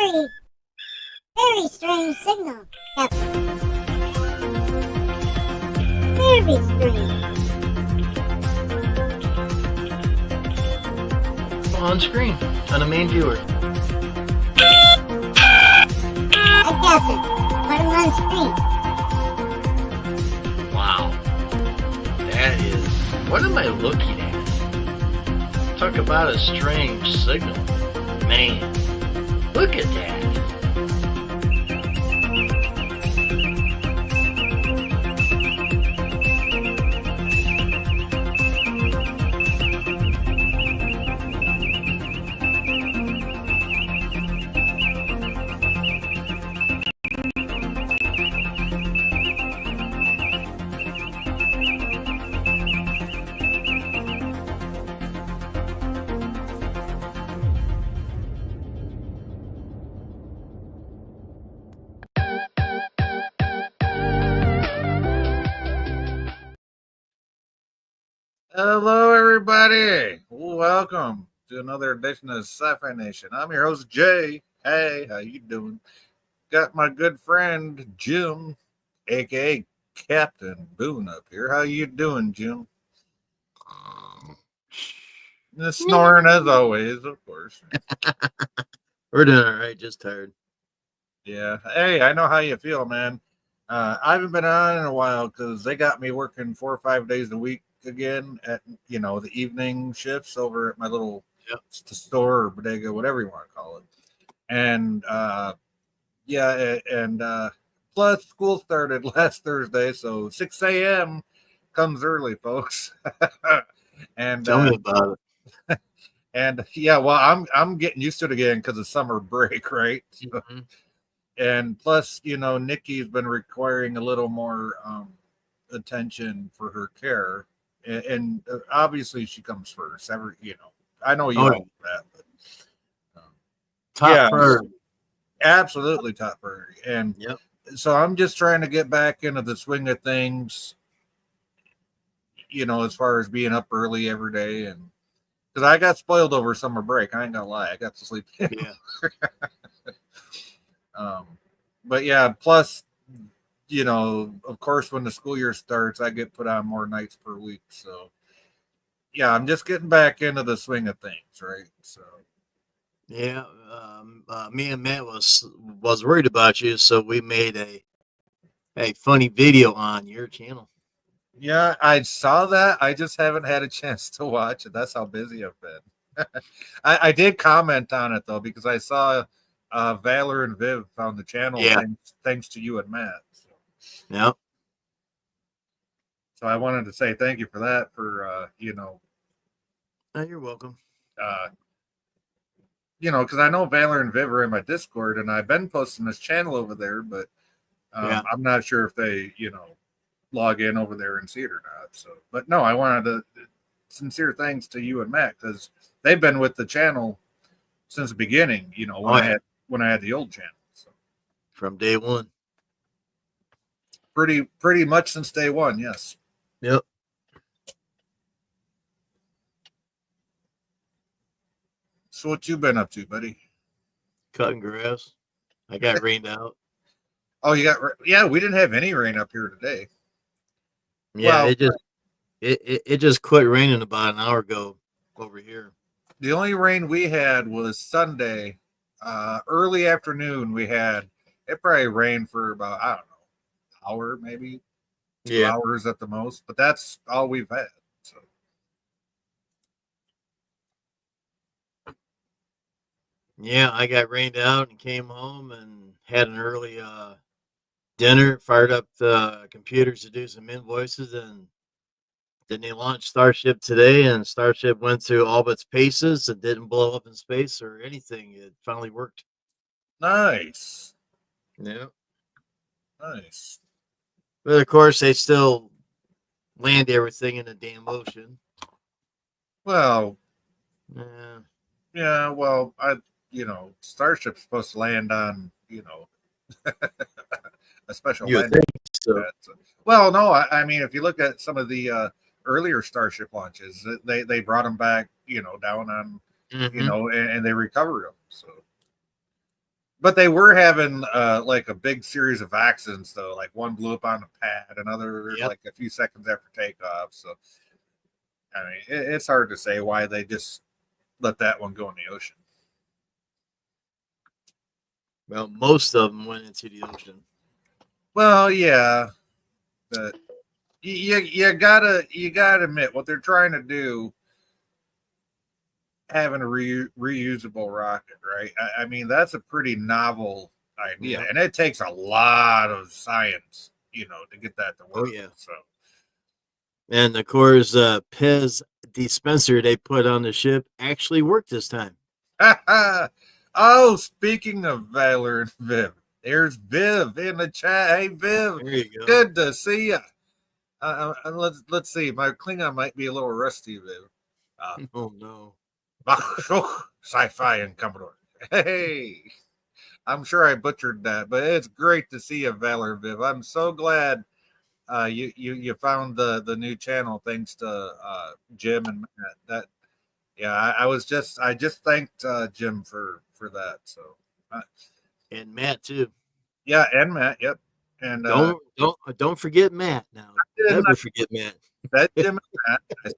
very, very strange signal, Captain. Very strange. On screen, on the main viewer. I guess it. Put him on screen. Wow. That is... What am I looking at? Talk about a strange signal. Man, look at that. Hello, everybody. Welcome to another edition of Sci-Fi Nation. I'm your host, Jay. Hey, how you doing? Got my good friend, Jim, a.k.a. Captain Boone up here. How you doing, Jim? Snoring as always, of course. We're doing all right, just tired. Yeah. Hey, I know how you feel, man. I haven't been on in a while because they got me working 4 or 5 days a week again at the evening shifts over at my little store or bodega, whatever you want to call it. And plus school started last Thursday, so 6 a.m. comes early, folks. And tell me about it. And yeah, well, I'm getting used to it again because of summer break, right? Mm-hmm. And plus, Nikki's been requiring a little more attention for her care. And obviously she comes first. I know you know that, but top priority. Absolutely top priority. And so I'm just trying to get back into the swing of things, as far as being up early every day. And because I got spoiled over summer break, I ain't gonna lie, I got to sleep in. But yeah, plus of course, when the school year starts, I get put on more nights per week. So, yeah, I'm just getting back into the swing of things, right? So, yeah, me and Matt was worried about you, so we made a funny video on your channel. Yeah, I saw that. I just haven't had a chance to watch it. That's how busy I've been. I did comment on it though because I saw Valor and Viv found the channel thanks to you and Matt. Yep. So I wanted to say thank you for that. For you're welcome. Because I know Valor and Viv are in my Discord, and I've been posting this channel over there, but I'm not sure if they log in over there and see it or not. So, but no, I wanted to sincere thanks to you and Matt because they've been with the channel since the beginning. When I had the old channel, so from day one. Pretty much since day one, yes. Yep. So what you been up to, buddy? Cutting grass. I got rained out. Oh, we didn't have any rain up here today. Yeah, it just quit raining about an hour ago over here. The only rain we had was Sunday, early afternoon. It probably rained for about, I don't know, hour, maybe 2 hours at the most, but that's all we've had. So yeah, I got rained out and came home and had an early dinner, fired up the computers to do some invoices, and then they launched Starship today, and Starship went through all of its paces. It didn't blow up in space or anything. It finally worked. Nice. Yeah. Nice. But of course, they still land everything in the damn ocean. Well, yeah. Well, Starship's supposed to land on, a special landing. So. Well, no, I mean, if you look at some of the earlier Starship launches, they brought them back, down on, and they recovered them. So But they were having like a big series of accidents though. Like one blew up on the pad, another Yep. like a few seconds after takeoff. So I mean, it's hard to say why they just let that one go in the ocean. Well, most of them went into the ocean. Well, yeah, but you gotta admit what they're trying to do. Having a reusable rocket, right? I mean, that's a pretty novel idea, Yeah. and it takes a lot of science, to get that to Oh work. yeah. So, And of course, Pez dispenser they put on the ship actually worked this time. oh, speaking of Valor and Viv, there's Viv in the chat. Hey, Viv, There you go. good to see you. Let's see. My Klingon might be a little rusty, Viv. Oh no. Sci-fi and Commodore. Hey, I'm sure I butchered that, but it's great to see you, Valor Viv. I'm so glad you found the new channel thanks to Jim and Matt. That I just thanked Jim for that. So And Matt too. yeah, and Matt. Yep, and Don't forget Matt now. Never forget Matt. that Jim and Matt.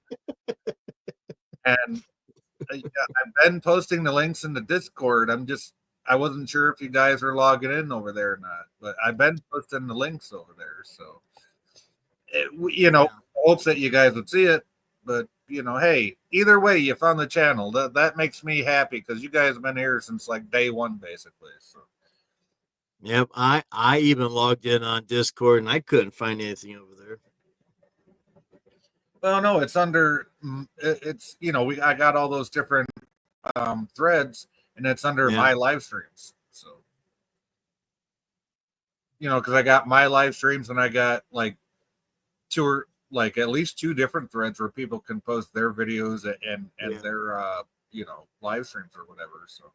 And yeah, I've been posting the links in the Discord. I wasn't sure if you guys are logging in over there or not, but I've been posting the links over there. So, hopes that you guys would see it. But hey, either way, you found the channel. That makes me happy because you guys have been here since like day one, basically. So, Yep, I even logged in on Discord and I couldn't find anything over there. well, no, it's under. It's I got all those different threads, and it's under Yeah. my live streams. So, because I got my live streams and I got like at least two different threads where people can post their videos and Yeah. their live streams or whatever. So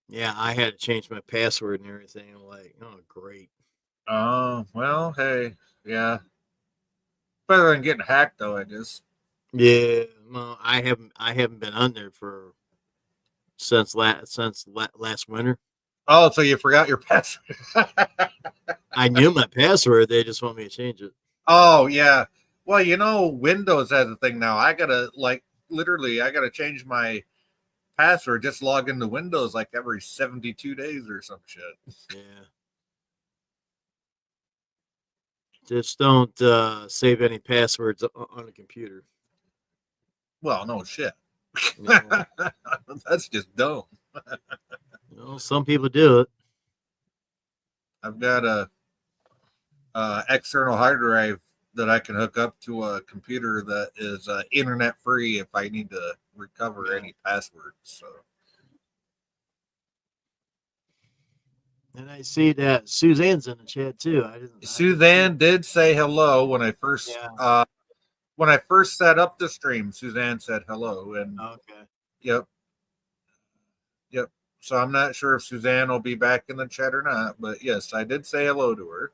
Yeah, I had to change my password and everything. I'm like, oh great. oh well, hey, yeah, better than getting hacked though, I guess. Yeah, well, I haven't been on there for since last winter. Oh, so you forgot your password? I knew my password. They just want me to change it. Oh yeah. Well, Windows has a thing now. I gotta literally I gotta change my password, just log into Windows like every 72 days or some shit. Yeah. Just don't save any passwords on a computer. Well, no shit. You know? That's just dumb. Some people do it. I've got a external hard drive that I can hook up to a computer that is internet free if I need to recover any passwords. So. And I see that Suzanne's in the chat too. Suzanne did say hello when I first set up the stream. Suzanne said hello, and Okay. Yep. So I'm not sure if Suzanne will be back in the chat or not, but yes, I did say hello to her.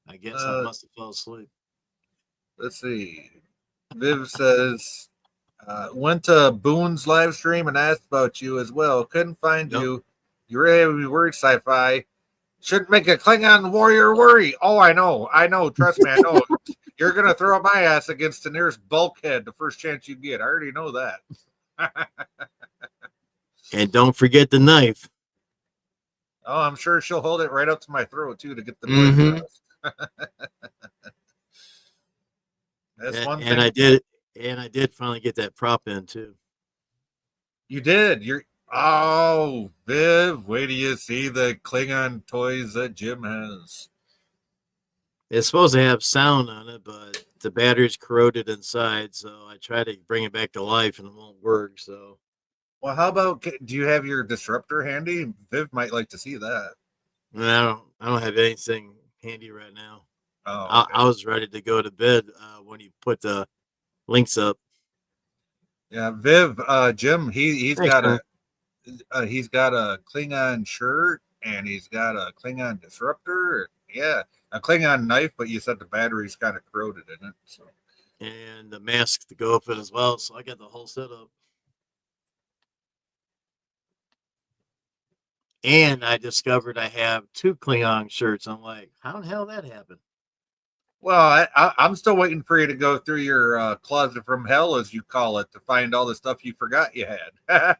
I guess I must have fell asleep. Let's see. Viv says, went to Boone's live stream and asked about you as well. Couldn't find you. You really have me worried, sci-fi. Shouldn't make a Klingon warrior worry. Oh, I know. Trust me, I know. You're going to throw my ass against the nearest bulkhead the first chance you get. I already know that. And don't forget the knife. Oh, I'm sure she'll hold it right up to my throat, too, to get the noise across. That's one thing. And I did finally get that prop in, too. You did. Oh, Viv, wait till you see the Klingon toys that Jim has. It's supposed to have sound on it, but the battery's corroded inside, so I try to bring it back to life and it won't work. So, well, how about, do you have your disruptor handy? Viv might like to see that. I don't have anything handy right now. Oh, okay. I was ready to go to bed when you put the links up. Yeah, Viv, Jim, he's Thanks, got man. he's got a Klingon shirt and he's got a Klingon disruptor. Yeah, a Klingon knife, but you said the battery's kind of corroded in it. So. And the mask to go up it as well. So I got the whole setup. And I discovered I have 2 Klingon shirts. I'm like, how the hell that happened? Well, I'm still waiting for you to go through your closet from hell, as you call it, to find all the stuff you forgot you had.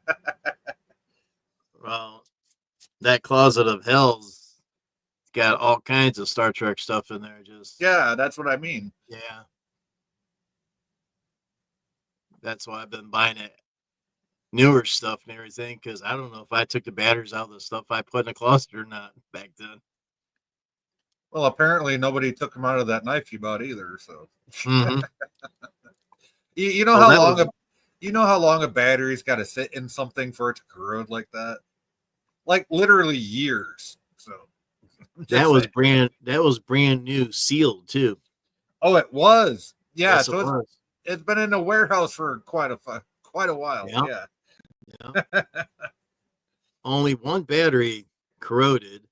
Well, that closet of hell's got all kinds of Star Trek stuff in there. Just Yeah, that's what I mean. yeah. That's why I've been buying it newer stuff and everything, because I don't know if I took the batteries out of the stuff I put in the closet or not back then. Well, apparently nobody took them out of that knife you bought either. So Mm-hmm. you know Well, how that long was- you know how long a battery's got to sit in something for it to corrode like that? Like literally years. So just That was saying. brand new, sealed too. Oh, it was. Yeah, Yes, it so was. it's been in a warehouse for quite a while. Yeah. Yeah. Yeah. Only one battery corroded,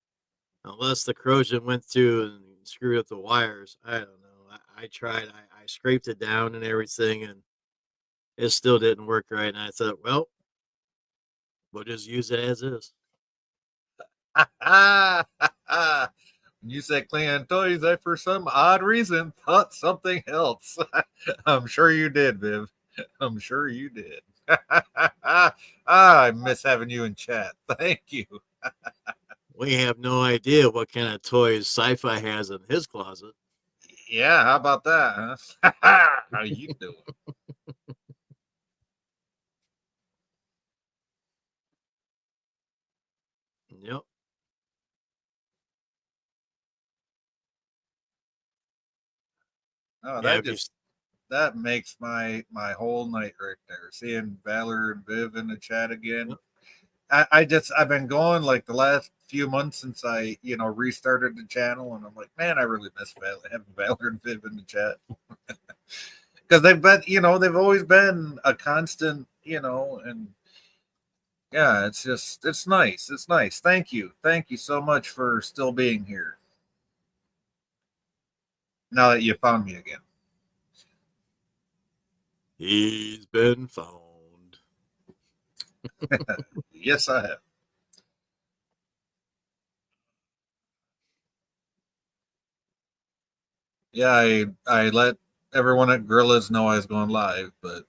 unless the corrosion went through and screwed up the wires. I don't know. I tried. I scraped it down and everything, and it still didn't work right. And I thought, well, we'll just use it as is. When you said Clan Toys, I for some odd reason thought something else. I'm sure you did, Viv. I'm sure you did. I miss having you in chat. Thank you. We have no idea what kind of toys Sci-Fi has in his closet. Yeah, how about that, huh? How you doing? Yep. Oh, Yeah. that makes my whole night right there. Seeing Valor and Viv in the chat again. Yep. I've been going like the last few months since I restarted the channel, and I'm like, man, I really miss having Valor and Viv in the chat because they've been they've always been a constant, and yeah, it's nice. It's nice. Thank you so much for still being here. Now that you found me again. He's been found. Yes, I have. Yeah, I let everyone at Gorillas know I was going live, but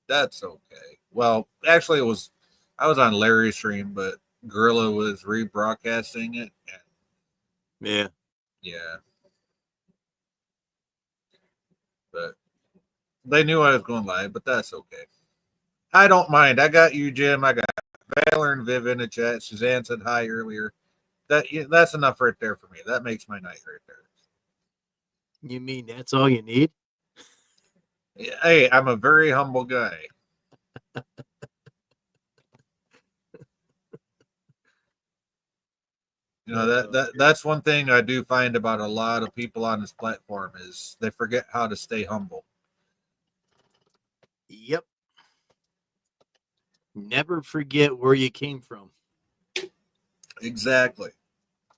that's okay. Well, actually, I was on Larry's stream, but Gorilla was rebroadcasting it. Yeah. Yeah, but they knew I was going live, but that's okay. I don't mind. I got you, Jim. I got Valor and Viv in the chat. Suzanne said hi earlier. That's enough right there for me. That makes my night right there. You mean that's all you need? Hey, I'm a very humble guy. That's one thing I do find about a lot of people on this platform is they forget how to stay humble. Yep. Never forget where you came from. Exactly.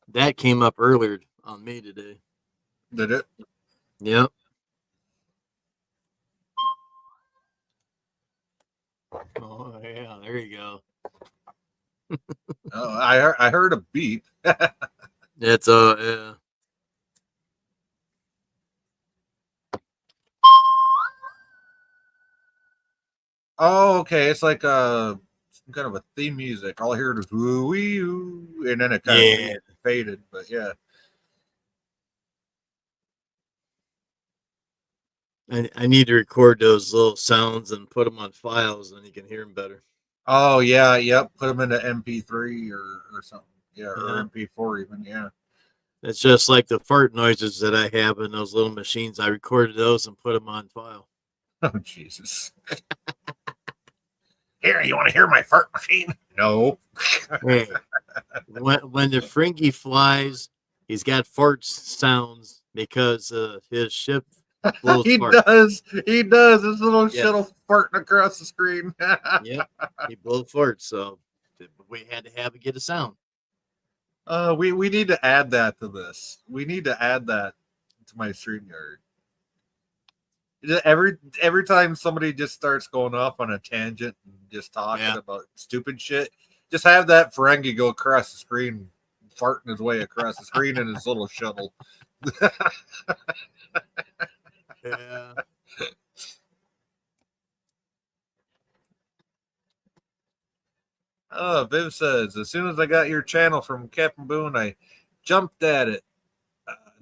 That came up earlier on me today. Did it? Yep. Oh yeah, there you go. Oh, I heard a beep. That's yeah. Oh, okay. It's like some kind of a theme music. All I heard was woo wee woo, and then it kind of faded. But yeah. I need to record those little sounds and put them on files, and you can hear them better. Oh yeah, yep. Put them into MP3 or something. Yeah, or MP4 even. Yeah. It's just like the fart noises that I have in those little machines. I recorded those and put them on file. Oh Jesus. Here, you want to hear my fart machine? No. Hey, when the Fringy flies, he's got fart sounds because his ship blows He farts. does. He does. This little shit'll farting across the screen. Yep, he blows farts. So we had to get a sound. We need to add that to this. We need to add that to my StreamYard. Every time somebody just starts going off on a tangent and just talking about stupid shit, Just have that Ferengi go across the screen, farting his way across the screen in his little shuttle. Yeah. Oh, Viv says, as soon as I got your channel from Captain Boone, I jumped at it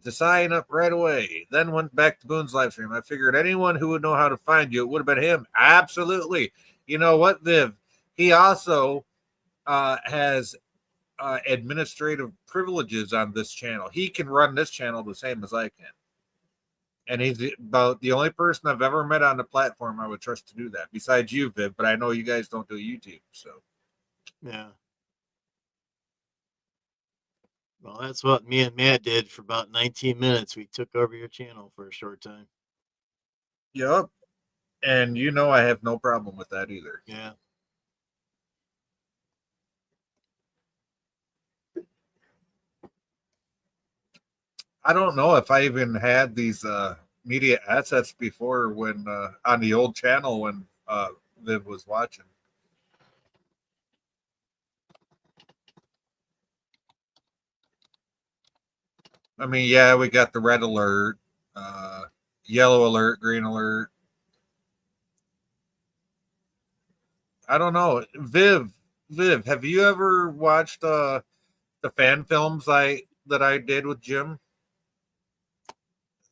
to sign up right away. Then went back to Boone's live stream. I figured anyone who would know how to find you, it would have been him. Absolutely. You know what, Viv? He also has administrative privileges on this channel. He can run this channel the same as I can. And he's about the only person I've ever met on the platform I would trust to do that, besides you, Viv. But I know you guys don't do YouTube, so. Yeah. Well, that's what me and Matt did for about 19 minutes. We took over your channel for a short time. Yep. And you know I have no problem with that either. Yeah. I don't know if I even had these media assets before when on the old channel when Viv was watching. I mean, yeah, we got the red alert, yellow alert, green alert. I don't know. Viv, have you ever watched the fan films that I did with Jim?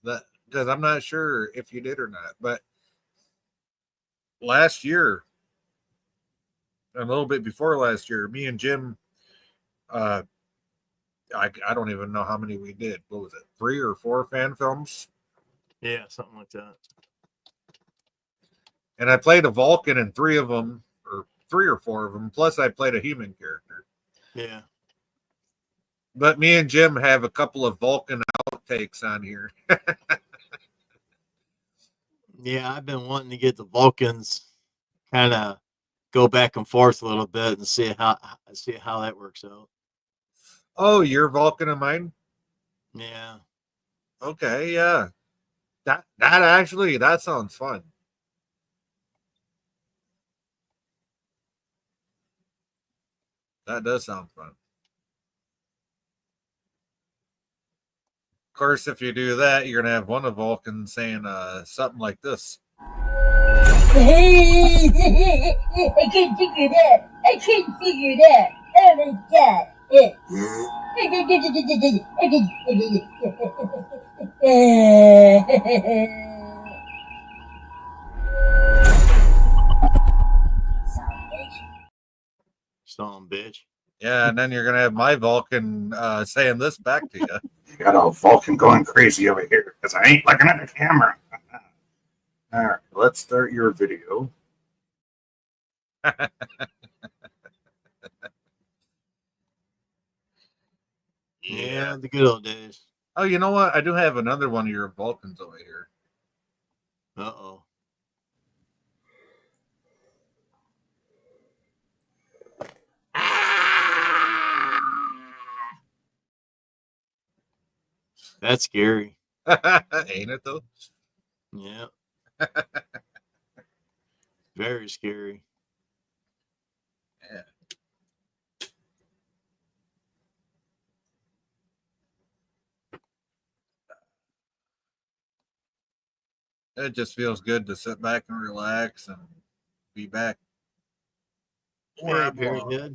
That because I'm not sure if you did or not, but last year, a little bit before last year, me and Jim, I don't even know how many we did. What was it, 3 or 4 fan films? Yeah, something like that. And I played a Vulcan in 3 of them, or 3 or 4 of them. Plus, I played a human character. Yeah. But me and Jim have a couple of Vulcan outtakes on here. Yeah, I've been wanting to get the Vulcans kind of go back and forth a little bit and see how that works out. Oh, you're Vulcan of mine? Yeah. Okay, yeah. That actually, that sounds fun. That does sound fun. Of course, if you do that, you're gonna have one of Vulcan saying something like this. I can't figure that. I can't figure that. Oh my god. Son bitch. Yeah, and then you're gonna have my Vulcan saying this back to you. You got a Vulcan going crazy over here because I ain't looking at the camera. All right, let's start your video. Yeah, the good old days. Oh, you know what? I do have another one of your Vulcans over here. Uh-oh. That's scary. Ain't it though? Yeah. Very scary. Yeah. It just feels good to sit back and relax and be back. Hey, Parrot.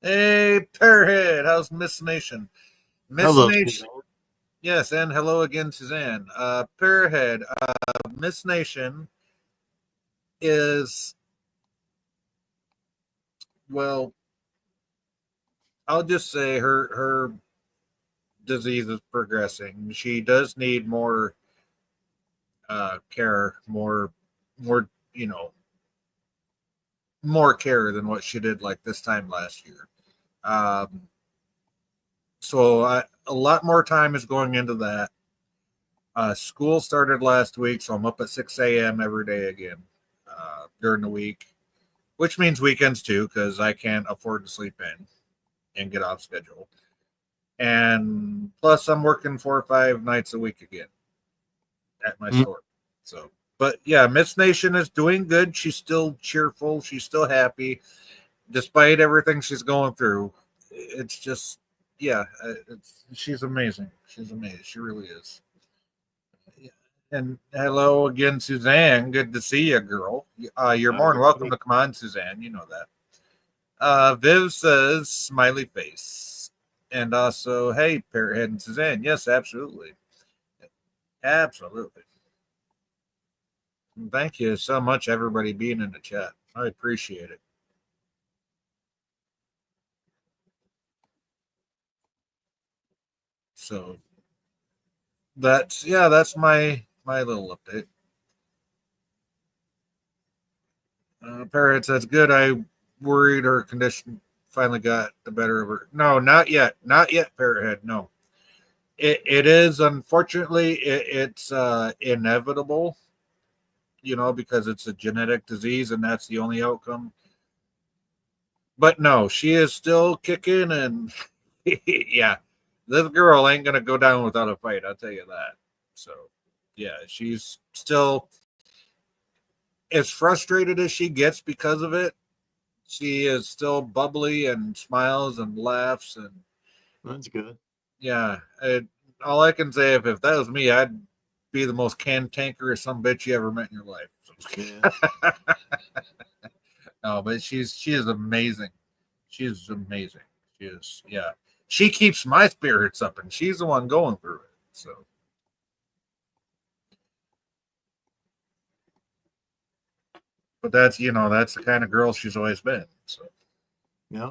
Hey, Pearhead, how's Miss Nation? Miss Hello, Nation. Suzanne. Yes, and hello again, Suzanne. Pearhead, Miss Nation is, well, I'll just say her disease is progressing. She does need more care, more more care than what she did like this time last year. So a lot more time is going into that. School started last week, so I'm up at 6 a.m. every day again during the week, which means weekends too, because I can't afford to sleep in and get off schedule. And plus, I'm working 4 or 5 nights a week again at my store. So, but yeah, Miss Nation is doing good. She's still cheerful. She's still happy. despite everything she's going through, it's just, yeah, she's amazing. She's amazing. She really is. And hello again, Suzanne. Good to see you, girl. You're more than welcome to come on, Suzanne. You know that. Viv says smiley face. And also, hey, Parrothead and Suzanne. Yes, absolutely. Absolutely. Thank you so much, everybody, being in the chat. I appreciate it. So that's my little update. Parrot says good. I worried her condition finally got the better of her. No, not yet. Not yet, Parrothead. No. It is, unfortunately, it's inevitable, because it's a genetic disease and that's the only outcome. But no, she is still kicking, and yeah, this girl ain't gonna go down without a fight, I'll tell you that. So yeah, she's still, as frustrated as she gets because of it, she is still bubbly and smiles and laughs, and That's good. yeah, all I can say, if that was me, I'd be the most cantankerous some bitch you ever met in your life. Yeah. No, but she is amazing. She is amazing. She is, yeah. She keeps my spirits up, and she's the one going through it. So, but that's that's the kind of girl she's always been. So, yeah.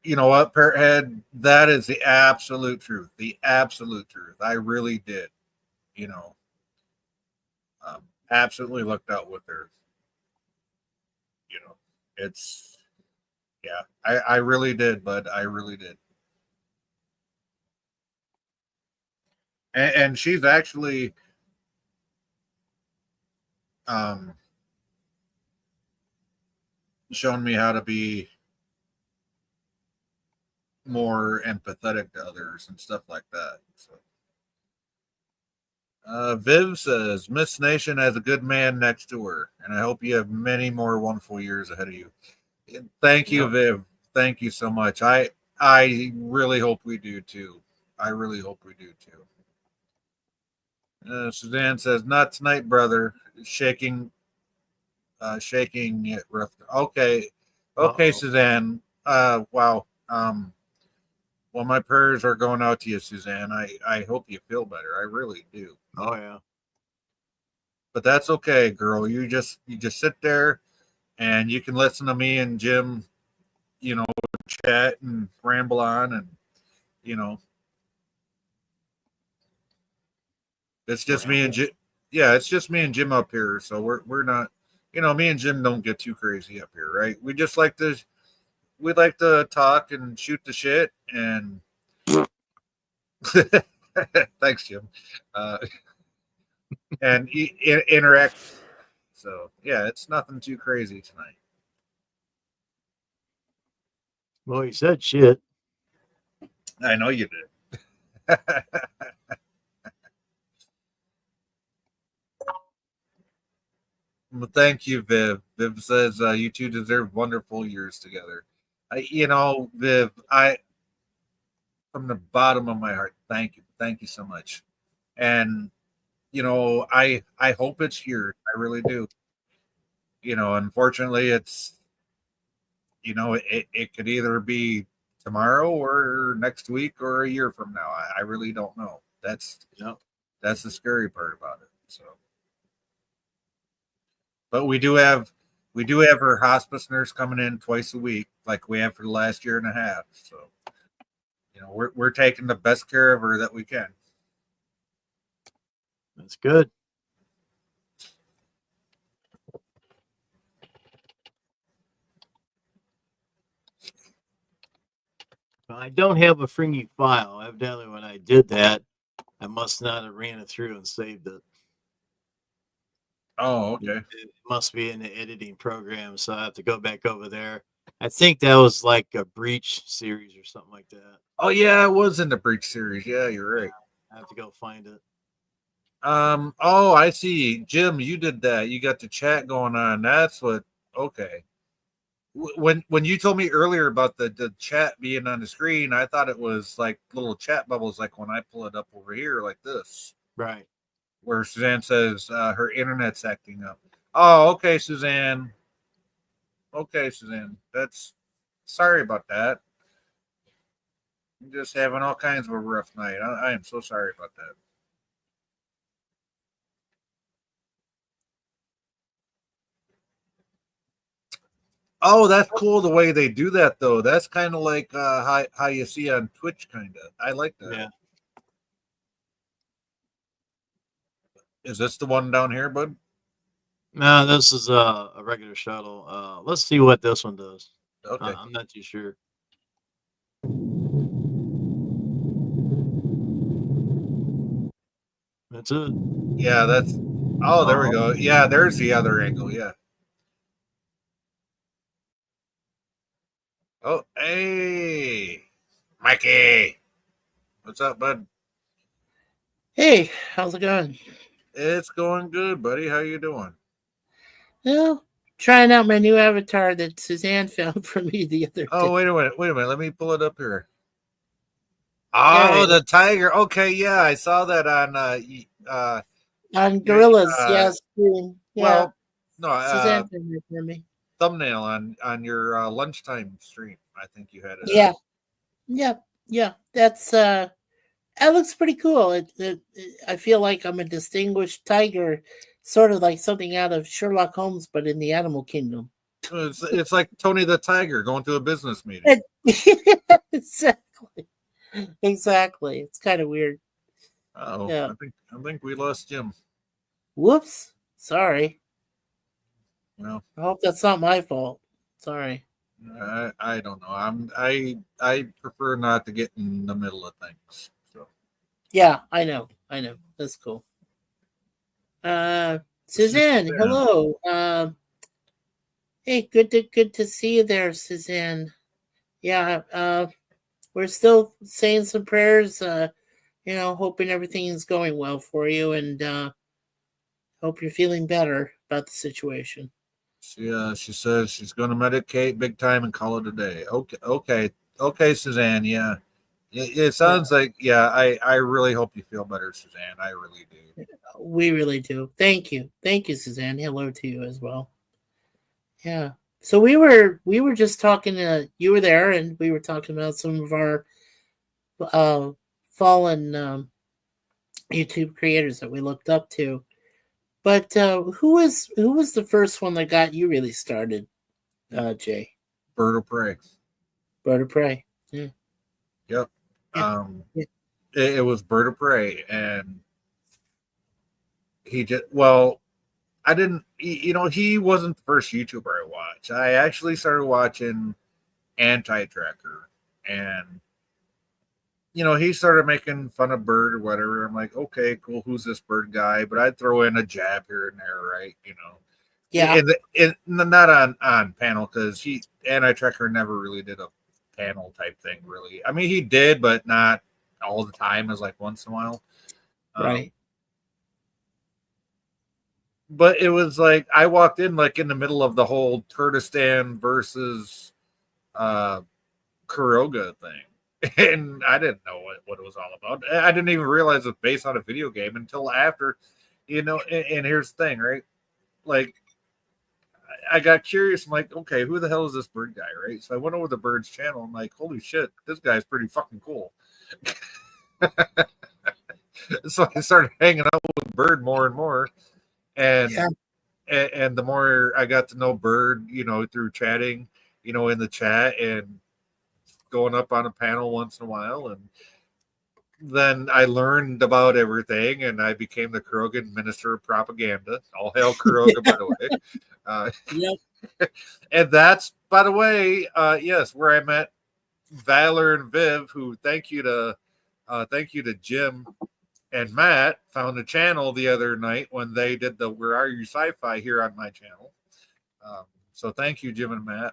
You know what, Parrothead? That is the absolute truth. The absolute truth. I really did, absolutely lucked out with her. It's, yeah, I really did, bud. I really did. And she's actually, shown me how to be more empathetic to others and stuff like that. So, Viv says Miss Nation has a good man next to her, and I hope you have many more wonderful years ahead of you. Thank you, Viv. Thank you so much. I really hope we do too. I really hope we do too. Suzanne says, "Not tonight, brother." Shaking it rough. Okay, Suzanne. Wow. Well, my prayers are going out to you, Suzanne. I hope you feel better. I really do. Oh yeah. But that's okay, girl. You just sit there, and you can listen to me and Jim, chat and ramble on, and it's just me and Jim. Yeah, it's just me and Jim up here. So we're not, me and Jim don't get too crazy up here, right? We just like to talk and shoot the shit, and thanks, Jim, and interact. So yeah, it's nothing too crazy tonight. Well, you said shit. I know you did. Well, thank you, Viv. Viv says you two deserve wonderful years together. Viv, from the bottom of my heart, thank you so much. And I hope it's here. I really do. Unfortunately, it's it could either be tomorrow or next week or a year from now. I really don't know. That's the scary part about it. So, but we do have her hospice nurse coming in twice a week, like we have for the last year and a half. So, we're taking the best care of her that we can. That's good. I don't have a Fringy file. Evidently, when I did that, I must not have ran it through and saved it. Oh, okay. It must be in the editing program, so I have to go back over there. I think that was like a Breach series or something like that. Oh yeah, it was in the Breach series. Yeah, you're right. I have to go find it. Oh, I see. Jim, you did that. You got the chat going on. That's what. Okay. When you told me earlier about the chat being on the screen, I thought it was like little chat bubbles, like when I pull it up over here, like this, Right. where Suzanne says her internet's acting up. Oh, okay, Suzanne. Okay, Suzanne. That's sorry about that. I'm just having all kinds of a rough night. I am so sorry about that. Oh, that's cool the way they do that though. That's kind of like how you see on Twitch, kind of. I like that. Yeah. Is this the one down here, bud? No, this is a regular shuttle. Let's see what this one does. Okay. I'm not too sure. That's it. Yeah, that's. Oh, there we go. Yeah, there's the other angle. Yeah. Oh, hey, Mikey. What's up, bud? Hey, how's it going? It's going good, buddy. How you doing? Well, trying out my new avatar that Suzanne found for me the other day. Oh, wait a minute. Wait a minute. Let me pull it up here. Oh, Yeah. the tiger. Okay, yeah, I saw that On Gorillas, yes. Yeah. Well, no, Suzanne found it for me. thumbnail on your lunchtime stream. I think you had it. Yeah. That's that looks pretty cool. I feel like I'm a distinguished tiger, sort of like something out of Sherlock Holmes, but in the animal kingdom. It's like Tony the Tiger going to a business meeting. Exactly. It's kind of weird. Oh, Yeah. I think we lost Jim. Whoops. Sorry. Well, I hope that's not my fault. Sorry. I don't know. I prefer not to get in the middle of things. So Yeah, I know. That's cool. Suzanne, hello. Hey, good to see you there, Suzanne. Yeah, we're still saying some prayers, hoping everything is going well for you, and hope you're feeling better about the situation. she says she's going to medicate big time and call it a day. Okay, Suzanne. Yeah, it sounds like I really hope you feel better, Suzanne. I really do. We really do. Thank you, Suzanne. Hello to you as well. Yeah. So we were just talking. You were there, and we were talking about some of our fallen YouTube creators that we looked up to. But who was the first one that got you really started, Jay? Bird of Prey. Bird of Prey. Yeah. Yep. Yeah. It was Bird of Prey, and he just I didn't, he wasn't the first YouTuber I watched. I actually started watching Anti-Tracker, and he started making fun of Bird or whatever. I'm like, okay, cool. Who's this Bird guy? But I'd throw in a jab here and there, right? Yeah. And not on panel, because Anti-Tracker never really did a panel type thing, really. I mean, he did, but not all the time. It was like once in a while. Right. But it was like I walked in like in the middle of the whole Kurdistan versus Kuroga thing. And I didn't know what it was all about. I didn't even realize it was based on a video game until after, and here's the thing, right? Like, I got curious. I'm like, okay, who the hell is this Bird guy, right? So I went over the Bird's channel. I'm like, holy shit, this guy's pretty fucking cool. So I started hanging out with Bird more and more. And the more I got to know Bird, through chatting, in the chat and going up on a panel once in a while, and then I learned about everything, and I became the Kurogan Minister of Propaganda. All hail Kuroga, by the way. And that's, by the way, yes, where I met Valor and Viv, who thank you to Jim and Matt, found a channel the other night when they did the Where Are You Sci-Fi here on my channel. So thank you, Jim and Matt.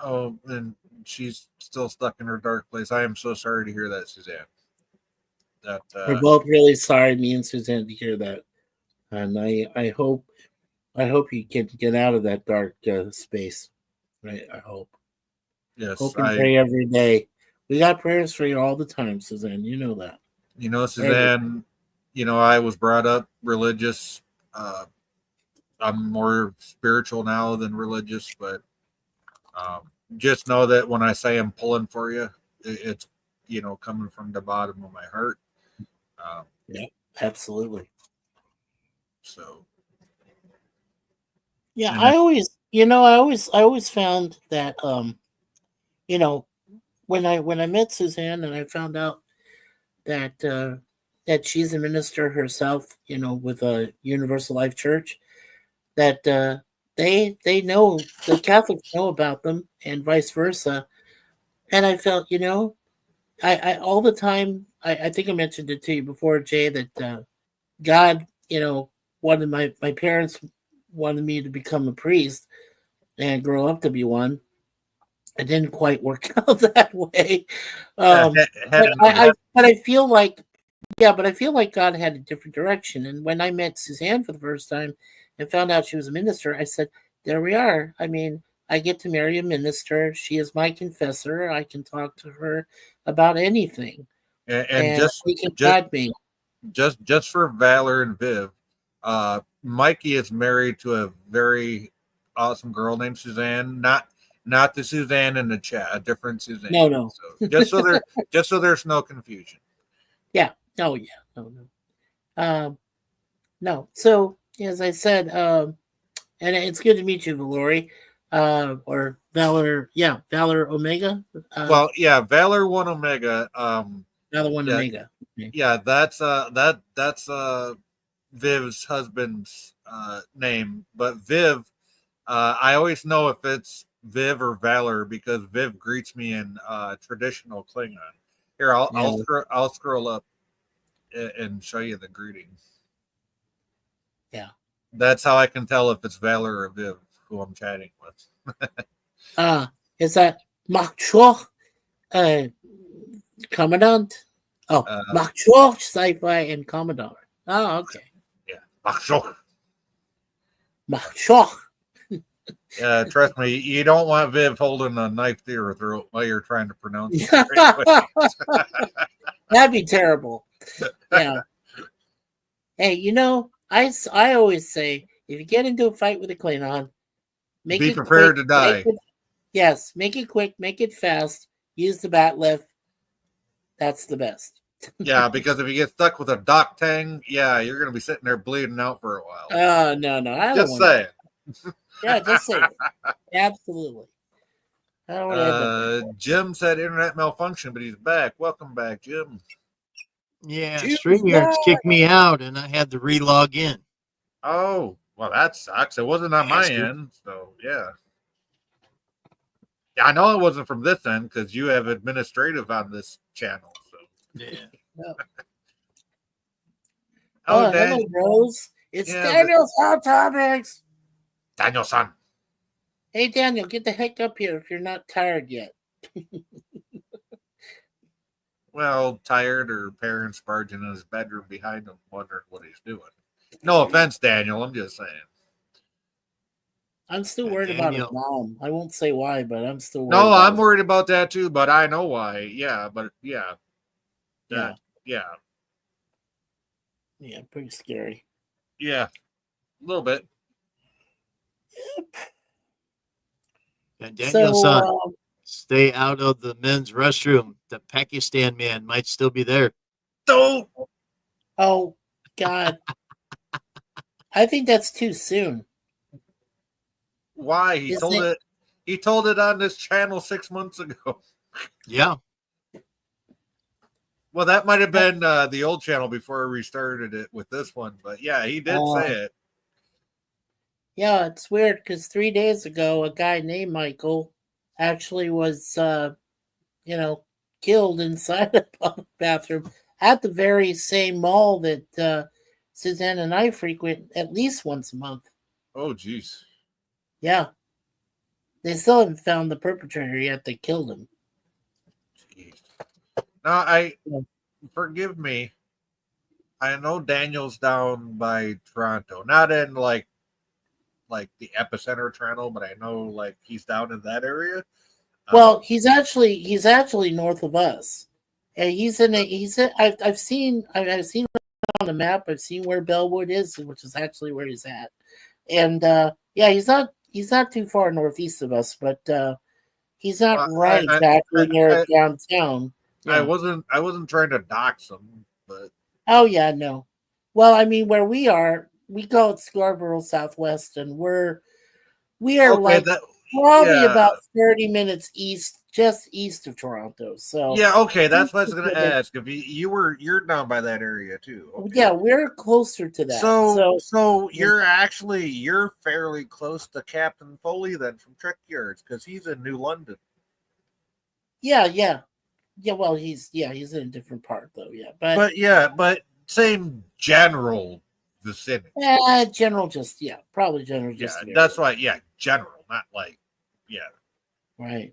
Oh, and she's still stuck in her dark place. I am so sorry to hear that, Suzanne. That We're both really sorry, me and Suzanne, to hear that, and I hope you can get out of that dark space. Right? I hope. yes, Hope and pray every day. We got prayers for you all the time, Suzanne. You know that. Suzanne, I was brought up religious. I'm more spiritual now than religious, but just know that when I say I'm pulling for you, it's coming from the bottom of my heart. Yeah, absolutely. So yeah, and I always found that when I met Suzanne and I found out that that she's a minister herself, with a Universal Life Church, that they know, the Catholics know about them and vice versa. And I felt, I all the time, I think I mentioned it to you before, Jay, that God, wanted my parents wanted me to become a priest and grow up to be one. It didn't quite work out that way. But I feel like, but I feel like God had a different direction. And when I met Suzanne for the first time and found out she was a minister, I said, there we are. I mean, I get to marry a minister. She is my confessor. I can talk to her about anything. and she can guide me. Just for Valor and Viv, Mikey is married to a very awesome girl named Suzanne. Not the Suzanne in the chat, a different Suzanne. No. So just so there's no confusion. Yeah. Oh yeah. No. No. So as I said, and it's good to meet you, Valori, or Valor. Yeah, Valor Omega. Valor One Omega. Valor One yeah, Omega. Okay. Yeah, that's Viv's husband's name, but Viv, I always know if it's Viv or Valor because Viv greets me in traditional Klingon. Here, I'll scroll up and show you the greetings. Yeah, that's how I can tell if it's Valor or Viv who I'm chatting with. Is that Makchor, Commandant? Oh, Makchor, Sci-Fi, and Commodore. Oh, okay. Yeah, Makchor. Makchor. Trust me, you don't want Viv holding a knife to your throat while you're trying to pronounce it. That'd be terrible. Yeah. Hey, I always say, if you get into a fight with a Klingon, be prepared to die. Yes, make it quick, make it fast. Use the bat lift. That's the best. Yeah, because if you get stuck with a dock tang, you're going to be sitting there bleeding out for a while. No. Just saying. Yeah, just say it. Absolutely. I don't want Jim said internet malfunction, but he's back. Welcome back, Jim. Yeah, StreamYard's kicked me out, and I had to re-log in. Oh, well, that sucks. It wasn't on my end, so yeah. I know it wasn't from this end because you have administrative on this channel. So yeah. Hello, Rose. It's Daniel's Hot Topics. Daniel-san. Hey, Daniel, get the heck up here if you're not tired yet. Well, tired or parents barging in his bedroom behind him, wondering what he's doing. No offense, Daniel. I'm just saying. I'm still worried about his mom. I won't say why, but I'm still worried. No, I'm worried about that too, but I know why. Yeah, but yeah. Yeah, pretty scary. Yeah, a little bit. Yep. And Daniel's son, stay out of the men's restroom. The Pakistan man might still be there. Oh, God. I think that's too soon. Why? He told it on this channel 6 months ago. Yeah. Well, that might have been the old channel before I restarted it with this one, but yeah, he did say it. Yeah, it's weird because 3 days ago, a guy named Michael actually was, killed inside a public bathroom at the very same mall that Suzanne and I frequent at least once a month. Oh, geez. Yeah. They still haven't found the perpetrator yet. They killed him. Jeez. Now, Yeah. forgive me. I know Daniel's down by Toronto, not in like the epicenter of Toronto, but I know like he's down in that area. Well, he's actually north of us, and I've seen on the map. I've seen where Bellwood is, which is actually where he's at, and yeah, he's not too far northeast of us, but he's not right exactly near downtown. I Yeah. wasn't trying to dox him, but Oh yeah, no. Well, I mean, where we are, we call it Scarborough Southwest, and we are okay, like that probably yeah. about 30 minutes east, just east of Toronto. So Yeah, okay, that's what I was gonna ask. If you're down by that area too. Okay. yeah, we're closer to that. So you're fairly close to Captain Foley then from Trek Yards because he's in New London. yeah. Well, he's in a different part though. Yeah, but same general vicinity. probably general. Yeah, Just that's why. Yeah, general, not like right.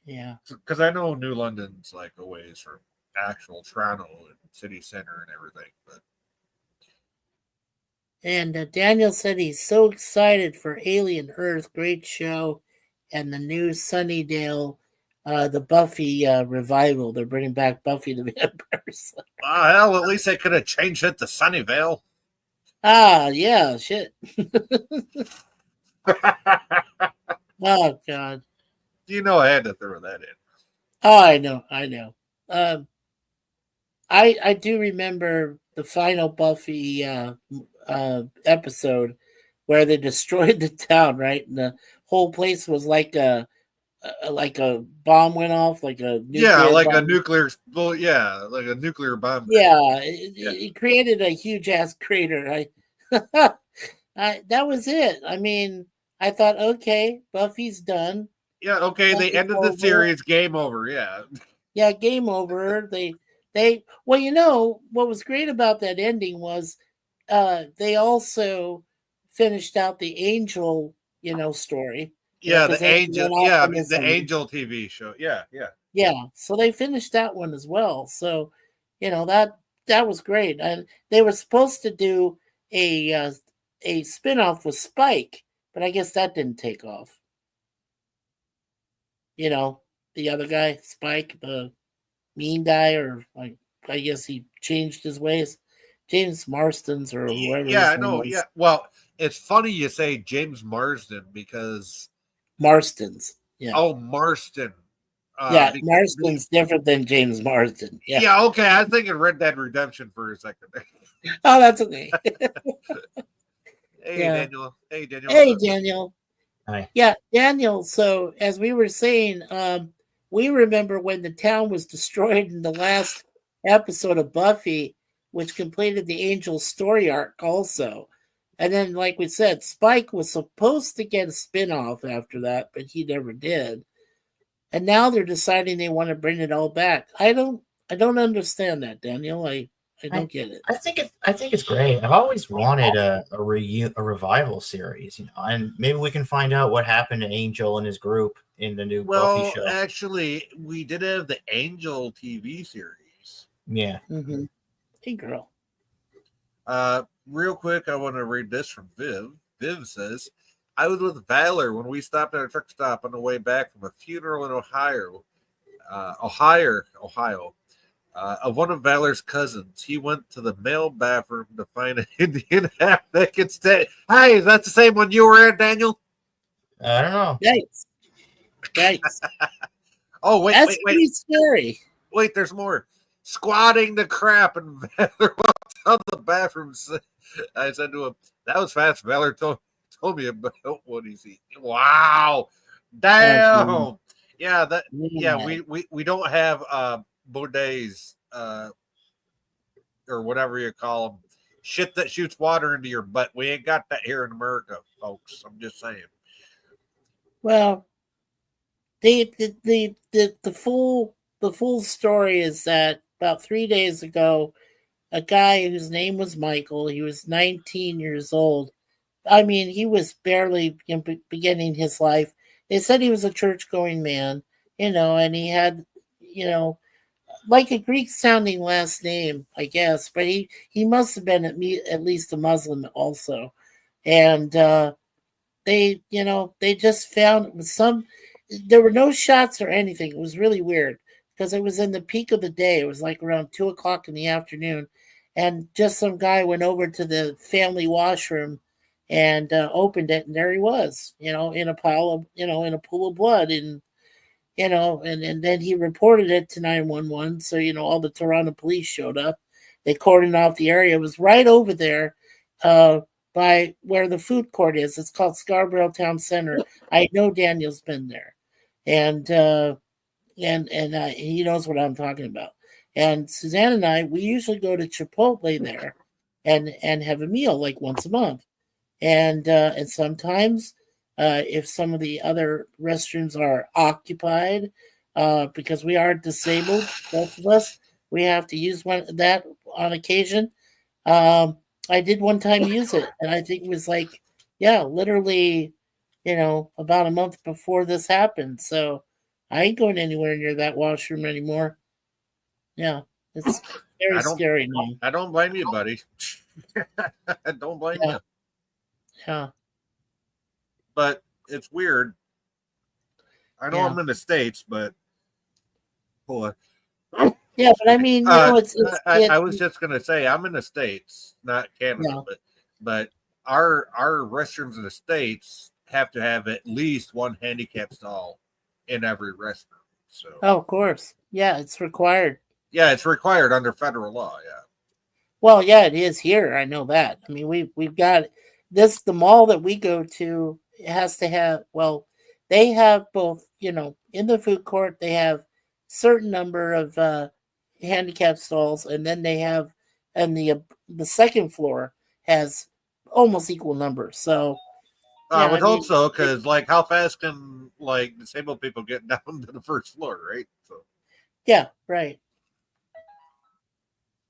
Yeah. because I know New London's like a ways from actual Toronto and city center and everything, but And Daniel said he's so excited for Alien Earth, great show, and the new Sunnydale, the Buffy revival. They're bringing back Buffy the Vampire Slayer. hell, at least they could have changed it to Sunnyvale. Yeah, shit. Oh God. You know, I had to throw that in. Oh, I know. I do remember the final Buffy episode where they destroyed the town, right? And the whole place was like a bomb went off, like a nuclear bomb. Like a nuclear bomb. Yeah, it created a huge ass crater. That was it. I mean, I thought, okay, Buffy's done. Yeah, okay, they ended the series. Game over. Yeah. Yeah, game over. Well, you know what was great about that ending was they also finished out the Angel, story. Yeah, because the they Angel. went off Yeah, on this ending. Angel TV show. Yeah. Yeah, so they finished that one as well. So, that was great, and they were supposed to do a spinoff with Spike, but I guess that didn't take off. The other guy, Spike, the mean guy, or like I guess he changed his ways. James Marsden's or whoever. Yeah, I know. Yeah. Well, it's funny you say James Marsden because Marsden's. Yeah. Oh, Marsden. Yeah, Marsden's different than James Marsden. Yeah. Yeah. Okay, I was thinking Red Dead Redemption for a second. Oh, that's okay. Hey, Yeah. Daniel. Hey, Daniel. Hey, Daniel. Hi. Yeah, Daniel. So as we were saying, we remember when the town was destroyed in the last episode of Buffy, which completed the Angel story arc also. And then, like we said, Spike was supposed to get a spinoff after that, but he never did. And now they're deciding they want to bring it all back. I don't understand that, Daniel. I don't get it. I think it's great. I've always wanted a revival series, and maybe we can find out what happened to Angel and his group in the new Buffy show. Actually, we did have the Angel TV series. Yeah. Mm-hmm. Hey, girl. Real quick, I want to read this from Viv. Viv says, I was with Valor when we stopped at a truck stop on the way back from a funeral in Ohio. Of one of Valor's cousins. He went to the male bathroom to find an Indian half-naked stay. Hi, is that the same one you were at, Daniel? I don't know. Yikes. Oh, wait, That's pretty scary. Wait, there's more. Squatting the crap, and Valor walked out the bathroom. I said to him, that was fast. Valor told me about what he's eating. Wow. Damn. Yeah, we don't have bidets or whatever you call them. Shit that shoots water into your butt. We ain't got that here in America, folks. I'm just saying. Well, the full story is that about 3 days ago, a guy whose name was Michael, he was 19 years old, I mean, he was barely beginning his life. They said he was a church-going man, and he had, like a Greek-sounding last name, I guess, but he must have been at least a Muslim also, and they just found some. There were no shots or anything. It was really weird because it was in the peak of the day. It was like around 2 o'clock in the afternoon, and just some guy went over to the family washroom and opened it, and there he was, in a pile of, in a pool of blood, and and then he reported it to 911. So all the Toronto police showed up. They cordoned off the area. It was right over there, by where the food court is. It's called Scarborough Town Center. I know Daniel's been there, and he knows what I'm talking about. And Suzanne and I, we usually go to Chipotle there, and have a meal like once a month, and sometimes if some of the other restrooms are occupied, because we are disabled, both of us, we have to use that on occasion. I did one time use it, and I think it was like, literally, about a month before this happened. So I ain't going anywhere near that washroom anymore. Yeah, it's very scary now. I don't blame you, buddy. I don't blame you. Yeah. But it's weird. I know I'm in the States, but boy. Yeah, but I mean, I was just gonna say I'm in the States, not Canada, but our restrooms in the States have to have at least one handicap stall in every restroom. So of course, yeah, it's required. Yeah, it's required under federal law. Yeah. Well, yeah, it is here. I know that. I mean, we've got this. The mall that we go to has to have. Well, they have both. In the food court, they have certain number of handicap stalls, and then they have, and the second floor has almost equal numbers. So I would hope so, because how fast can disabled people get down to the first floor, right? So yeah, right.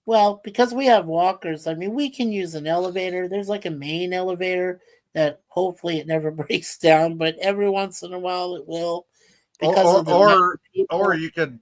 Well, because we have walkers, I mean, we can use an elevator. There's like a main elevator that hopefully it never breaks down, but every once in a while it will. Or you could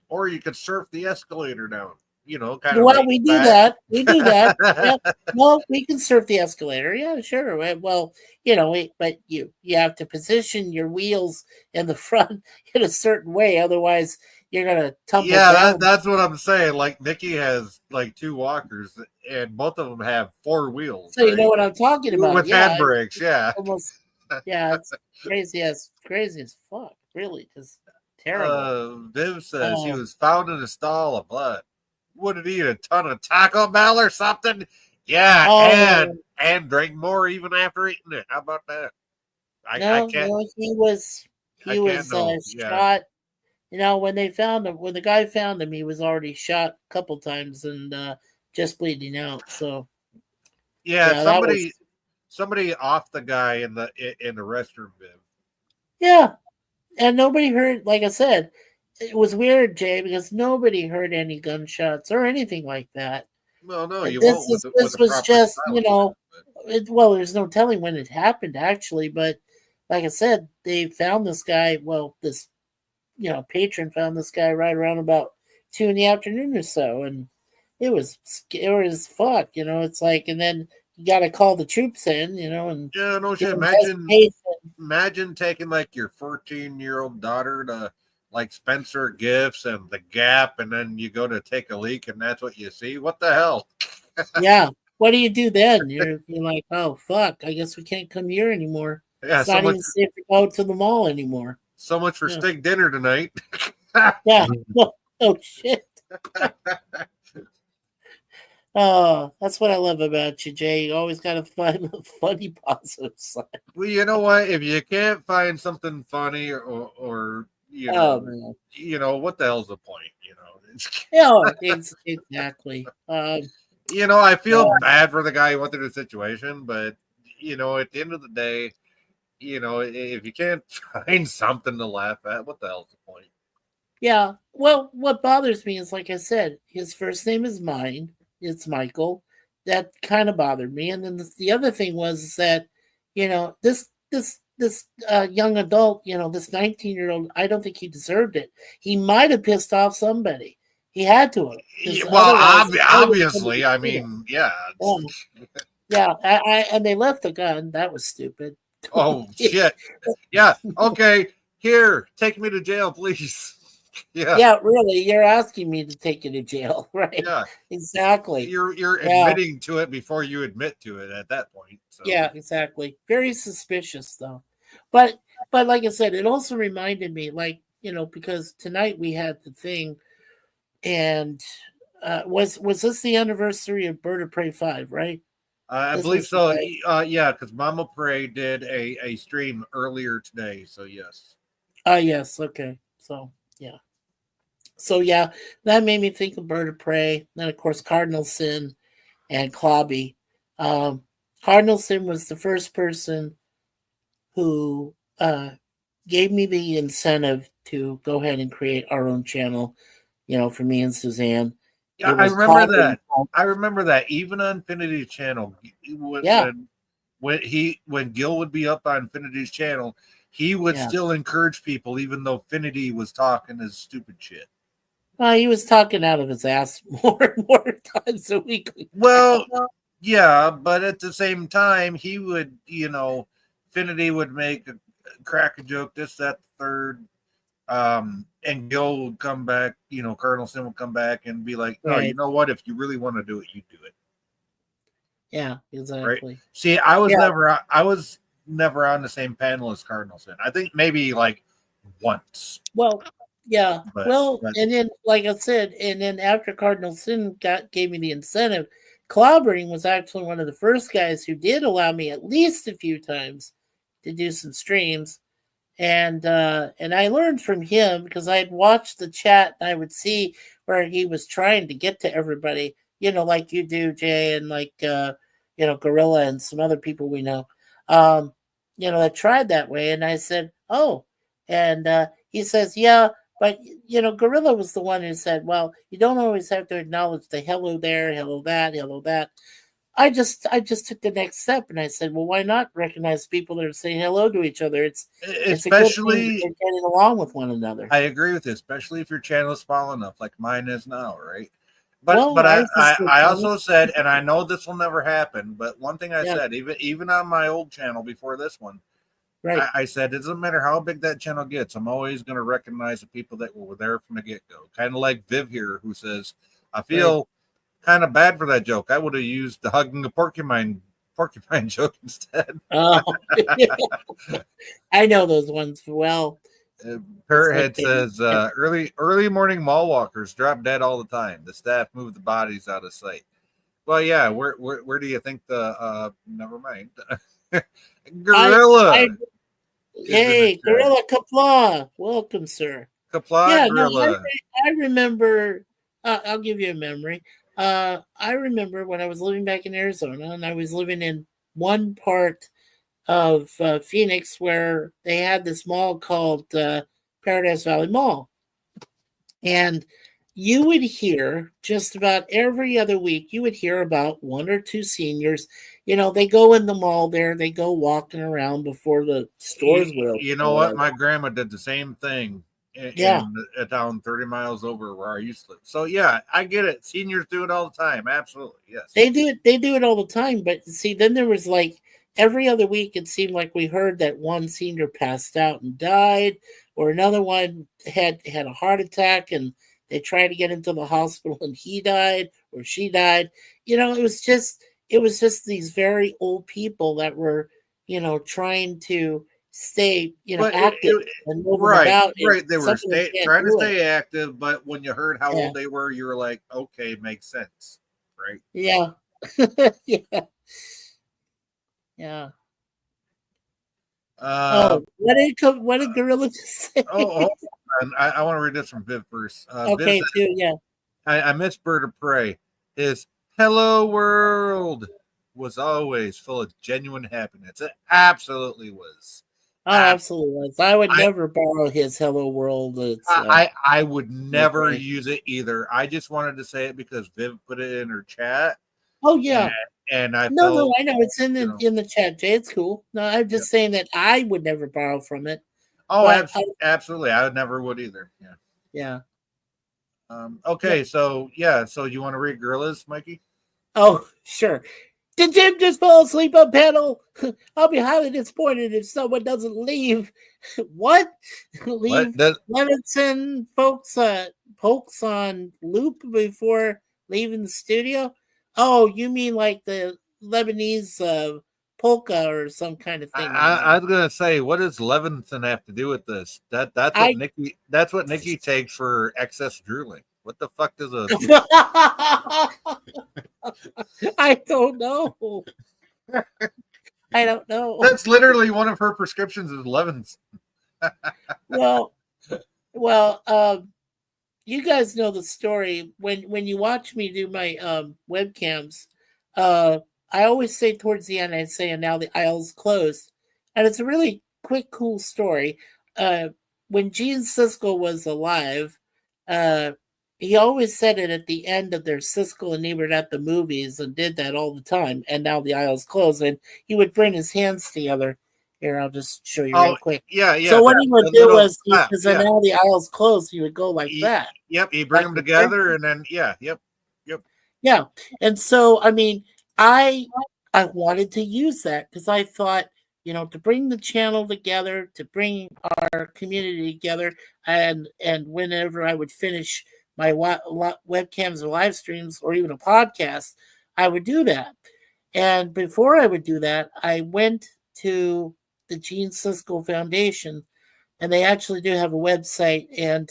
surf the escalator down. Kind of. Well, we do that. We do that. Yeah. Well, we can surf the escalator. Yeah, sure. Well, but you have to position your wheels in the front in a certain way, otherwise you're gonna tumble down. That's what I'm saying. Like Nikki has two walkers, and both of them have 4 wheels. So you know what I'm talking about with handbrakes. Yeah, almost. Yeah, it's crazy as fuck. Really, just terrible. Viv says he was found in a stall of blood. Would it eat a ton of Taco Bell or something? Yeah, and drink more even after eating it. How about that? I can't. No, he was shot. When they found him, when the guy found him, he was already shot a couple times and just bleeding out. So somebody off the guy in the restroom, Viv. Yeah, and nobody heard. Like I said, it was weird, Jay, because nobody heard any gunshots or anything like that. Well, no, you this won't. This was just, well, there's no telling when it happened, actually. But like I said, they found this guy. Well, this, patron found this guy right around about 2 p.m. or so, and it was scary as fuck. It's like, and then you got to call the troops in, and yeah, no shit. Imagine taking your 14-year-old daughter to Spencer Gifts and the Gap, and then you go to take a leak, and that's what you see. What the hell? Yeah. What do you do then? You're like, oh fuck, I guess we can't come here anymore. Yeah, it's not even safe to go to the mall anymore. So much for steak dinner tonight. Yeah. Oh shit. Oh, that's what I love about you, Jay. You always got to find a funny positive side. Well, you know what? If you can't find something funny or what the hell's the point? Exactly. I feel bad for the guy who went through the situation, but at the end of the day, if you can't find something to laugh at, what the hell's the point? Yeah. Well, what bothers me is, like I said, his first name is mine. It's Michael. That kind of bothered me. And then the other thing was that, you know, this young adult, you know, this 19-year-old, I don't think he deserved it. He might have pissed off somebody. He had to have. 'Cause Well, otherwise, obviously, I mean, yeah. yeah, and they left the gun. That was stupid. Oh shit. Yeah. Okay. Here, take me to jail, please. Yeah. Yeah, really, you're asking me to take you to jail, right? Yeah. Exactly. You're Yeah. admitting to it before you admit to it at that point. So. Yeah, exactly. Very suspicious though. But like I said, it also reminded me, like, you know, because tonight we had the thing, and was this the anniversary of Bird of Prey 5, right? I This believe was so. today. Yeah, because Mama Prey did a stream earlier today. So yes. Yes, okay. So yeah. So yeah, that made me think of Bird of Prey. Then of course Cardinal Sin and Clobby. Cardinal Sin was the first person who gave me the incentive to go ahead and create our own channel, you know, for me and Suzanne. Yeah, It I was remember Clobby. that. I remember that. Even on Infinity's channel, Yeah. when Gil would be up on Infinity's channel, he would Yeah. still encourage people, even though Infinity was talking his stupid shit. He was talking out of his ass more and more times a week. Well, yeah, but at the same time, he would, you know, Infinity would crack a joke, this, that, the third. And Gil would come back, you know, Colonel Sin would come back and be like, no, you Right. know what? If you really want to do it, you do it. Yeah, exactly. See, I was Yeah. never on the same panel as Cardinal Sin. I think maybe like once. Well, yeah. But- And then, like I said, and then after Cardinal Sin gave me the incentive, Clobbering was actually one of the first guys who did allow me at least a few times to do some streams. And I learned from him because I had watched the chat and I would see where he was trying to get to everybody, you know, like you do, Jay, and like you know, Gorilla and some other people we know, you know, that tried that way. And I said, oh, and he says, yeah, but you know, Gorilla was the one who said, well, you don't always have to acknowledge the hello there, hello that, hello that. I just took the next step and I said, well, why not recognize people that are saying hello to each other? It's a good thing especially, that they're getting along with one another. I agree with you, especially if your channel is small enough, like mine is now, right? But Well, but ours is still I small. also said, and I know this will never happen, but one thing I Yeah. said, even on my old channel before this one, Right. I said it doesn't matter how big that channel gets, I'm always going to recognize the people that were there from the get-go. Kind of like Viv here, who says, I feel kind of bad for that joke. I would have used the hugging a porcupine joke instead. Oh, I know those ones well. Parrothead Okay. says early morning mall walkers drop dead all the time. The staff move the bodies out of sight. Well, yeah. Where do you think the never mind. Gorilla. Hey, Gorilla Kapla, welcome, sir. Kapla Yeah, Gorilla. no, I remember. I'll give you a memory. I remember when I was living back in Arizona, and I was living in one part of Phoenix where they had this mall called Paradise Valley Mall, and you would hear just about every other week. You would hear about one or two seniors. You know, they go in the mall there. They go walking around before the stores were open. You know what? My grandma did the same thing in a town 30 miles over where I used to live. So yeah, I get it. Seniors do it all the time. Absolutely. Yes. They do it. They do it all the time. But see, then there was like every other week, it seemed like we heard that one senior passed out and died, or another one had a heart attack and they tried to get into the hospital and he died or she died. You know, it was just these very old people that were, you know, trying to stay, you know, active and moving about. Right. They were trying to stay it. active, but when you heard how Yeah. old they were, you were like, okay, makes sense. Right. Yeah. Yeah. Yeah. What did Gorilla just say? Hold on. I want to read this from Viv first. Okay, Viv said, too. Yeah. I miss Bird of Prey. His hello world was always full of genuine happiness. It absolutely was. Oh, absolutely was. I would never borrow his Hello World. I would never okay. use it either. I just wanted to say it because Viv put it in her chat. Oh yeah. and I No, felt, I know it's in you know. the chat, Jay. It's cool. No, I'm just saying that I would never borrow from it. Oh, But absolutely. I never would either. Yeah. yeah. Okay, so yeah, so you want to read Gorillas, Mikey? Oh, sure. Did Jim just fall asleep on panel? I'll be highly disappointed if someone doesn't leave. What? Leave That Levinson pokes on loop before leaving the studio? Oh, you mean like the Lebanese polka or some kind of thing? I was gonna say, what does Levinson have to do with this? That's what Nikki takes for excess drooling. What the fuck does a I don't know. I don't know. That's literally one of her prescriptions is Levinson. Well, you guys know the story. When you watch me do my webcams, I always say towards the end, I say, and now the aisle's closed. And it's a really quick, cool story. When Gene Siskel was alive, he always said it at the end of their Siskel and Ebert at the movies and did that all the time. And now the aisle's closed. And he would bring his hands together. Here, I'll just show you real quick. Yeah. So what he would do was, because yeah. now the aisle's closed, he would go like that. Yep, he bring them together, and then yep. Yeah, and so I mean, I wanted to use that because I thought, to bring the channel together, to bring our community together, and whenever I would finish my webcams or live streams or even a podcast, I would do that. And before I would do that, I went to the Gene Siskel Foundation, and they actually do have a website. And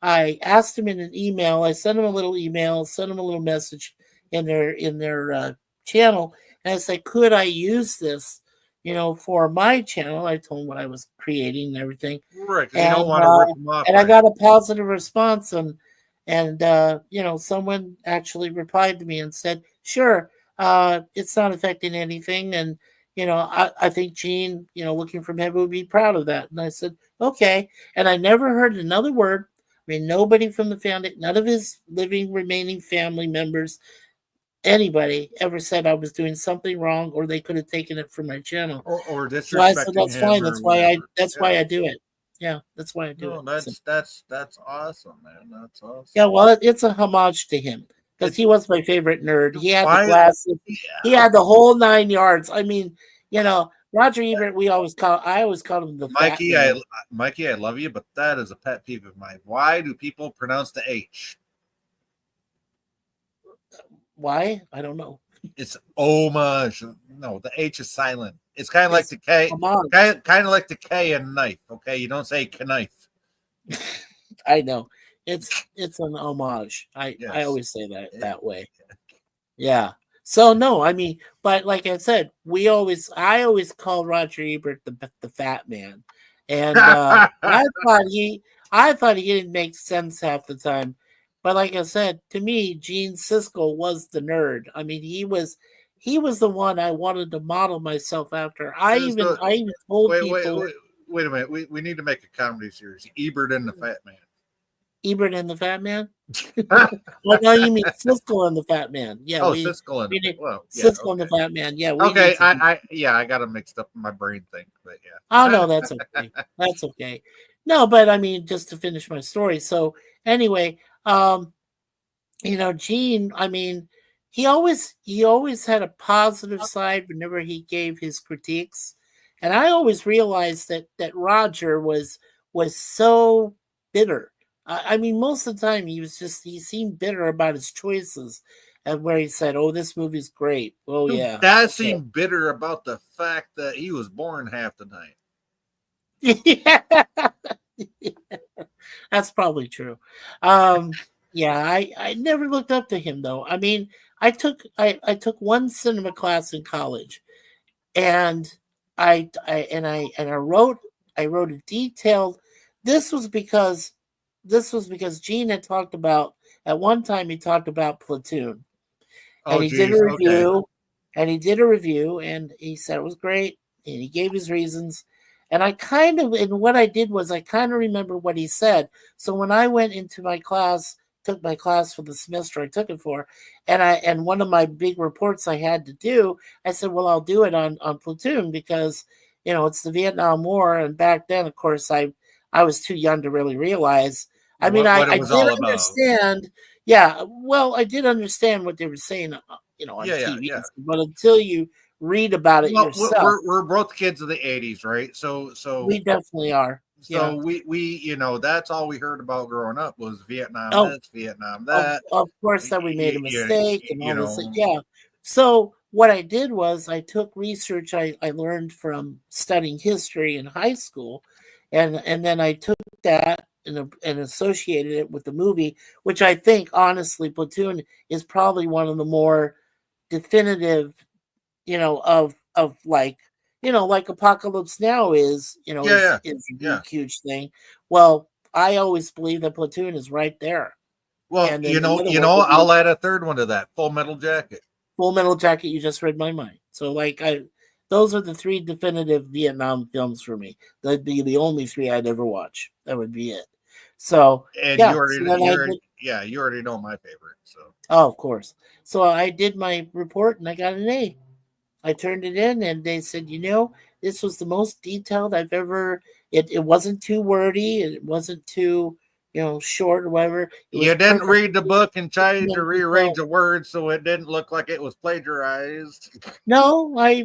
I asked them in an email. I sent them a little email, sent them a little message in their channel, and I said, "Could I use this, for my channel?" I told them what I was creating and everything. Right, because you don't want to rip them off. And I got a positive response, and someone actually replied to me and said, "Sure, it's not affecting anything, and." I think Gene, looking from heaven would be proud of that. And I said, okay. And I never heard another word. I mean, nobody from the foundation, none of his remaining family members, anybody ever said I was doing something wrong or they could have taken it from my channel. Or disrespecting so I said, that's fine. That's why I do it. Yeah, that's why I do it. That's awesome, man. That's awesome. Yeah, well, it's a homage to him. Because he was my favorite nerd. He had the glasses. Yeah. He had the whole 9 yards. I mean, Roger Ebert. I always called him the Mikey. Mikey, I love you, but that is a pet peeve of mine. Why do people pronounce the H? Why? I don't know. It's homage. No, the H is silent. It's kind of like the K. Kind of like the K in knife. Okay, you don't say knife. I know. It's an homage. I always say that way. Yeah. So no, I mean, but like I said, I always call Roger Ebert the fat man, and I thought he didn't make sense half the time. But like I said, to me, Gene Siskel was the nerd. I mean, he was the one I wanted to model myself after. I even told people. Wait a minute. We need to make a comedy series. Ebert and the Fat Man. Ebert and the Fat Man? Well, no, you mean Siskel and the Fat Man. Yeah. Siskel and Siskel and the Fat Man. Yeah. Okay. I got them mixed up in my brain thing, but yeah. Oh no, that's okay. That's okay. No, but I mean, just to finish my story. So anyway, Gene, I mean, he always had a positive side whenever he gave his critiques. And I always realized that Roger was so bitter. I mean, most of the time he seemed bitter about his choices, and where he said, "Oh, this movie's great." Oh, yeah. That seemed bitter about the fact that he was born half the night. Yeah, that's probably true. Yeah, I never looked up to him though. I mean, I took one cinema class in college, and I wrote a detailed. This was because Gene had talked about at one time. He talked about Platoon, and he did a review, and he said it was great, and he gave his reasons. And what I did was I kind of remember what he said. So when I went into my class took my class for the semester I took it for, and one of my big reports I had to do, I said, well, I'll do it on Platoon because it's the Vietnam War, and back then, of course, I was too young to really realize. I mean, what it I was did all about. understand. Yeah, well, I did understand what they were saying, on TV, Yeah. but until you read about it Well, yourself, we're both kids of the '80s, right? So we definitely are. Yeah. we that's all we heard about growing up was Vietnam Oh, this, Vietnam Of, that. of course, that we made a Yeah, mistake and you all this. know. Yeah. So what I did was I took research I learned from studying history in high school, and then I took that and associated it with the movie, which I think honestly, Platoon is probably one of the more definitive, of like, like Apocalypse Now is, Yeah. is a Yeah. huge thing. Well, I always believe that Platoon is right there. Well, And then the other one would be I'll add a third one to that. Full Metal Jacket. Full Metal Jacket. You just read my mind. So like those are the three definitive Vietnam films for me. That'd be the only three I'd ever watch. That would be it. So And yeah, you already, so then you already know my favorite. So oh, of course. So I did my report and I got an A. I turned it in and they said, this was the most detailed I've ever. It wasn't too wordy. It wasn't too short or whatever. It you was didn't perfect. read the book and tried to Detailed. rearrange the words so it didn't look like it was plagiarized. No, I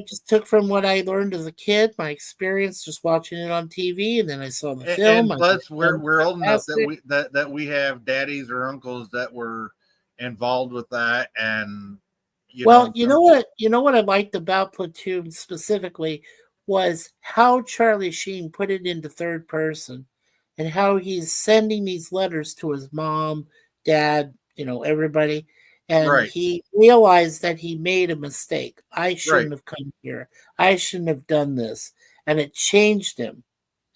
just took from what I learned as a kid, my experience just watching it on TV, and then I saw the film. And plus, we're old enough fantastic. that we have daddies or uncles that were involved with that, and you know what I liked about Platoon specifically was how Charlie Sheen put it into third person, and how he's sending these letters to his mom, dad, everybody. And Right. he realized that he made a mistake. I shouldn't Right. have come here. I shouldn't have done this. And it changed him.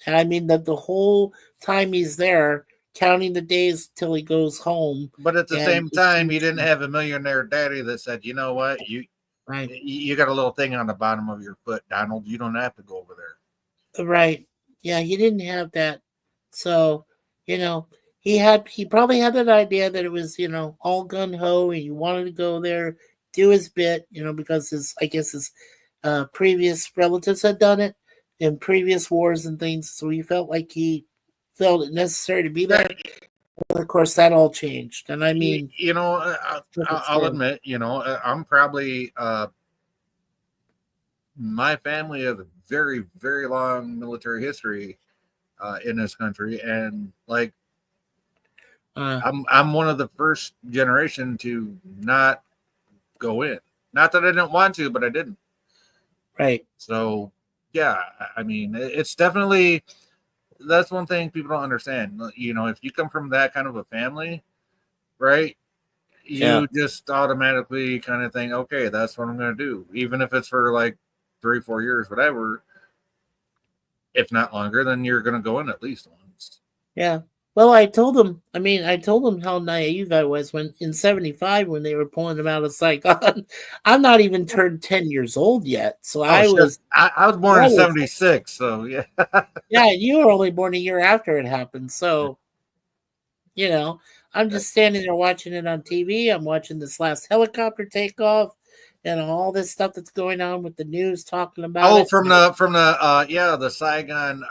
And I mean that the whole time he's there, counting the days till he goes home. But at the and same it time, you changed didn't him. have a millionaire daddy that said, you know what, Right. you got a little thing on the bottom of your foot, Donald. You don't have to go over there. Right. Yeah, he didn't have that. So, he probably had that idea that it was, all gun ho, and he wanted to go there, do his bit, because his previous relatives had done it in previous wars and things. So he felt like he felt it necessary to be there. But of course, that all changed. And I mean, I'll admit, I'm probably, my family has a very, very long military history in this country. And like, I'm one of the first generation to not go in. Not that I didn't want to, but I didn't. Right. So, yeah, I mean, it's definitely, that's one thing people don't understand. If you come from that kind of a family, right, you just automatically kind of think, okay, that's what I'm going to do. Even if it's for like 3-4 years, whatever, if not longer, then you're going to go in at least once. Yeah. Well, I told them how naive I was when in 75 when they were pulling him out of Saigon. I'm not even turned 10 years old yet. So I was born in 76. So yeah. Yeah, you were only born a year after it happened. So, I'm just standing there watching it on TV. I'm watching this last helicopter takeoff and all this stuff that's going on with the news talking about it. From the Saigon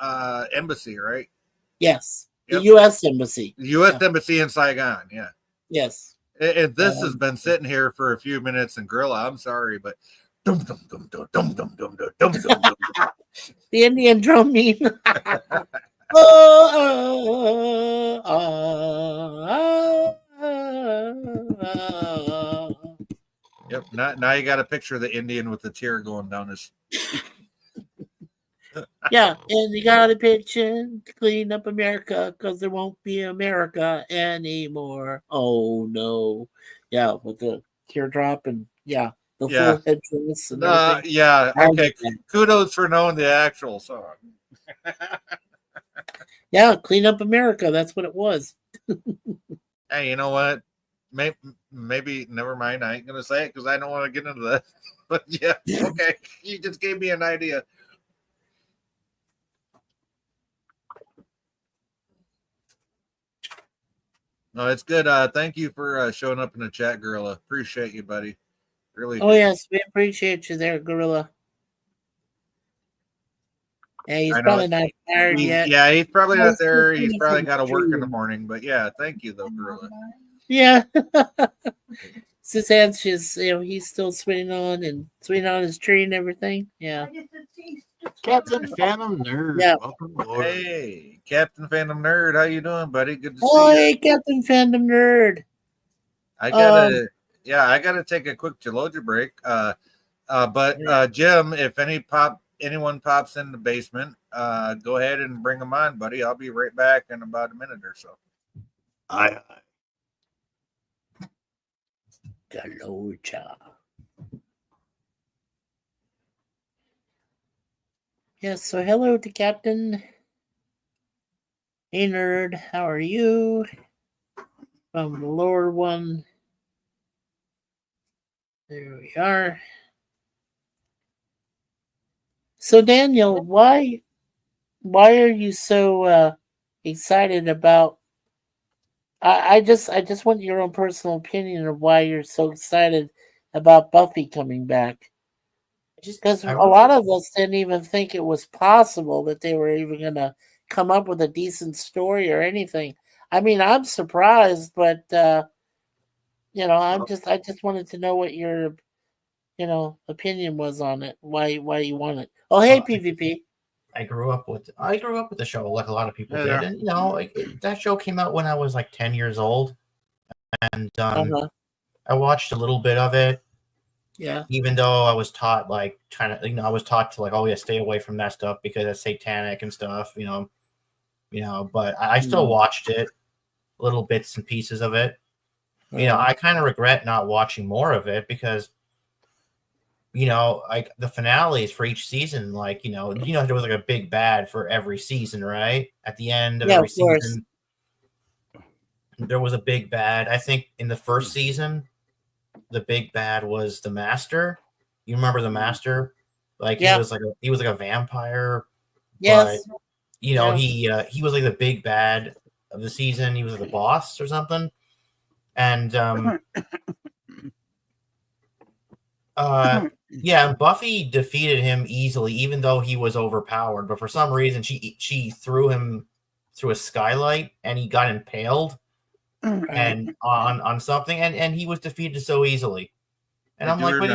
embassy, right? Yes. Yep. The U.S. Embassy. The U.S. Embassy in Saigon, yeah. Yes. And this has been sitting here for a few minutes, and Gorilla, I'm sorry, but dum dum dum dum dum dum dum dum dum dum. The Indian drum mean. Yep. Now you got a picture of the Indian with the tear going down his. Yeah, and you got a picture to clean up America because there won't be America anymore. Oh no! Yeah, with the teardrop and the full headdress and everything. Yeah. Okay. Kudos for knowing the actual song. Yeah, clean up America. That's what it was. Hey, you know what? Maybe never mind. I ain't gonna say it because I don't want to get into that. But yeah, okay. You just gave me an idea. No, it's good. Thank you for showing up in the chat, Gorilla. Appreciate you, buddy. Really. Oh do. yes, we appreciate you there, Gorilla. Yeah, he's I know. probably not tired yet. Yeah, he's probably not He's there. still He's probably finishing got to work in the stream. morning. But yeah, thank you though, Gorilla. Yeah. Suzanne, he's still swinging on his tree and everything. Yeah. Captain Phantom Nerd. Yeah. Welcome aboard. Hey, Captain Phantom Nerd, how you doing, buddy? Good to Oh, see you. hey, Captain Phantom Nerd. I gotta take a quick Gelogia break. But Jim, if anyone pops in the basement, go ahead and bring them on, buddy. I'll be right back in about a minute or so. Aye. Gelogia. Yes, so hello to Captain. Hey, Nerd, how are you? From the lower one. There we are. So, Daniel, why are you so excited about? I just want your own personal opinion of why you're so excited about Buffy coming back. Because a lot of us didn't even think it was possible that they were even going to come up with a decent story or anything. I mean, I'm surprised, but I just wanted to know what your opinion was on it. Why you want it? Oh, hey, PvP. I grew up with the show like a lot of people did, and that show came out when I was like 10 years old, and I watched a little bit of it. Yeah. Even though I was taught I was taught to oh yeah, stay away from that stuff because it's satanic and stuff, but I still watched it, little bits and pieces of it. I kind of regret not watching more of it because, the finales for each season, there was like a big bad for every season, right? At the end of every season, there was a big bad. I think in the first season, the big bad was the Master. You remember the Master? He was like a vampire. Yes. But, he was like the big bad of the season. He was like the boss or something. And Buffy defeated him easily, even though he was overpowered. But for some reason, she threw him through a skylight, and he got impaled. And on something, and he was defeated so easily. And I'm like, but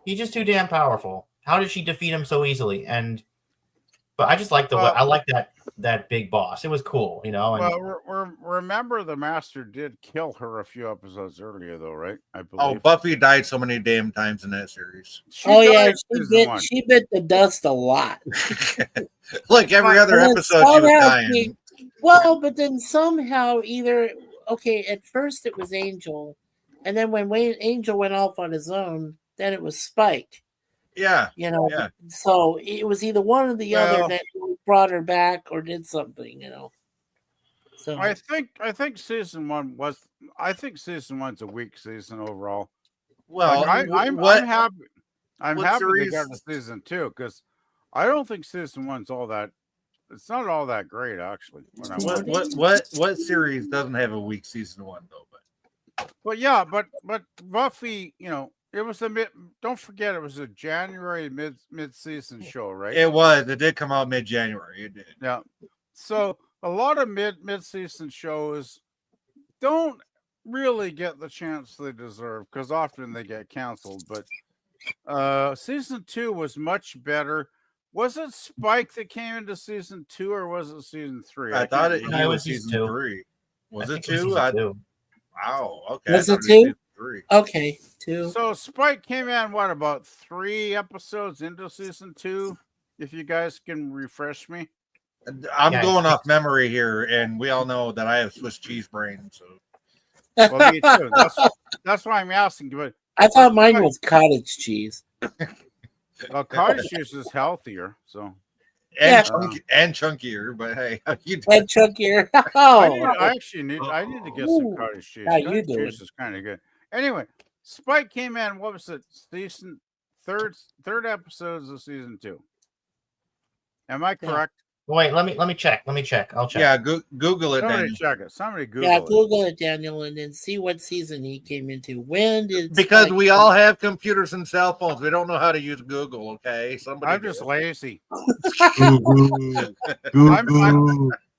he's just too damn powerful. How did she defeat him so easily? But I just like I like that big boss. It was cool, remember the Master did kill her a few episodes earlier, though, right? I believe. Oh, Buffy died so many damn times in that series. She bit the dust a lot. Like every other episode, she was dying. Well, but then somehow at first it was Angel, and then when Angel went off on his own, then it was Spike. Yeah. So it was either one or the other that brought her back or did something, So I think season one one's a weak season overall. Well, I'm happy. I'm happy they got to season 2 because I don't think season one's all that. It's not all that great, actually. What series doesn't have a weak season 1 though? But Buffy, it was don't forget, it was a January mid-season show, right? It was. It did come out mid-January. It did. Yeah. So a lot of mid-season shows don't really get the chance they deserve because often they get canceled. But season 2 was much better. Was it Spike that came into season 2 or was it season 3? I thought it was season 3. Was it 2? Wow. Okay. Was it 2? 3. Okay, 2. So Spike came in about 3 episodes into season 2? If you guys can refresh me. I'm going off memory here, and we all know that I have Swiss cheese brain. So, well, me too. That's why I'm asking. But I thought mine was cottage cheese. Well, cottage cheese is healthier, so and chunkier. But hey, you do. And chunkier. I need to get some cottage cheese. Yeah, cottage cheese is kind of good. Anyway, Spike came in. What was it? Season third episodes of season 2. Am I correct? Wait, let me check. Let me check. I'll check. Yeah, Google it. Somebody Then. check it. Somebody Google Yeah, it. Google it, Daniel, and then see what season he came into. When did Because Spike we come- all have computers and cell phones. We don't know how to use Google. Okay, somebody. I'm just lazy. Google.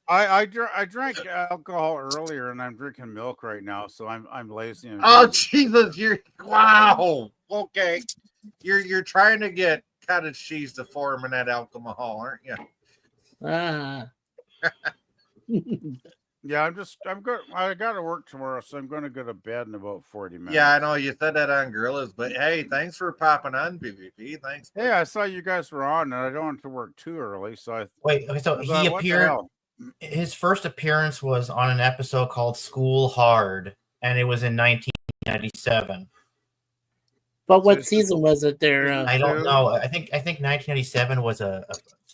I drank alcohol earlier, and I'm drinking milk right now, so I'm lazy. And Oh Jesus! You're wow. Okay, you're trying to get cottage cheese to form in that alcohol, aren't you? Ah. yeah, I'm good. I got to work tomorrow, so I'm going to go to bed in about 40 minutes. Yeah, I know you said that on Gorillas, but hey, thanks for popping on, PvP. Thanks. Hey, I saw you guys were on, and I don't want to work too early, so I Wait, okay, so I he thought, what the appeared. hell? His first appearance was on an episode called School Hard, and it was in 1997. But what season was it there? I don't know. I think 1997 was a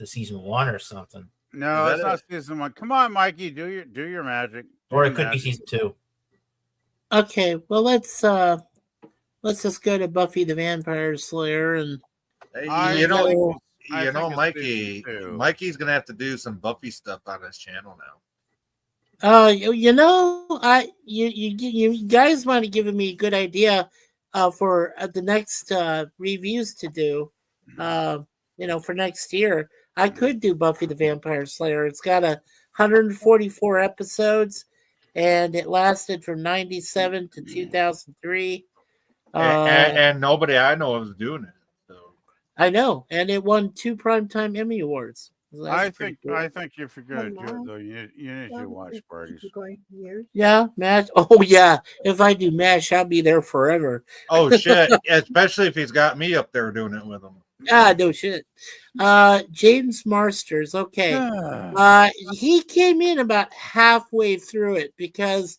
season 1 or something, No, Is it's that not season 1. Come on, Mikey, do your magic. Do or your it could be magic. season 2. Okay, well let's just go to Buffy the Vampire Slayer and Hey, I you know, think I you know, think it's Mikey. season 2. Mikey's gonna have to do some Buffy stuff on his channel now. you guys might have given me a good idea for the next reviews to do. For next year, I could do Buffy the Vampire Slayer. It's got 144 episodes, and it lasted from 97 to 2003. And nobody I know is doing it. So I know, and it won 2 Primetime Emmy Awards. So that's I pretty think cool. I think if you're gonna do it though, you need to watch parties. Yeah, MASH. Oh yeah, if I do MASH, I'll be there forever. oh shit, especially if he's got me up there doing it with him. Ah, no shit. James Marsters. Okay. He came in about halfway through it because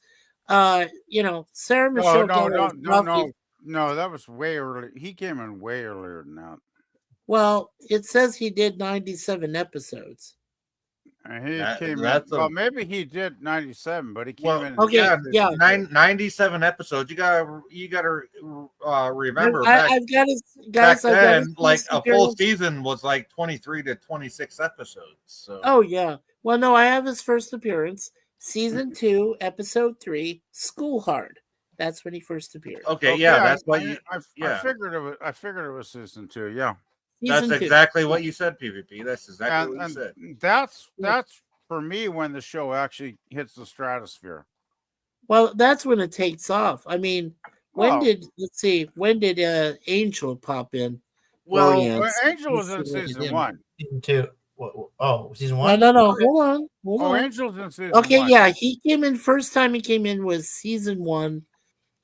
Sarah Michelle Gellar was Buffy. No, that was way early. He came in way earlier than that. Well, it says he did 97 episodes. And he That- came in. that's a- Well, maybe he did 97, but he came Well, in. Okay, yeah. 97 episodes. You gotta remember I've got to, guys. back I've got then, like his a full appearance. season was like 23 to 26 episodes. So Oh yeah. Well, no, I have his first appearance, season 2, episode 3, School Hard. That's when he first appeared. okay, yeah, that's what I, you. I yeah. figured it was. I figured it was season 2. Yeah, That's Season 2. exactly what you said, PvP. That's exactly and, what you and said. that's for me when the show actually hits the stratosphere. Well, that's when it takes off. I mean, when Oh. did Angel pop in? Well, Orion. Well, Angel was in Let's see what he season did. 1. Season 2. Season No, 1? no. Hold Oh, on. Angel's in season Okay, 1. yeah, he came in. First time he came in was season 1,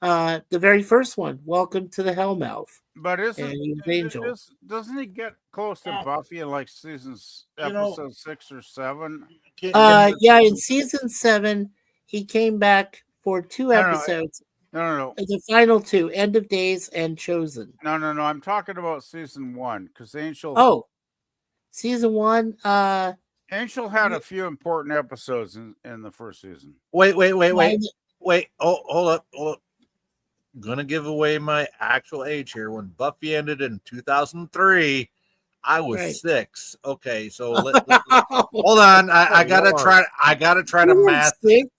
the very first one. Welcome to the Hellmouth. But And he was Angel. doesn't he get close to Buffy in like seasons episode 6 or 7? Yeah, in season 7, he came back for 2 No, episodes. No. The final 2, End of Days and Chosen. No. I'm talking about season 1 because Angel. Oh, season 1. Angel had a few important episodes in the first season. wait. Oh, hold up. Gonna give away my actual age here. When Buffy ended in 2003, I was Right. 6. Okay, so hold on. I gotta Lord. try. I gotta try to You were math. 6?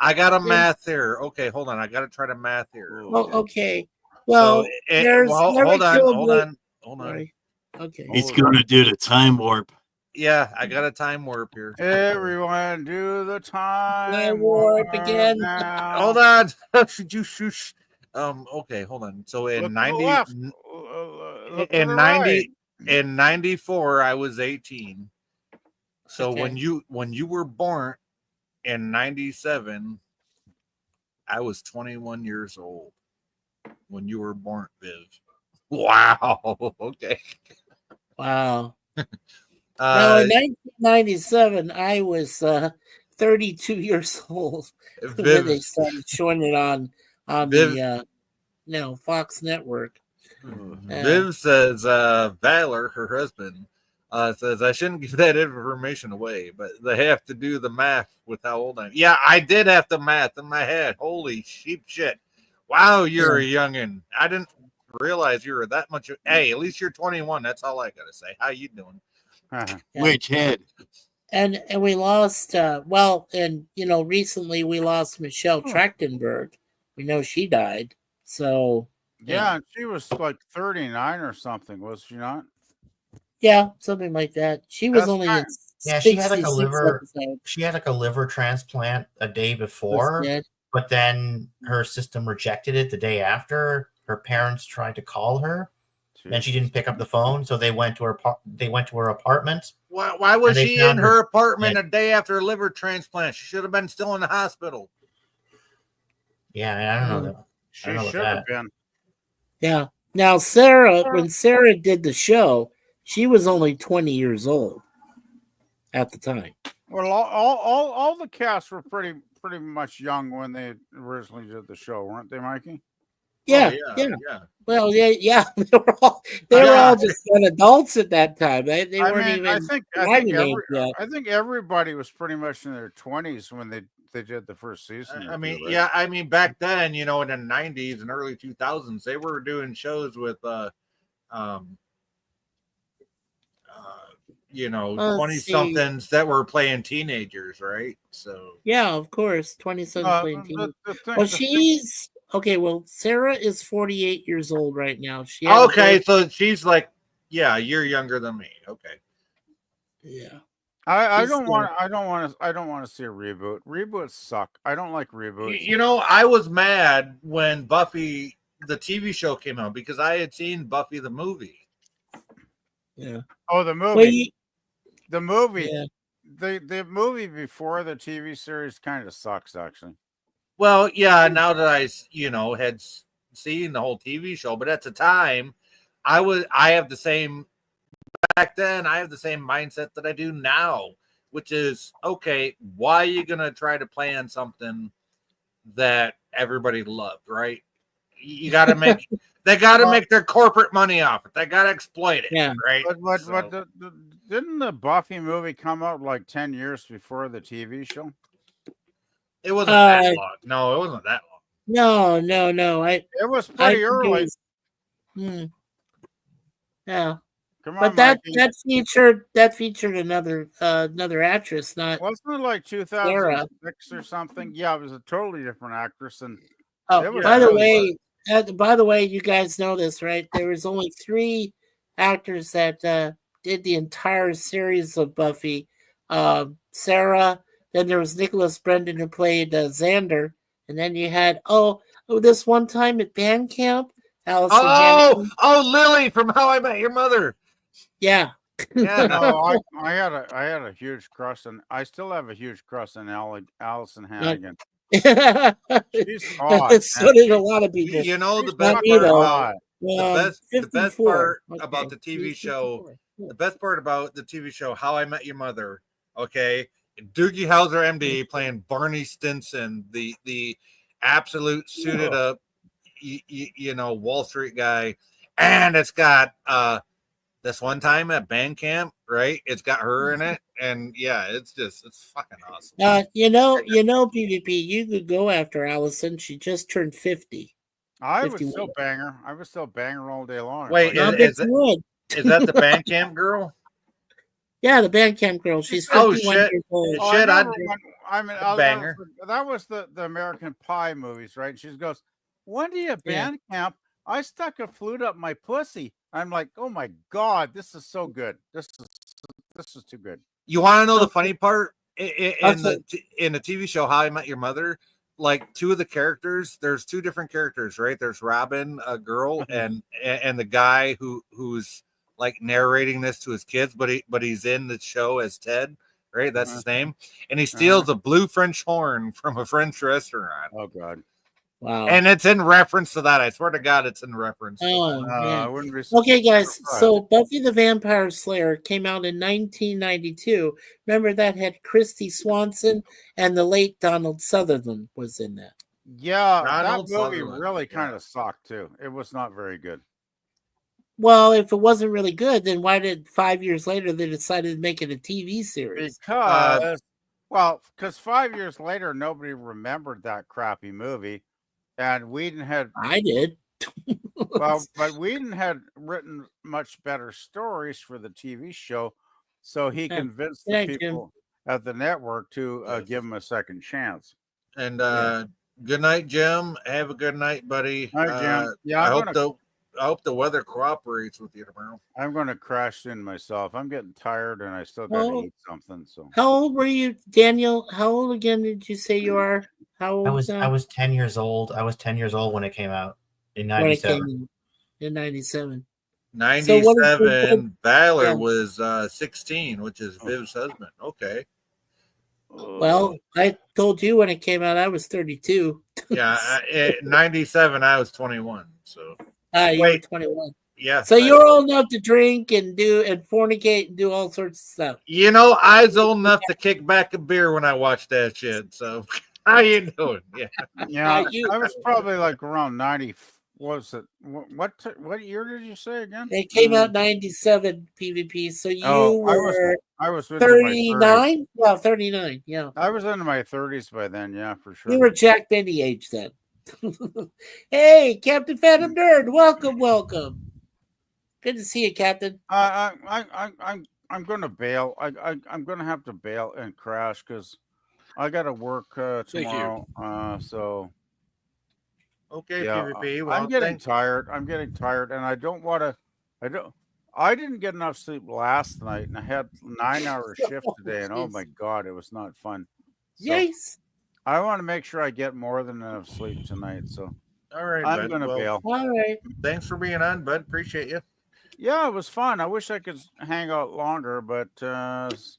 I got a math here. Okay, hold on. I gotta try to math here. Oh, okay. Well, there's hold on. Sorry. Okay. He's going to do the time warp. Yeah, I got a time warp here. Everyone do the time warp again. now. Hold on. Shush. Okay, hold on. So Look in to the 90 left. Look to in the 90 right. in 94 I was 18. So Okay. when you were born in 97, I was 21 years old when you were born, Viv. Wow. Okay. Wow. Now, in 1997, I was 32 years old when they Viv, started showing it on Viv- the Fox Network. Viv says Valor, her husband, says I shouldn't give that information away, but they have to do the math with how old I am. Yeah, I did have the math in my head. Holy sheep shit. Wow, you're a youngin'. I didn't realize you were that much. Hey, at least you're 21. That's all I gotta say. How you doing? Which head? and we lost and recently we lost Michelle Trachtenberg. We know she died. So Yeah, and she was like 39 or something, was she not? yeah, something like that. She was That's only in kind- Yeah, she had like a 66 liver. episodes. She had like a liver transplant a day before, dead. but then her system rejected it the day after. Her parents tried to call her, and she didn't pick up the phone. So they went to her. They went to her apartment. Why was And they she in found her her apartment dead. a day after a liver transplant? She should have been still in the hospital. Yeah, I don't know. I She don't know about should have that. been. Yeah. Now Sarah, when Sarah did the show, she was only 20 years old at the time. Well, all the cast were pretty much young when they originally did the show, weren't they, Mikey? Yeah, Oh, yeah. Well, yeah. They were all just young adults at that time. They I weren't mean, even I think driving age yet. I think everybody was pretty much in their 20s when they did the first season. I mean, back then, in the 90s and early 2000s, they were doing shows with, 20 somethings that were playing teenagers, right? So yeah, of course, 27 playing teenagers. Well, she's okay. Well, Sarah is 48 years old right now. She had a okay, baby. so she's like, yeah, you're younger than me. Okay. Yeah. I She's don't still- want to see a reboot. Reboots suck. I don't like reboots. I was mad when Buffy the TV show came out because I had seen Buffy the movie. Yeah. Oh, the movie. Well, The movie. Yeah. The movie before the TV series kind of sucks, actually. Well, yeah, now that I had seen the whole TV show, but at the time, I have the same back then. I have the same mindset that I do now, which is okay. Why are you gonna try to plan something that everybody loved, right? You got to make they got to make their corporate money off it. They got to exploit it, Yeah. right? But didn't the Buffy movie come out like 10 years before the TV show? It wasn't that long. No, it wasn't that long. No. It was I pretty think it early. was- Yeah. Come But on, that featured another actress, not wasn't it like 2006 or something? Yeah, it was a totally different actress. And Oh, it was by the really way, you guys know this, right? There was only 3 actors that did the entire series of Buffy. Sarah, then there was Nicholas Brendan who played Xander, and then you had this one time at band camp, Allison Hannigan. Lily from How I Met Your Mother. Yeah. Yeah, no, I had a huge crush on. I still have a huge crush on Allison Hannigan. She's hot. So did a lot of people. The Not best me, part though. about the best 54. part Okay. about the TV show, 54. the best part about the TV show How I Met Your Mother, okay, Doogie Howser, MD, playing Barney Stinson, the absolute suited up, Wall Street guy, and it's got this one time at band camp, right? It's got her in it, and yeah, it's fucking awesome. PvP, you could go after Allison. She just turned 50. I would 51. still bang her. I would still bang her all day long. Wait, I bet you would. Is that the band camp girl? Yeah, the Bandcamp girl. She's 51 years old. Bang her. That was the American Pie movies, right? She goes, "When do you band camp? I stuck a flute up my pussy." I'm like, "Oh my god, this is so good. This is too good." You want to know the funny part in the TV show How I Met Your Mother? Like 2 of the characters, there's 2 different characters, right? There's Robin, a girl, and the guy who's like narrating this to his kids, but he's in the show as Ted, right? That's his name, and he steals a blue French horn from a French restaurant. Oh god. Wow. And it's in reference to that. I swear to God, it's in reference. Oh, I yeah. wouldn't be Okay, guys. surprised. So Buffy the Vampire Slayer came out in 1992. Remember that had Christy Swanson and the late Donald Sutherland was in that. Yeah, Donald that movie Sutherland, really yeah. kind of sucked too. It was not very good. Well, if it wasn't really good, then why did 5 years later they decided to make it a TV series? Because 5 years later, nobody remembered that crappy movie, and Whedon had I did. but Whedon had written much better stories for the TV show, so he Yeah. convinced the Thank you. people. at the network to give him a second chance. And good night, Jim. Have a good night, buddy. All right, Jim. Yeah, I hope the weather cooperates with you tomorrow. I'm going to crash in myself. I'm getting tired, and I still got to eat something. So, how old were you, Daniel? How old again did you say you are? How old? I was 10 years old. I was 10 years old when it came out in when it came 97. in 97. 97. Valor was 16, which is Viv's husband. Okay. Well, I told you when it came out, I was 32. Yeah, 97, I was 21. So You were 21. yeah. So you're old enough to drink and fornicate and do all sorts of stuff. You know, I was old enough to kick back a beer when I watched that shit. So how you doing? Yeah. Yeah, I was probably like around 90. Was it what year did you say again? It came out 97 PvP. So you were I was 39? Well, 39. Yeah. I was into my 30s by then. Yeah, for sure. You were Jack Benny age then. Hey, Captain Phantom Nerd, welcome. Good to see you, Captain. I'm going to bail. I'm going to have to bail and crash because I got to work tomorrow. So. Okay, yeah, PvP. Well, I'm getting tired. And I don't want to. I didn't get enough sleep last night, and I had 9-hour shift today, and oh my god, it was not fun. So yes. I want to make sure I get more than enough sleep tonight. So all right, I'm going to bail. All right. Thanks for being on, bud. Appreciate you. Yeah, it was fun. I wish I could hang out longer, but that's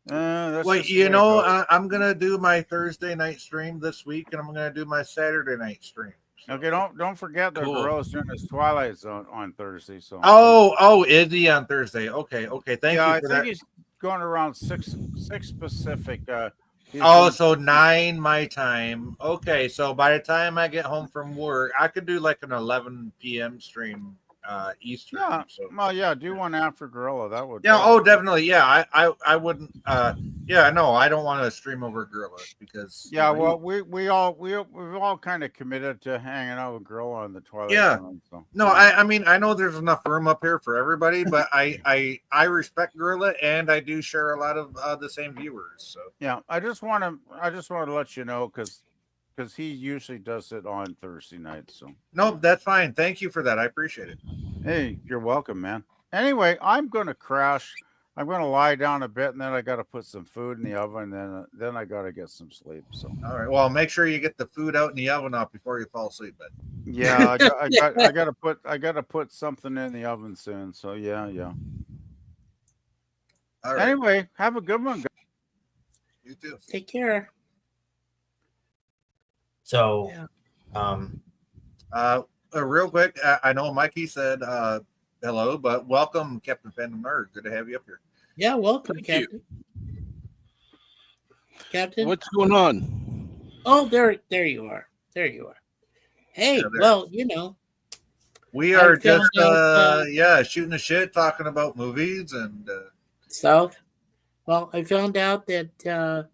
well, just you the way know, it goes. I'm gonna do my Thursday night stream this week, and I'm gonna do my Saturday night stream. Okay, don't forget that Gorillas doing his Twilight Zone on Thursday. So is he on Thursday? Okay, thank you for I that. think he's going around six Pacific. So 9 my time. Okay, so by the time I get home from work, I could do like an 11 p.m. stream Eastern. Yeah. So. Well, yeah, do one after Gorilla. That would. Yeah. Oh, definitely. Yeah. I wouldn't. Yeah. No, I don't want to stream over Gorilla because. Yeah. Well, we've all kind of committed to hanging out with Gorilla on the Twilight Zone. So. No, I mean, I know there's enough room up here for everybody, but I respect Gorilla and I do share a lot of the same viewers. So. Yeah. I just want to let you know because he usually does it on Thursday night. So no, that's fine. Thank you for that. I appreciate it. Hey, you're welcome, man. Anyway, I'm gonna crash. I'm gonna lie down a bit, and then I got to put some food in the oven. Then I got to get some sleep. So all right. Well, make sure you get the food out in the oven up before you fall asleep. But yeah, I got to put something in the oven soon. So yeah. All right. Anyway, have a good one, guys. You too. Take care. So, real quick, I know Mikey said hello, but welcome, Captain Phantom Nerd. Good to have you up here. Yeah, welcome, Thank Captain. Captain, what's going on? Oh, there you are. There you are. Hey, well, you know, we are just shooting the shit, talking about movies and stuff. Well, I found out that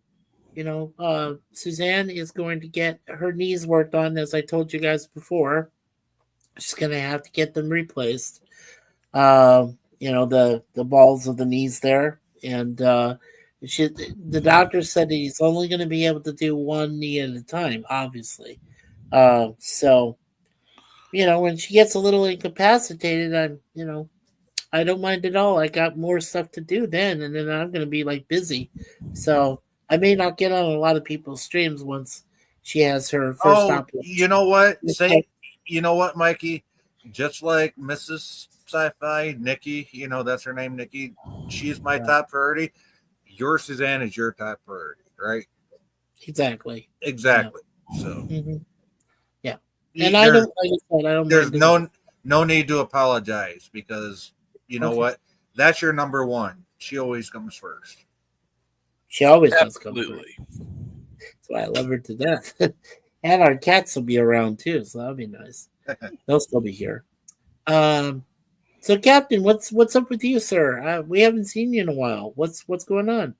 Suzanne is going to get her knees worked on, as I told you guys before. She's going to have to get them replaced. The balls of the knees there. And the doctor said he's only going to be able to do one knee at a time, obviously. So, when she gets a little incapacitated, I don't mind at all. I got more stuff to do then, and then I'm going to be busy. So I may not get on a lot of people's streams once she has her first operation. You know what? You know what, Mikey? Just like Mrs. Sci-Fi, Nikki, that's her name, Nikki. She's my top priority. Your Suzanne is your top priority, right? Exactly. Yeah. So, yeah. And I don't. Like I said, I don't. There's no need to apologize because you know what? That's your number one. She always comes first. She always does come first. That's why I love her to death. And our cats will be around too, so that'll be nice. They'll still be here. So Captain, what's up with you, sir? We haven't seen you in a while. What's going on?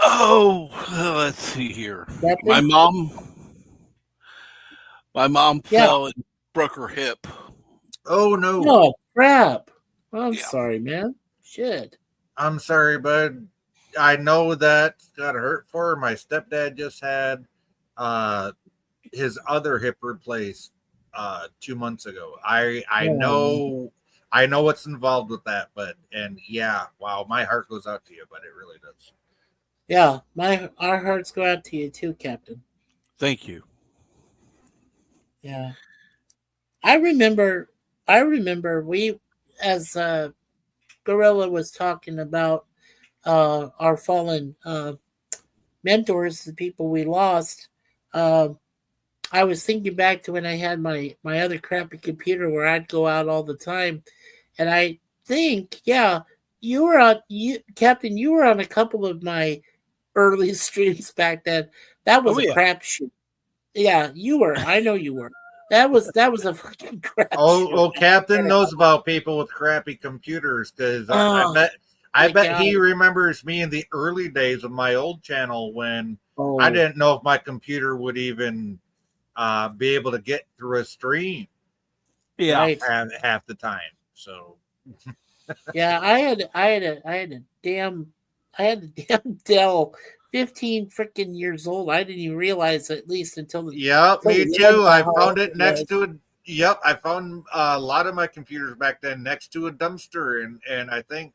Oh, let's see here. Captain? My mom fell and broke her hip. Oh no! Oh crap! I'm sorry, man. Shit. I'm sorry, bud. I know that got hurt for her. My stepdad just had his other hip replaced 2 months ago. I know what's involved with that, but and yeah, wow, my heart goes out to you, but it really does. Yeah, our hearts go out to you too, Captain. Thank you. Yeah. I remember we, as Gorilla was talking about our fallen mentors, the people we lost. I was thinking back to when I had my other crappy computer where I'd go out all the time, and I think, yeah, Captain, you were on a couple of my early streams back then. That was Oh, a yeah. crapshoot. Yeah, you were. I know you were. That was a fucking crap. Oh, Captain knows about people with crappy computers because I bet he remembers me in the early days of my old channel when I didn't know if my computer would even be able to get through a stream. Yeah, right. half the time. So yeah, I had a damn Dell, 15 freaking years old. I didn't even realize, at least until the me too. I found it next to it. Yep, I found a lot of my computers back then next to a dumpster, and I think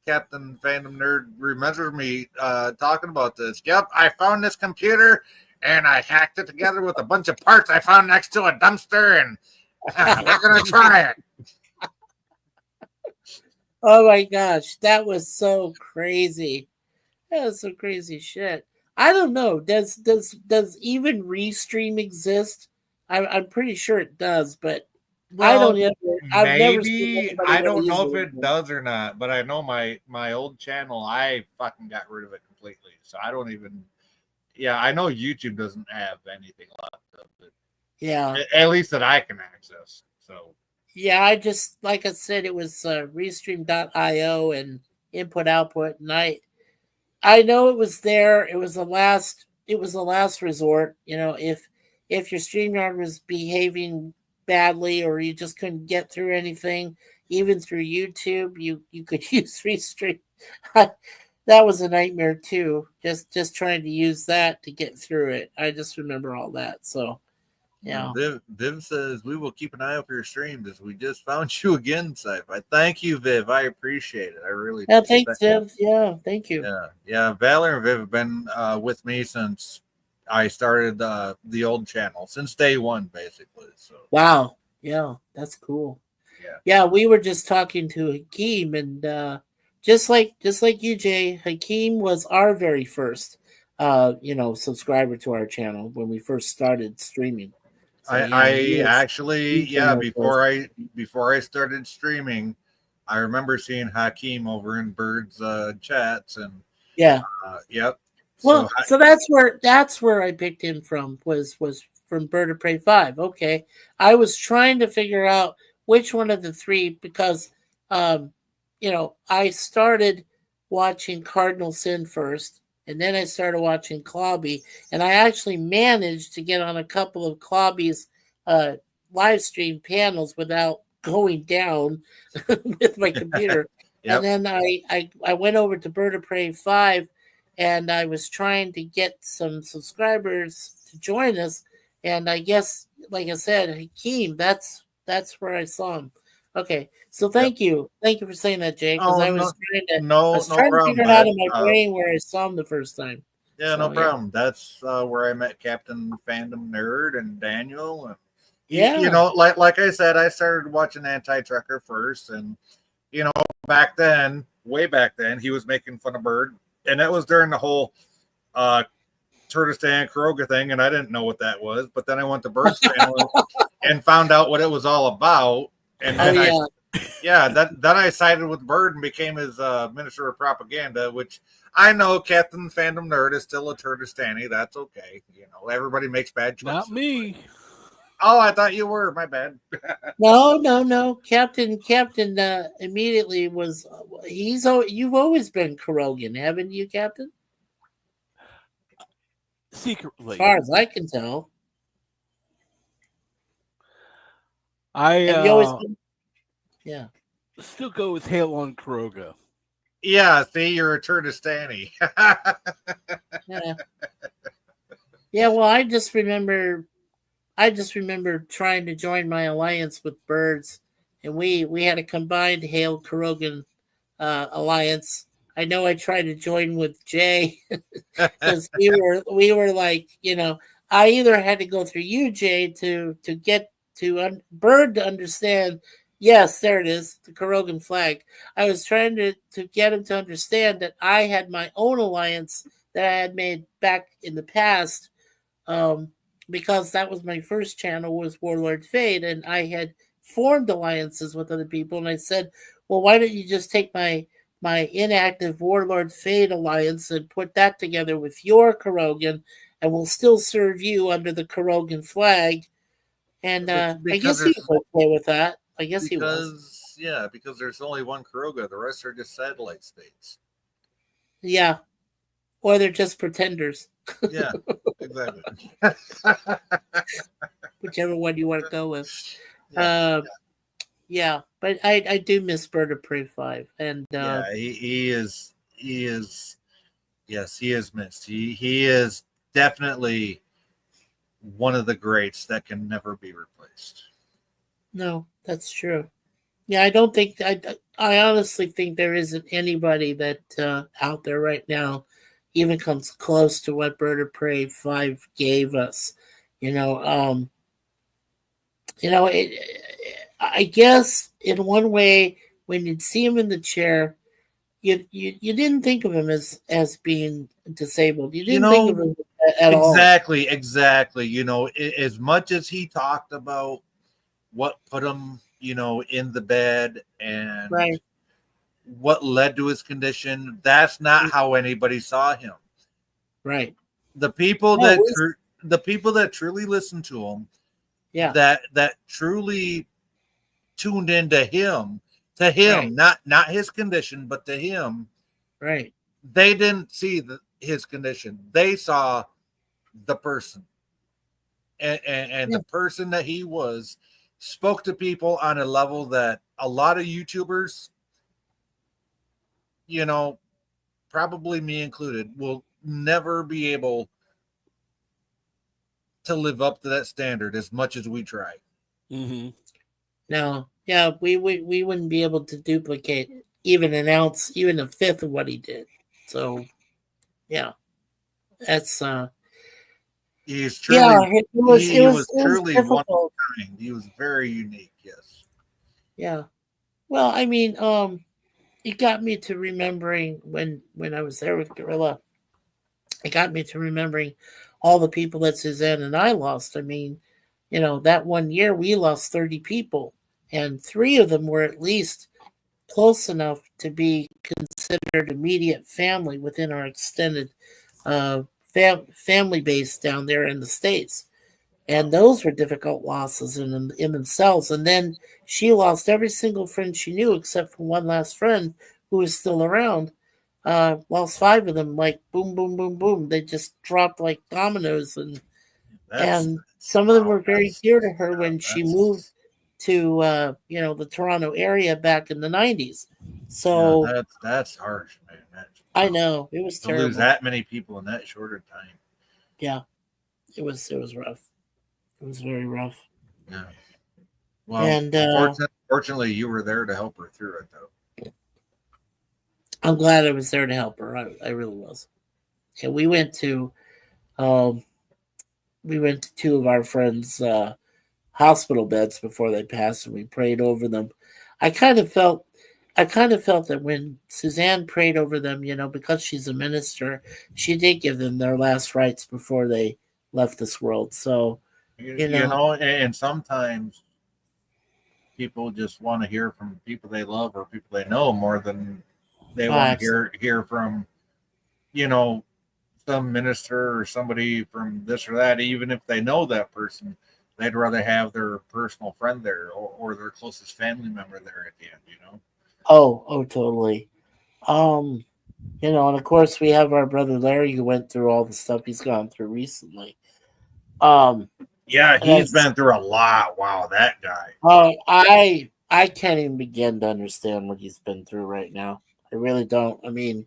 Captain Fandom Nerd remembers me talking about this. Yep, I found this computer and I hacked it together with a bunch of parts I found next to a dumpster, and we're gonna try it. Oh my gosh, that was so crazy. That was some crazy shit. I don't know. Does even Restream exist? I'm pretty sure it does, but I don't ever. I've never seen Maybe anybody I don't really know if use it does or not, but I know my old channel, I fucking got rid of it completely. So I don't even. Yeah, I know YouTube doesn't have anything left of it. Yeah, at least that I can access. So yeah, I just, like I said, it was Restream.io and input output, and I know it was there. It was the last resort. You know, if your StreamYard was behaving badly or you just couldn't get through anything, even through YouTube, you could use Restream. That was a nightmare too. Just trying to use that to get through it. I just remember all that. So yeah. Viv says we will keep an eye out for your streams as we just found you again, Saif. I thank you, Viv. I appreciate it. I really do. Yeah, thanks, Viv. Yeah, thank you. Yeah. Valor and Viv have been with me since I started the old channel, since day one, basically. So wow, yeah, that's cool. Yeah, we were just talking to Hakeem, and just like you, Jay, Hakeem was our very first subscriber to our channel when we first started streaming. So, I actually before I started streaming, I remember seeing Hakeem over in Bird's chats, and yep. Well, so that's where I picked him from, was from Bird of Prey 5. Okay, I was trying to figure out which one of the three, because I started watching Cardinal Sin first, and then I started watching Clobby, and I actually managed to get on a couple of Clobby's live stream panels without going down with my computer. Yep. And then I went over to Bird of Prey 5, and I was trying to get some subscribers to join us. And I guess, like I said, Hakeem, that's where I saw him. Okay, so thank you for saying that, Jay, because I was trying to figure it out in my brain where I saw him the first time. Yeah, so, no problem. Yeah. That's where I met Captain Fandom Nerd and Daniel, and like I said, I started watching Anti-Trucker first, and way back then, he was making fun of Bird, and that was during the whole Turtestan Kuroga thing, and I didn't know what that was. But then I went to Bird's channel and found out what it was all about. And then then I sided with Bird and became his minister of propaganda, which I know Captain Fandom Nerd is still a Turtestani. That's okay. Everybody makes bad choices. Not me. Oh, I thought you were. My bad. No. Captain immediately was. You've always been Kurogan, haven't you, Captain? Secretly, as far as I can tell. I always been, still go with Hail on Kuroga. Yeah, see, you're a Turtistani. Yeah. Yeah, well, I just remember trying to join my alliance with birds, and we had a combined Hale Kurogan alliance. I know I tried to join with Jay because we were like, I either had to go through you, Jay, to get to Bird to understand. Yes, there it is, the Kurogan flag. I was trying to get him to understand that I had my own alliance that I had made back in the past, um, because that was my first channel was Warlord Fade, and I had formed alliances with other people, and I said, well, why don't you just take my inactive Warlord Fade alliance and put that together with your Kurogan, and we'll still serve you under the Kurogan flag. And I guess he was okay with that. I guess he was. Yeah, because there's only one Kuroga. The rest are just satellite states. Yeah. Or they're just pretenders. Yeah, exactly. Whichever one you want to go with. Yeah, but I do miss Bird of Prey 5. And yeah, he is yes, he is missed. He is definitely one of the greats that can never be replaced. No, that's true. Yeah, I don't think I honestly think there isn't anybody that out there right now even comes close to what Bird of Prey 5 gave us. I guess in one way, when you'd see him in the chair, you didn't think of him as being disabled. You didn't think of him at all. Exactly. As much as he talked about what put him, in the bed and right. what led to his condition, that's not how anybody saw him. Right. The people that truly listened to him, yeah, that truly tuned into him, right. not his condition, but to him, right? They didn't see his condition; they saw the person, and the person that he was spoke to people on a level that a lot of YouTubers, probably me included, will never be able to live up to that standard as much as we try. Mm-hmm. No, yeah, we wouldn't be able to duplicate even an ounce, even a fifth of what he did. So, yeah, that's he's truly. Yeah, it was truly one of difficult. a kind. He was very unique. Yes. Yeah. Well, I mean, it got me to remembering when I was there with Gorilla. It got me to remembering all the people that Suzanne and I lost. I mean, that one year we lost 30 people, and 3 of them were at least close enough to be considered immediate family within our extended family base down there in the States. And those were difficult losses in themselves. And then she lost every single friend she knew except for one last friend who was still around. Lost 5 of them, like boom, boom, boom, boom. They just dropped like dominoes, and some of them were very dear to her when she moved to the Toronto area back in the 90s. So that's harsh, man. I know it was terrible. To lose that many people in that shorter time. Yeah, it was rough. It was very rough. Yeah. Well, and fortunately, you were there to help her through it, though. I'm glad I was there to help her. I really was. And we went to 2 of our friends' hospital beds before they passed, and we prayed over them. I kind of felt that when Suzanne prayed over them, because she's a minister, she did give them their last rites before they left this world. So, and sometimes people just want to hear from people they love or people they know more than they want to hear from, some minister or somebody from this or that. Even if they know that person, they'd rather have their personal friend there or their closest family member there at the end, Oh, totally. And of course we have our brother Larry who went through all the stuff he's gone through recently. Yeah, he's been through a lot. Wow, that guy. Oh, I can't even begin to understand what he's been through right now. I really don't. I mean,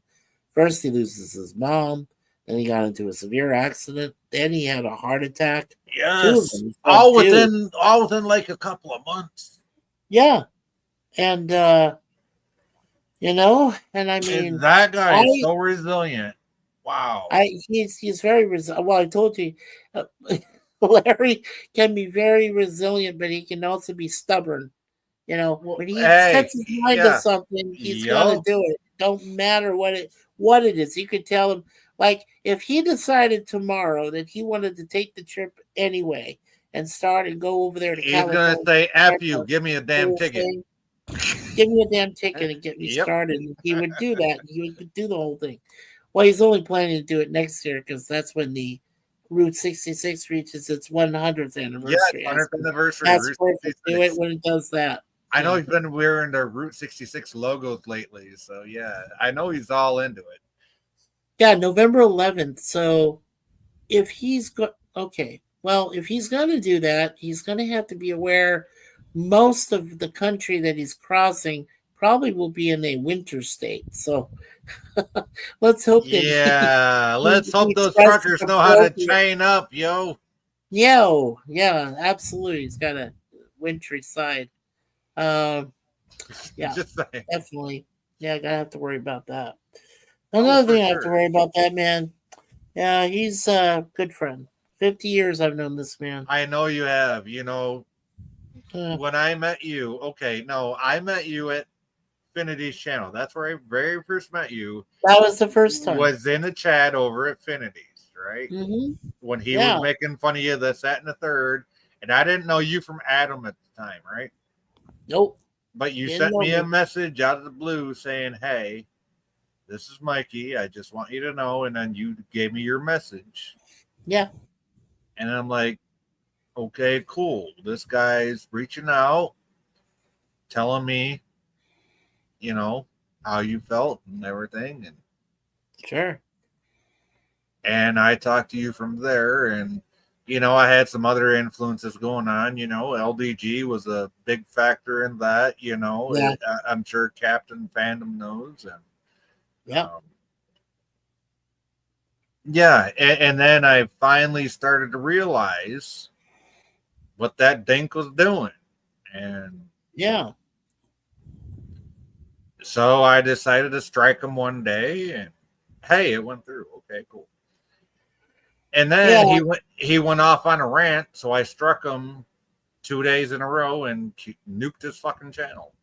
first he loses his mom, then he got into a severe accident, then he had a heart attack. Two of Yes. them. He's had All two. within like a couple of months. Yeah. And you know, and I And mean, that guy is I so resilient. Wow. he's very resilient. Well, I told you, uh, Larry can be very resilient, but he can also be stubborn. You know, Well, when he hey, sets his mind to yeah. something, he's gonna Yup. do it. Don't matter what it is. You could tell him, like, if he decided tomorrow that he wanted to take the trip anyway and start and go over there to He's gonna California, say, F start you, the give me a damn whole ticket. thing, give me a damn ticket and get me Yep. started. And he would do that. He would do the whole thing. Well, he's only planning to do it next year because that's when the Route 66 reaches its 100th Yeah, anniversary. 100th anniversary. That's Route perfect. Do it 66. when it does that. I know Yeah. he's been wearing the Route 66 logos lately, so yeah, I know he's all into it. Yeah, November 11th. So if he's okay, well, if he's going to do that, he's going to have to be aware most of the country that he's crossing probably will be in a winter state. So let's hope that Yeah, let's hope those expresses truckers know how to appropriate- chain up, yo. Yeah, absolutely. He's got a wintry side. Yeah, Just saying. definitely. Yeah, I gotta have to worry about that. Oh, Another for thing I have to sure. worry about that man. Yeah, he's a good friend. 50 years I've known this man. I know you have. You know, Uh, when I met you, I met you at Finity's channel. That's where I very first met you. that was the first time. Was in the chat over at Finity's, right? Hmm. When he Yeah. was making fun of you, this, that, and the third. And I didn't know you from Adam at the time, right? Nope. But you Didn't sent know me a me. message out of the blue saying, "Hey, this is Mikey. I just want you to know." And then you gave me your message. Yeah. And I'm like, okay, cool. This guy's reaching out, telling me, you know, how you felt and everything. Sure. And I talked to you from there. And, you know, I had some other influences going on. You know, LDG was a big factor in that. You know, Yeah. I'm sure Captain Fandom knows. And Yeah. yeah, and then I finally started to realize what that dink was doing. And Yeah. so I decided to strike him one day, and hey, it went through. Okay, cool. And then Yeah. he went off on a rant, so I struck him 2 days in a row and nuked his fucking channel.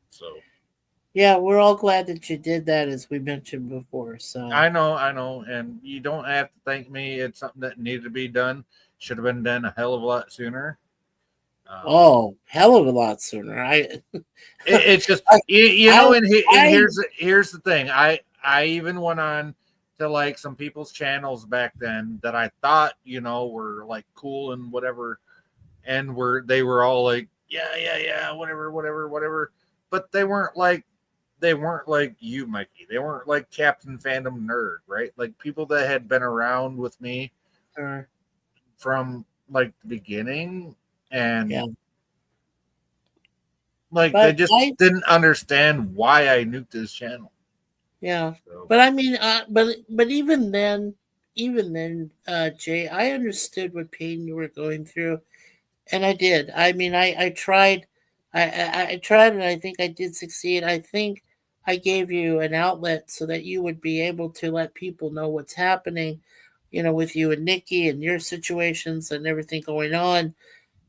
So Yeah, we're all glad that you did that, as we mentioned before. So I know, and you don't have to thank me. It's something that needed to be done. Should have been done a hell of a lot sooner. oh, hell of a lot sooner. It's just you know, and here's the thing. I even went on to like some people's channels back then that I thought, you know, were like cool and whatever, and they were all like, yeah, whatever. But they weren't like you, Mikey. They weren't like Captain Fandom Nerd, right? Like people that had been around with me Sure. from like the beginning, and Yeah. like But they just didn't understand why I nuked his channel. Yeah, So, but I mean, but even then, Jay, I understood what pain you were going through, and I did. I mean, I tried, I tried, and I think I did succeed. I think I gave you an outlet so that you would be able to let people know what's happening, you know, with you and Nikki and your situations and everything going on.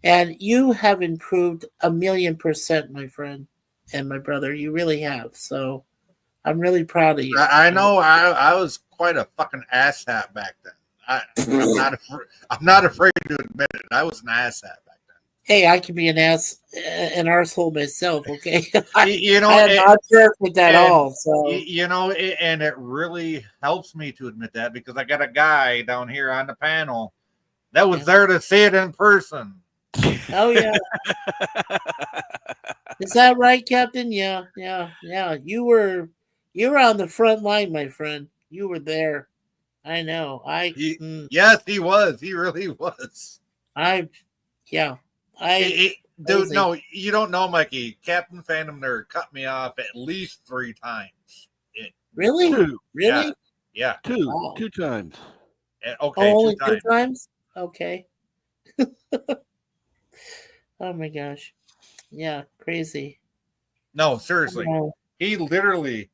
And you have improved 1,000,000%, my friend and my brother. You really have. So I'm really proud of you. I know I was quite a fucking asshat back then. I'm not afraid to admit it. I was an asshat back then. Hey, I can be an arsehole myself, okay? You know, I am not sure with that all. So you know, and it really helps me to admit that because I got a guy down here on the panel that was there to see it in person. oh yeah. Is that right, Captain? Yeah. You were on the front line, my friend. You were there. I know. Yes, he was. He really was. Dude, no, you don't know, Mikey. Captain Phantom Nerd cut me off at least 3 times. Really? Two. Really? Yeah. Wow. Two times. Okay, Oh, only 2 two times. times? Okay. Oh my gosh. Yeah, crazy. No, seriously. Wow. He literally,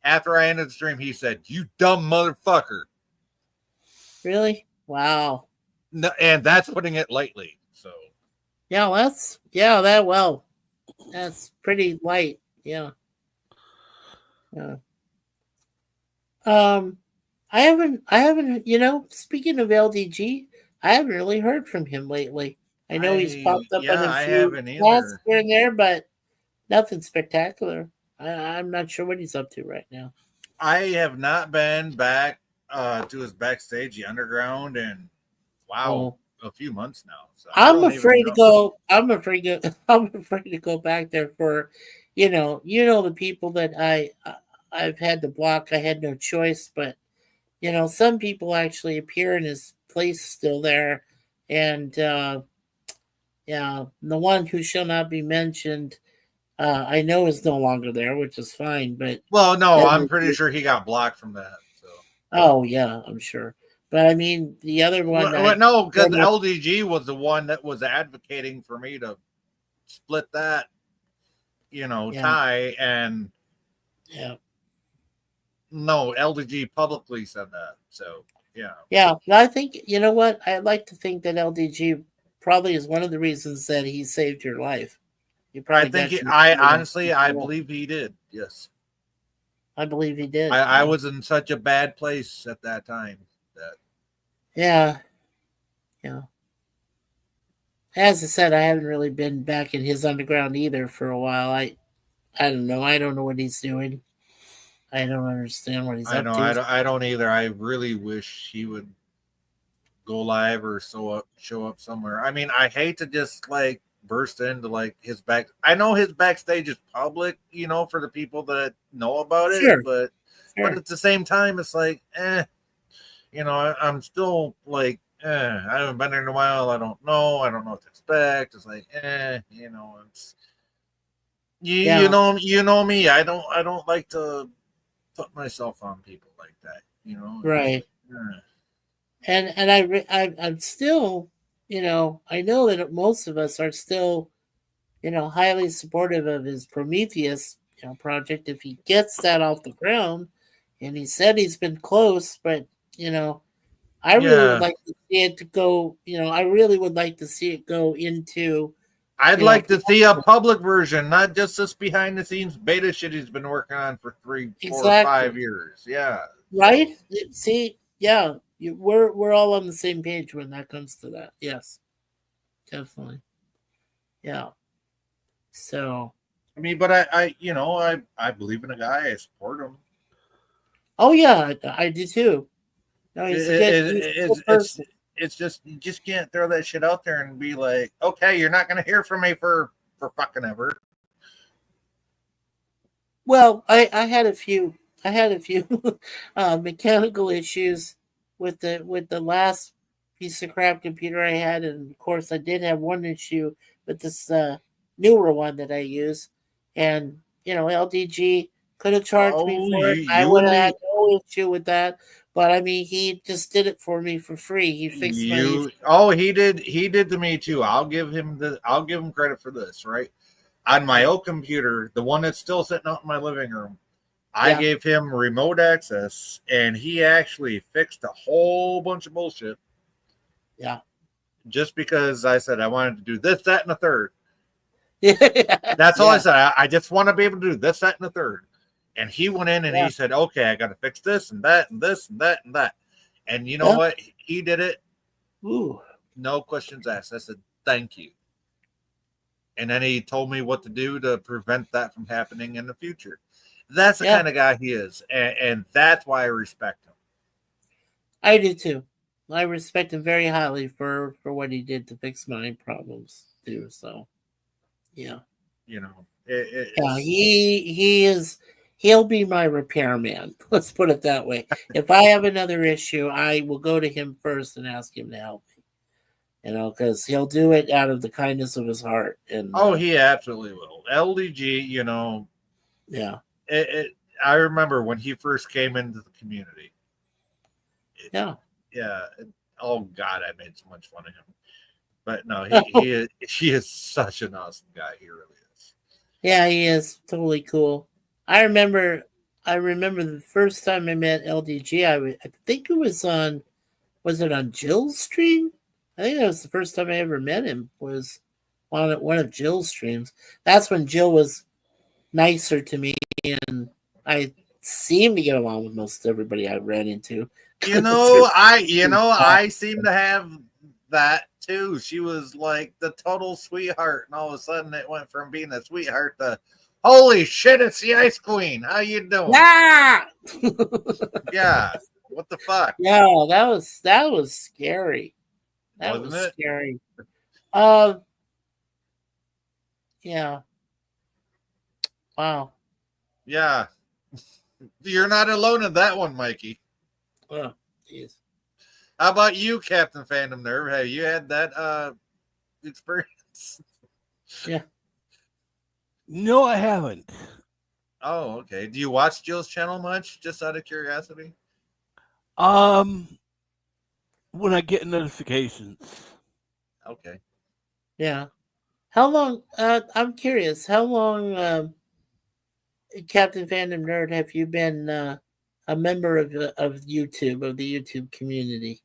after I ended the stream, he said, "You dumb motherfucker." Really? Wow. No, and that's putting it lightly. So Yeah, that's that's pretty light. Yeah. Yeah. I haven't, speaking of LDG, I haven't really heard from him lately. I know he's popped up on a I few haven't chats either. here and there, but nothing spectacular. I'm not sure what he's up to right now. I have not been back to his backstage, the underground, and wow, a few months now. So I'm afraid to go. I'm afraid to go back there for, the people that I've had to block. I had no choice, but some people actually appear in his place still there, and yeah, the one who shall not be mentioned, I know is no longer there, which is fine. But well, no, I'm pretty sure he got blocked from that. So oh yeah, I'm sure. But I mean, the other one. no, because LDG was the one that was advocating for me to split that, tie, and yeah. No, LDG publicly said that. So yeah. Yeah, I think what I'd like to think that LDG probably is one of the reasons that he saved your life. I believe he did. Yes, I believe he did. I was in such a bad place at that time that. Yeah. As I said, I haven't really been back in his underground either for a while. I don't know. I don't know what he's doing. I don't understand what he's up to. I don't either. I really wish he would go live or show up somewhere. I mean, I hate to just burst into his back. I know his backstage is public, for the people that know about it, but at the same time, it's I'm still I haven't been there in a while. I don't know what to expect. It's it's you know me. I don't like to put myself on people like that, Right. And I'm still, I know that most of us are still, highly supportive of his Prometheus, project. If he gets that off the ground, and he said he's been close, but I really would like to see it to go. I really would like to see it go into. I'd like to see a public version, not just this behind the scenes beta shit he's been working on for 3, 4, 5 years. Yeah. Right. See. Yeah. We're all on the same page when that comes to that. Yes. Definitely. Yeah. So. I mean, but I believe in a guy. I support him. Oh yeah, I do too. No, it's just you just can't throw that shit out there and be like, okay, you're not going to hear from me for fucking ever. Well, I had a few mechanical issues with the last piece of crap computer I had, and of course I did have one issue with this newer one that I use, and LDG could have charged me for it. I would have had no issue with that. But I mean, he just did it for me for free. He fixed my issue. Oh, he did to me too. I'll give him credit for this, right? On my old computer, the one that's still sitting out in my living room, I gave him remote access, and he actually fixed a whole bunch of bullshit. Yeah. Just because I said I wanted to do this, that, and the third. That's all I said. I just want to be able to do this, that, and the third. And he went in and he said, okay, I got to fix this and that and this and that and that. And you know what? He did it. Ooh. No questions asked. I said, thank you. And then he told me what to do to prevent that from happening in the future. That's the kind of guy he is. And that's why I respect him. I do too. I respect him very highly for what he did to fix my problems too. So, yeah. He'll be my repairman. Let's put it that way. If I have another issue, I will go to him first and ask him to help me. Because he'll do it out of the kindness of his heart. And he absolutely will. LDG, yeah. I remember when he first came into the community. Yeah. Yeah. Oh God, I made so much fun of him. But no, he is such an awesome guy. He really is. Yeah, he is totally cool. I remember the first time I met LDG. I think it was it on Jill's stream? I think that was the first time I ever met him. Was on one of Jill's streams. That's when Jill was nicer to me, and I seemed to get along with most everybody I ran into. I seem to have that too. She was like the total sweetheart, and all of a sudden it went from being a sweetheart to holy shit, it's the Ice Queen. How you doing? Ah! Yeah. What the fuck? Yeah, that was scary. That Wasn't was it? scary. Yeah. Wow. Yeah. You're not alone in that one, Mikey. Oh, jeez. How about you, Captain Phantom Nerve? Have you had that experience? Yeah. No, I haven't. Oh, okay. Do you watch Jill's channel much? Just out of curiosity? When I get notifications. Okay. Yeah. How long? I'm curious. How long, Captain Fandom Nerd, have you been a member of YouTube, of the YouTube community?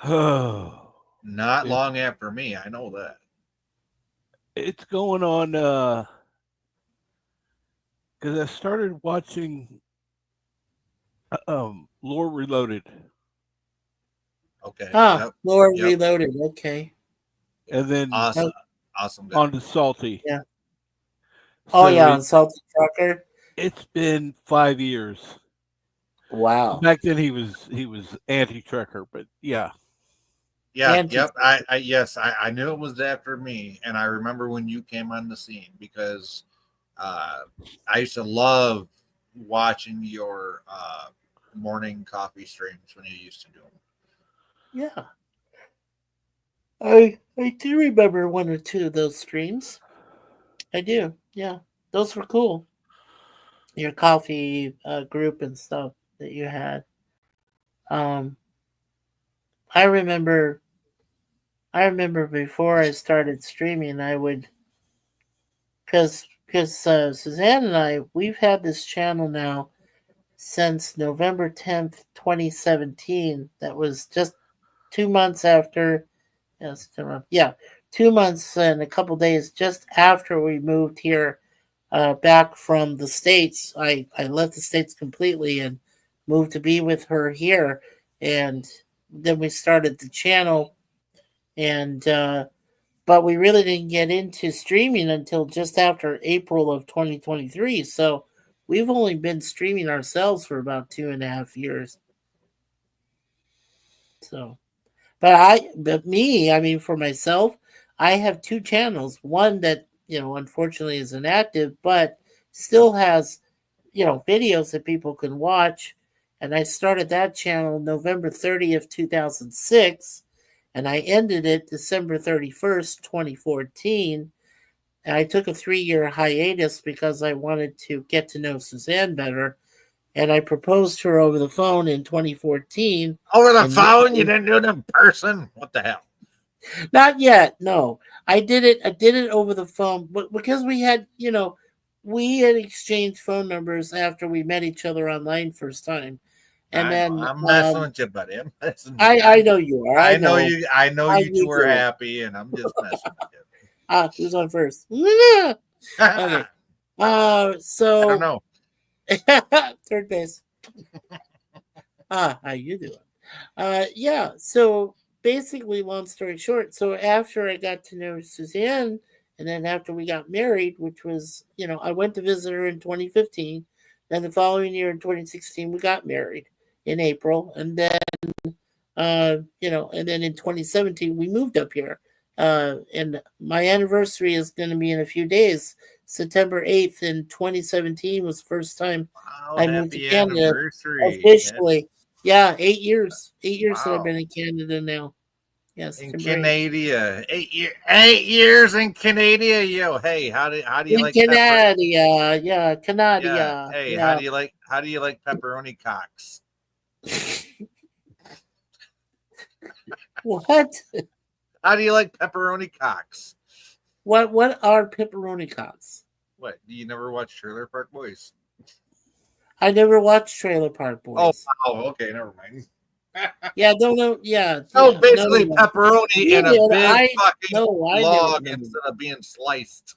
Oh, Not long after me. I know that. it's going on. Because I started watching Lore Reloaded. Okay. Ah, Lord Reloaded. Okay. And then awesome guy. on the Salty. Yeah. Oh, So yeah, on Salty Trucker. It's been 5 years. Wow. Back then he was anti-trucker, but yeah. Yeah, yep. I knew it was after me, and I remember when you came on the scene because I used to love watching your morning coffee streams when you used to do them. Yeah. I do remember one or two of those streams. I do. Yeah. Those were cool. Your coffee group and stuff that you had. I remember before I started streaming, I would, because Suzanne and I, we've had this channel now since November 10th, 2017. That was just 2 months after, 2 months and a couple days just after we moved here back from the States. I left the States completely and moved to be with her here. And then we started the channel, and but we really didn't get into streaming until just after April of 2023. So we've only been streaming ourselves for about 2.5 years. So, but me, I mean, for myself, I have 2 channels. One that, unfortunately is inactive, but still has, videos that people can watch. And I started that channel November 30th, 2006, and I ended it December 31st, 2014. And I took a 3-year hiatus because I wanted to get to know Suzanne better. And I proposed to her over the phone in 2014. Over the phone? You didn't do it in person? What the hell? Not yet. No, I did it over the phone, but because we had exchanged phone numbers after we met each other online first time. And I'm messing with you, buddy. I'm messing with you. I know you are. I know you. I know you two are happy, and I'm just messing with you. Who's on first? Okay. So I don't know. Third base. How you doing? Yeah. So basically, long story short, so after I got to know Suzanne, and then after we got married, which was, I went to visit her in 2015. Then the following year in 2016, we got married in April, and then and then in 2017 we moved up here. And my anniversary is going to be in a few days. September 8th in 2017 was the first time I moved to Canada officially. Yeah, 8 years. 8 years that I've been in Canada now. Yes, In Tim Brady. Canada, 8 years in Canada. Yo, hey, how do you In like pepper? Canada, yeah, Yeah, Canada, hey, yeah. how do you like pepperoni cocks? What? How do you like pepperoni cocks? What are pepperoni cocks? What? Do you never watch Trailer Park Boys? I never watched Trailer Park Oh, Boys. wow. Okay, never mind. Yeah, no, yeah. Oh, yeah, basically no, pepperoni You in a did, big fucking no, I log never. instead of being sliced.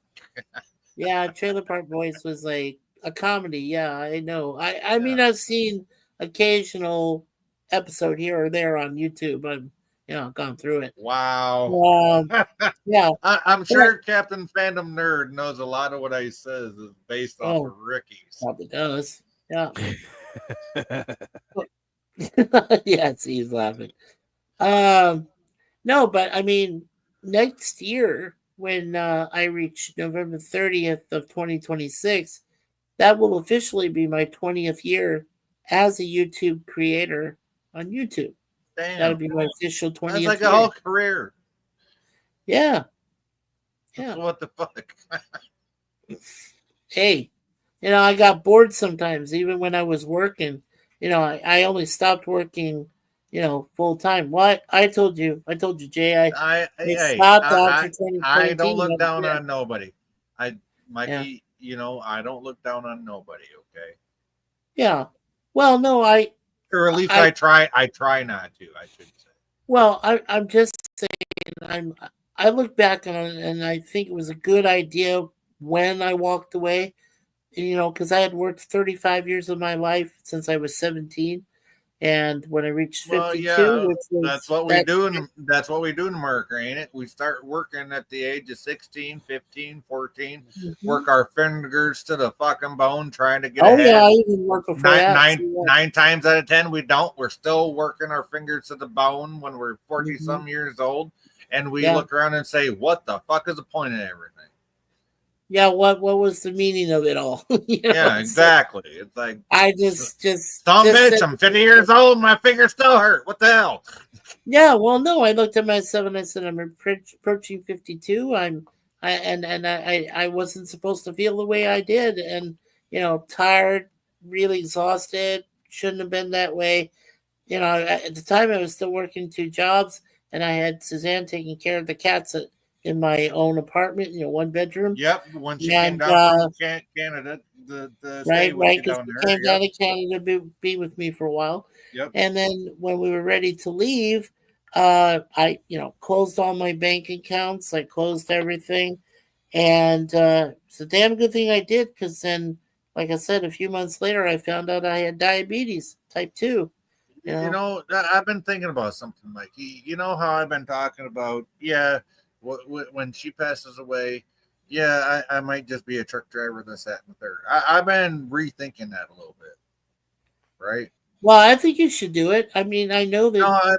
Yeah, Trailer Park Boys was like a comedy. Yeah, I know. I mean, I've seen occasional episode here or there on YouTube. I've gone through it. Wow. Yeah. I'm sure Captain Fandom Nerd knows a lot of what I says is based off of Ricky's. Probably does. Yeah. Yes, he's laughing. No, but I mean, next year when I reach November 30th of 2026, that will officially be my 20th year as a YouTube creator on YouTube. Damn. That'll be my official 20th That's like year. a whole career. Yeah. Yeah. What the fuck? Hey, I got bored sometimes, even when I was working. I only stopped working, full time. What I told you, Jay, I stopped after 2017. I don't look down Yeah. on nobody. Mikey, I don't look down on nobody. Okay. Yeah. Well, no, or at least I try not to. I should say. Well, I'm just saying, I look back on it and I think it was a good idea when I walked away. Because I had worked 35 years of my life since I was 17, and when I reached 52, Well, yeah, which was, that's what we do. That's what we do in America, ain't it? We start working at the age of 16, 15, 14, work our fingers to the fucking bone, trying to get ahead. Yeah, I even work before that. Nine times out of 10, we don't. We're still working our fingers to the bone when we're 40 some years old, and we look around and say, "What the fuck is the point of everything?" Yeah, what was the meaning of it all? Yeah, exactly. It's like I just some bitch. I'm 50 years old. My fingers still hurt. What the hell? Yeah, well, no. I looked at myself and I said, I'm approaching 52. I wasn't supposed to feel the way I did, and tired, really exhausted. Shouldn't have been that way. At the time I was still working 2 jobs, and I had Suzanne taking care of the cats in my own apartment, 1 bedroom. Yep, when she came down from Canada, the right, because down she came down to Canada to be with me for a while. Yep. And then when we were ready to leave, I closed all my bank accounts. I closed everything, and it's a damn good thing I did, because then, like I said, a few months later, I found out I had diabetes type 2. I've been thinking about something, Mikey. You know how I've been talking about, when she passes away, I might just be a truck driver, this, that, and the third. I've been rethinking that a little bit, right? Well, I think you should do it. I mean, I know that. No, I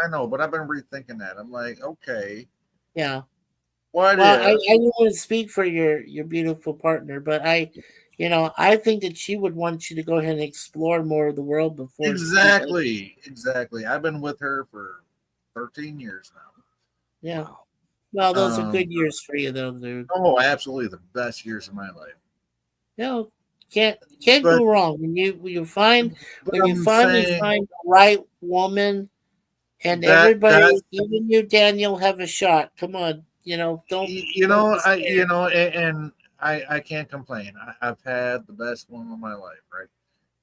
know, but I've been rethinking that. I'm like, okay. Yeah. What well, I don't want to speak for your beautiful partner, but I think that she would want you to go ahead and explore more of the world before. Exactly. I've been with her for 13 years now. Yeah. Wow. Well, those are good years for you, though, dude. Oh, absolutely, the best years of my life. Can't go wrong when you find the right woman, and everybody, even you, Daniel, have a shot. Come on, don't. I can't complain. I've had the best one of my life, right?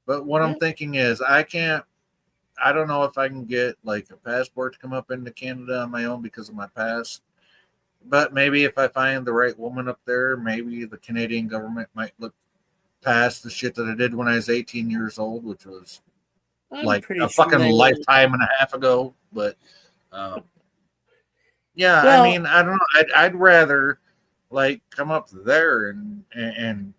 But what I'm thinking is, I don't know if I can get like a passport to come up into Canada on my own because of my past. But maybe if I find the right woman up there, maybe the Canadian government might look past the shit that I did when I was 18 years old, which was like a fucking lifetime and a half ago. But I mean, I don't know. I'd rather like come up there and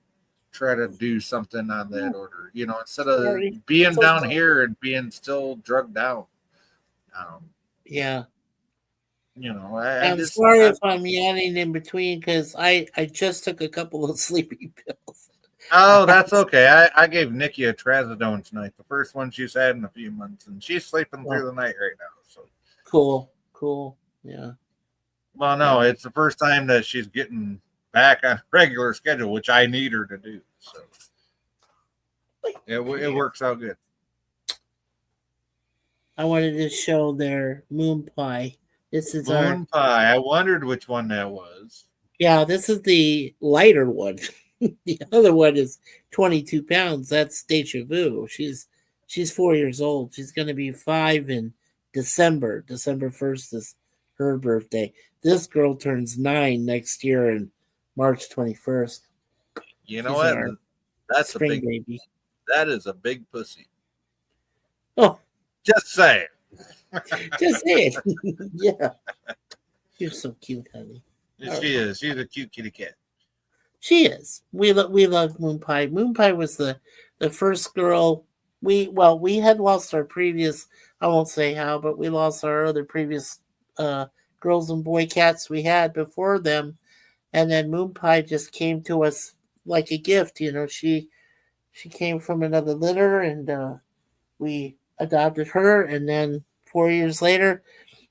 try to do something on that order, instead of being down here and being still drugged out. I'm sorry if I'm yawning in between, because I just took a couple of sleeping pills. Oh, that's okay. I gave Nikki a trazodone tonight, the first one she's had in a few months, and she's sleeping through the night right now. So cool. Cool. Yeah. Well, no, it's the first time that she's getting back on a regular schedule, which I need her to do. So it works out good. I wanted to show their moon pie. This is our Moon pie. I wondered which one that was. yeah. This is the lighter one. The other one is 22 pounds. That's Deja Vu. She's 4 years old. She's going to be 5 in December. December 1st is her birthday. This girl turns 9 next year and March 21st. You know She's what? our That's a spring big. baby. That is a big pussy. Oh, Just saying. just say it. Yeah. You're so cute, honey. She is. She's a cute kitty cat. She is. We love Moon Pie. Moon Pie was the first girl. We had lost our previous. I won't say how, but we lost our other previous girls and boy cats we had before them, and then Moon Pie just came to us like a gift. You know, she came from another litter, and we adopted her, and then 4 years later,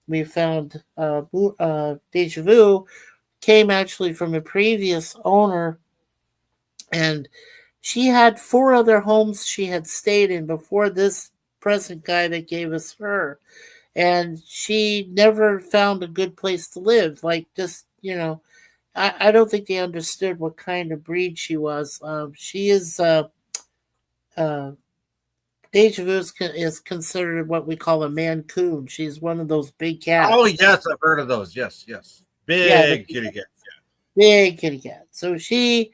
we found Deja Vu came actually from a previous owner, and she had 4 other homes she had stayed in before this present guy that gave us her, and she never found a good place to live. Like, just, you know, I don't think they understood what kind of breed she was. She is Deja Vu is considered what we call a Mancoon. She's one of those big cats. Oh yes, I've heard of those. Yes, yes. Big kitty cat. Big kitty cat. So she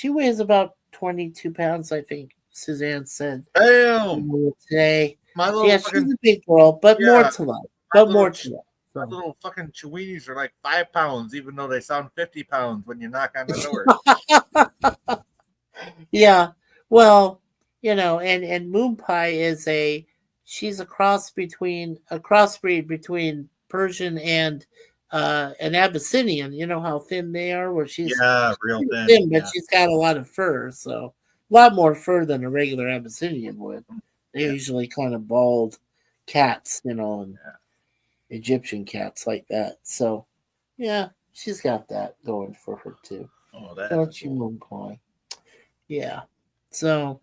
weighs about 22 pounds, I think Suzanne said. Damn. Today. My little Yeah, she's a big girl, but more to love. But more to love. My little fucking Chiweenies are like 5 pounds, even though they sound 50 pounds when you knock on the door. Yeah. Well, you know, and Moon Pie is she's a crossbreed between Persian and an Abyssinian. You know how thin they are, where she's real thin, but she's got a lot of fur, so a lot more fur than a regular Abyssinian would. They're usually kind of bald cats, you know, and Egyptian cats like that. So yeah, she's got that going for her too. Oh, that's don't you, Moon Pie? Yeah. So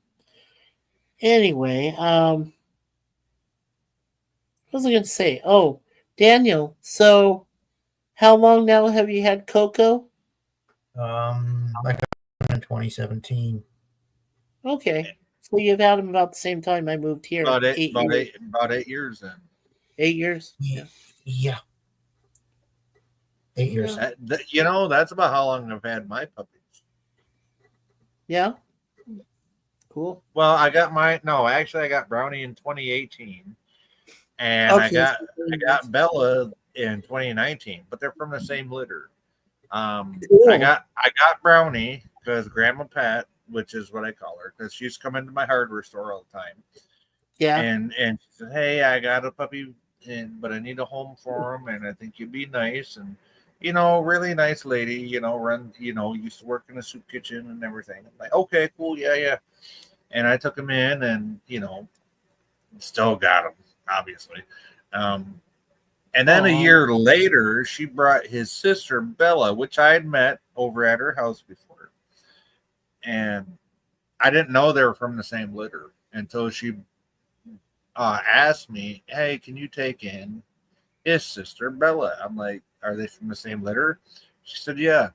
anyway, what was I going to say? Oh, Daniel. So, how long now have you had Coco? Like in 2017. Okay, so you've had him about the same time I moved here. About 8 years then. 8 years. Yeah. 8 years. You know, that's about how long I've had my puppies. Yeah. Cool. Well, I got Brownie in 2018, and I got Bella in 2019, but they're from the same litter. Cool. I got Brownie because Grandma Pat, which is what I call her, because she's come into my hardware store all the time. Yeah. And she said, "Hey, I got a puppy, but I need a home for him, and I think you'd be nice." And you know, really nice lady. You know, used to work in a soup kitchen and everything. I'm like, okay, cool, yeah. And I took him in, and you know, still got him, obviously. And then a year later, she brought his sister Bella, which I had met over at her house before, and I didn't know they were from the same litter until she asked me, "Hey, can you take in his sister Bella?" I'm like, "Are they from the same litter?" She said, "Yeah."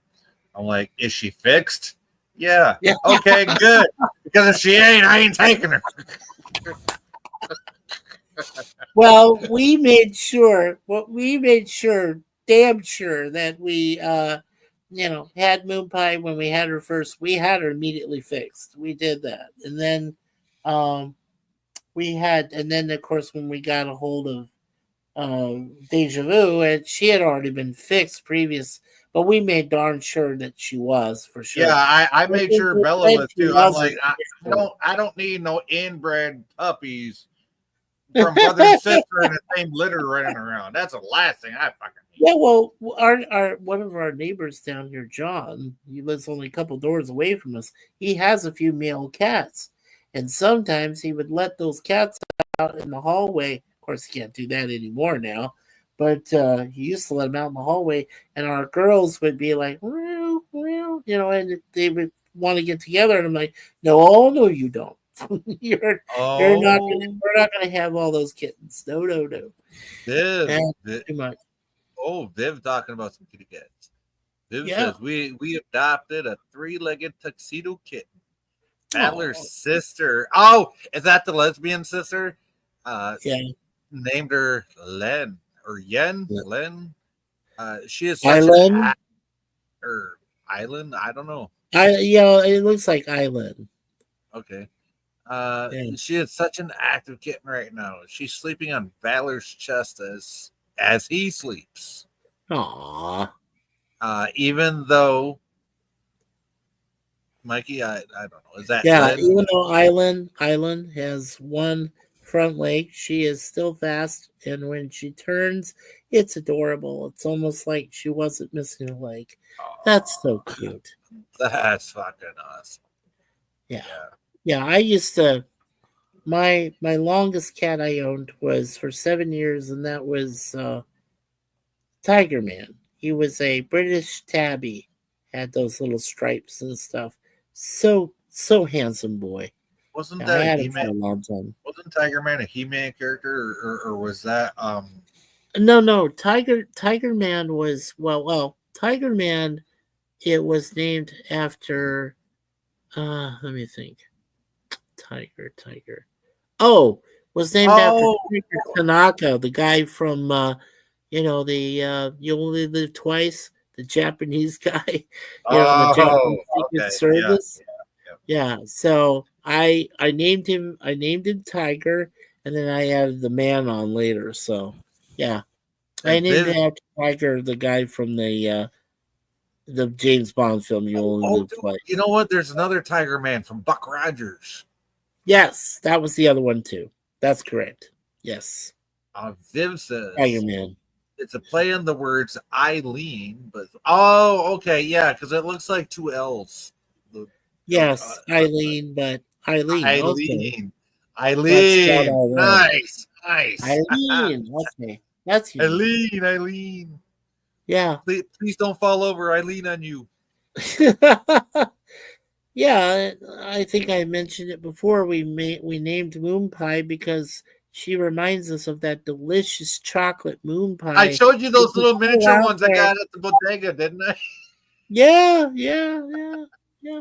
I'm like, "Is she fixed?" Yeah. Okay, good. Because if she ain't, I ain't taking her. Well, we made sure damn sure that we had Moon Pie when we had her first. We had her immediately fixed. We did that. And then of course when we got a hold of Deja Vu, and she had already been fixed previous, but we made darn sure that she was for sure. Yeah, I made sure Bella was too. I'm like, I don't need no inbred puppies from brother and sister in the same litter running around. That's the last thing I fucking need. Yeah, well, our one of our neighbors down here, John, he lives only a couple doors away from us. He has a few male cats, and sometimes he would let those cats out in the hallway. Of course, he can't do that anymore now. But he used to let him out in the hallway, and our girls would be like, well, and they would want to get together, and I'm like, no, you don't. you're you're not gonna, Oh, we're not gonna have all those kittens. No. Viv. And Viv. too much. Oh, Viv talking about some kitty cats. Viv Yeah. says we adopted a 3-legged tuxedo kitten. Adler's Aw. sister. Oh, is that the lesbian sister? Yeah. Named her Len or Yen. Yeah. Len. She is such Island. or Island. I don't know. It looks like Island. Okay. Yeah. She is such an active kitten right now. She's sleeping on Valor's chest as he sleeps. Aw. Even though Mikey, I don't know. Is that Yeah, Len? even though Island has one front leg, she is still fast, and when she turns, it's adorable. It's almost like she wasn't missing a leg. That's so cute. That's fucking awesome. Yeah. I used to. My longest cat I owned was for 7 years, and that was Tiger Man. He was a British tabby, had those little stripes and stuff. So handsome boy. Wasn't I that had a him for a He-Man? long time. Wasn't Tiger Man a He-Man character, or was that No. Tiger Man was Tiger Man. It was named after. Let me think. Tiger. Oh, was named after Tiger Tanaka, the guy from the You Only Live Twice, the Japanese guy. The Japanese Secret Service. Yeah. So I named him Tiger, and then I added the man on later. So yeah. I named him after Tiger, the guy from the James Bond film You Only Live Twice. You know what? There's another Tiger Man from Buck Rogers. Yes, that was the other one too. That's correct. Yes. Viv says Tiger Man. it's a play on the words Eileen, but okay, yeah, because it looks like two L's. Yes, Eileen, but Eileen. Eileen. Okay. Eileen. Nice. Eileen. Okay. That's you. Eileen. Yeah. Please don't fall over, Eileen, on you. Yeah, I think I mentioned it before. We named Moon Pie because she reminds us of that delicious chocolate moon pie. I showed you those little miniature ones I got at the bodega, didn't I? Yeah.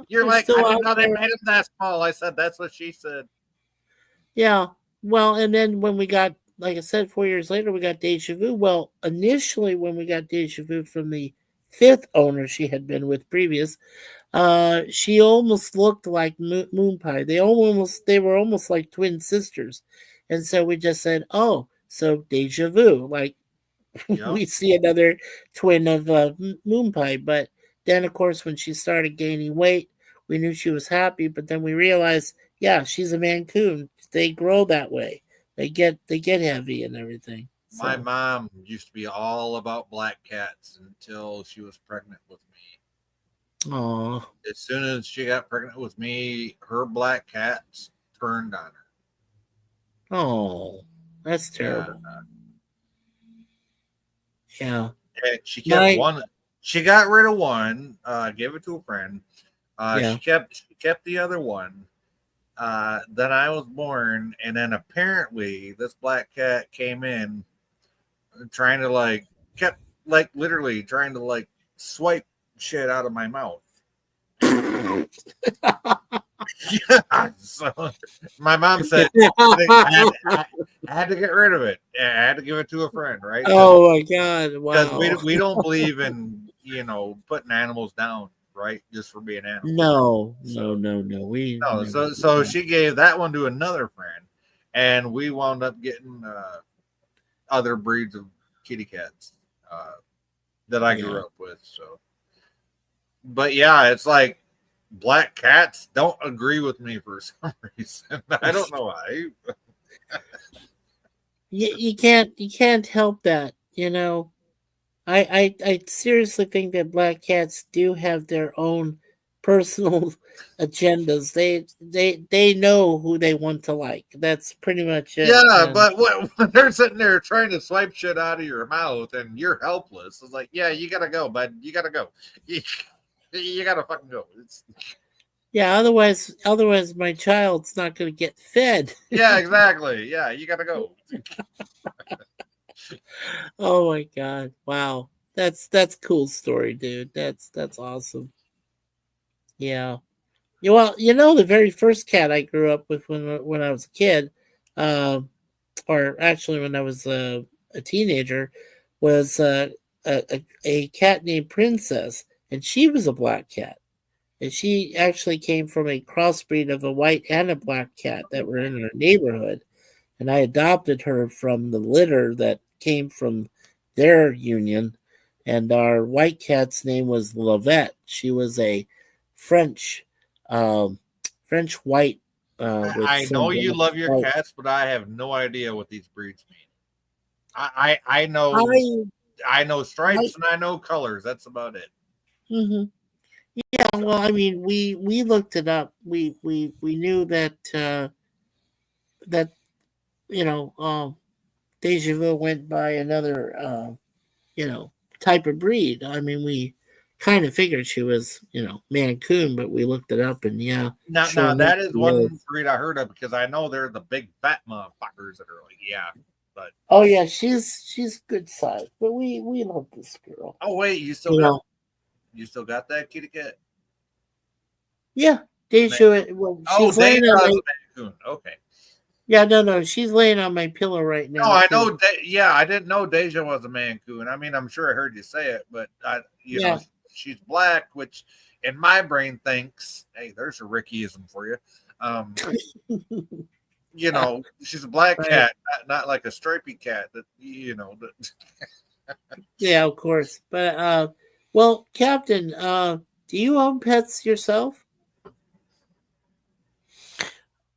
You're like, I didn't know they made them that small. I said, that's what she said. Yeah. Well, and then when we got, like I said, 4 years later, we got Deja Vu. Well, initially when we got Deja Vu from the 5th owner she had been with previous, she almost looked like Moon Pie. They were almost like twin sisters. And so we just said, oh, so Deja Vu. Like, we see another twin of Moon Pie. But then, of course, when she started gaining weight, we knew she was happy. But then we realized, yeah, she's a Mancoon. They grow that way. They get heavy and everything. So. My mom used to be all about black cats until she was pregnant with me. Aww. As soon as she got pregnant with me, her black cats turned on her. Oh, that's terrible. Yeah. And she kept one. She got rid of one, gave it to a friend. She kept the other one. Then I was born, and then apparently this black cat came in trying to literally trying to swipe shit out of my mouth. Yeah, so my mom said I had to get rid of it. I had to give it to a friend, right? Oh my god! Wow. Because we don't believe in putting animals down, right? Just for being animals. No. So she gave that one to another friend, and we wound up getting other breeds of kitty cats that I grew up with. So, but yeah, it's like black cats don't agree with me for some reason. I don't know why. You can't help that. I seriously think that black cats do have their own personal agendas. They know who they want to like. That's pretty much it. Yeah, And- but when they're sitting there trying to swipe shit out of your mouth and you're helpless, it's like, yeah, you gotta go, bud. You gotta go. You gotta fucking go. It's yeah, otherwise my child's not going to get fed. yeah, exactly. Yeah, you gotta go. Oh my god! Wow, that's cool story, dude. That's awesome. Yeah. Well, the very first cat I grew up with when I was a kid, or actually when I was a teenager, was a cat named Princess, and she was a black cat, and she actually came from a crossbreed of a white and a black cat that were in our neighborhood, and I adopted her from the litter that came from their union, and our white cat's name was Lavette. She was a French white. With I some know you black love your stripes. cats, but I have no idea what these breeds mean. I know I I know stripes and I know colors. That's about it. Mhm. Yeah, well, I mean, we looked it up. We knew that that Deja Vu went by another type of breed. I mean, we kind of figured she was Mancoon, but we looked it up, and yeah, Now, sure now enough, that is she one is. breed I heard of because I know they're the big fat motherfuckers that are like, yeah. But Oh yeah, she's good size, but we love this girl. oh wait, you still You got know, that kitty cat? yeah, Deja. Well, Oh, she's laying on Deja's my. a Mancoon. Okay. Yeah, no, she's laying on my pillow right now. No, I too. know. Yeah, I didn't know Deja was a Mancoon. I mean, I'm sure I heard you say it, but you know, Yeah. she's black, which in my brain thinks, hey, there's a Rickyism for you. You know, she's a black Right. cat, not like a stripy cat. That Yeah, of course. But well, Captain, do you own pets yourself?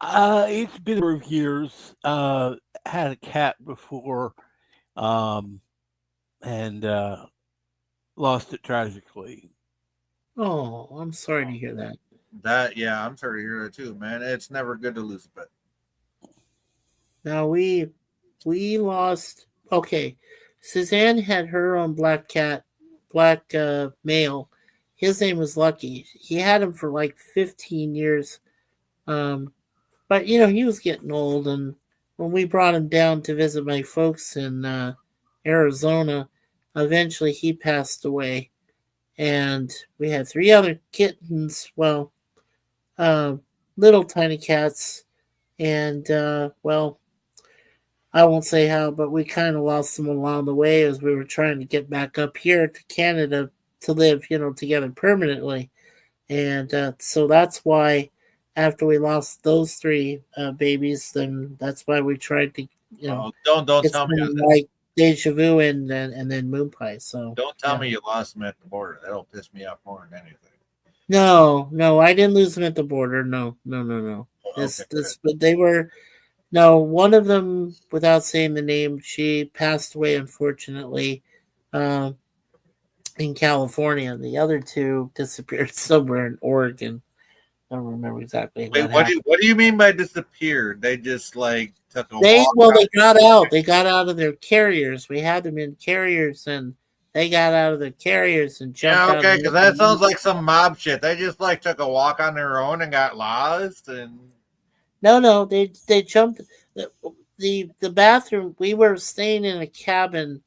It's been a number of years. Had a cat before, and lost it tragically. Oh, I'm sorry to hear that. yeah, I'm sorry to hear that too, man. It's never good to lose a pet. Now we lost. Okay, Suzanne had her own black male. His name was Lucky. He had him for like 15 years. But he was getting old, and when we brought him down to visit my folks in Arizona, eventually he passed away, and we had 3 other kittens. Well, little tiny cats, and well, I won't say how, but we kind of lost them along the way as we were trying to get back up here to Canada to live, together permanently, and so that's why. After we lost those 3 babies, then that's why we tried to, Don't it's tell me. kind of like Deja Vu and then Moon Pie. So Don't tell yeah. me you lost them at the border. That'll piss me off more than anything. No, I didn't lose them at the border. No. But they were no one of them. Without saying the name, she passed away unfortunately in California. The other 2 disappeared somewhere in Oregon. I don't remember exactly. Wait, what do you mean by disappeared? They just like took a walk. They got out. They got out of their carriers. We had them in carriers, and they got out of their carriers and jumped out. Okay, because that sounds like some mob shit. They just like took a walk on their own and got lost. And no, they jumped the bathroom. We were staying in a cabin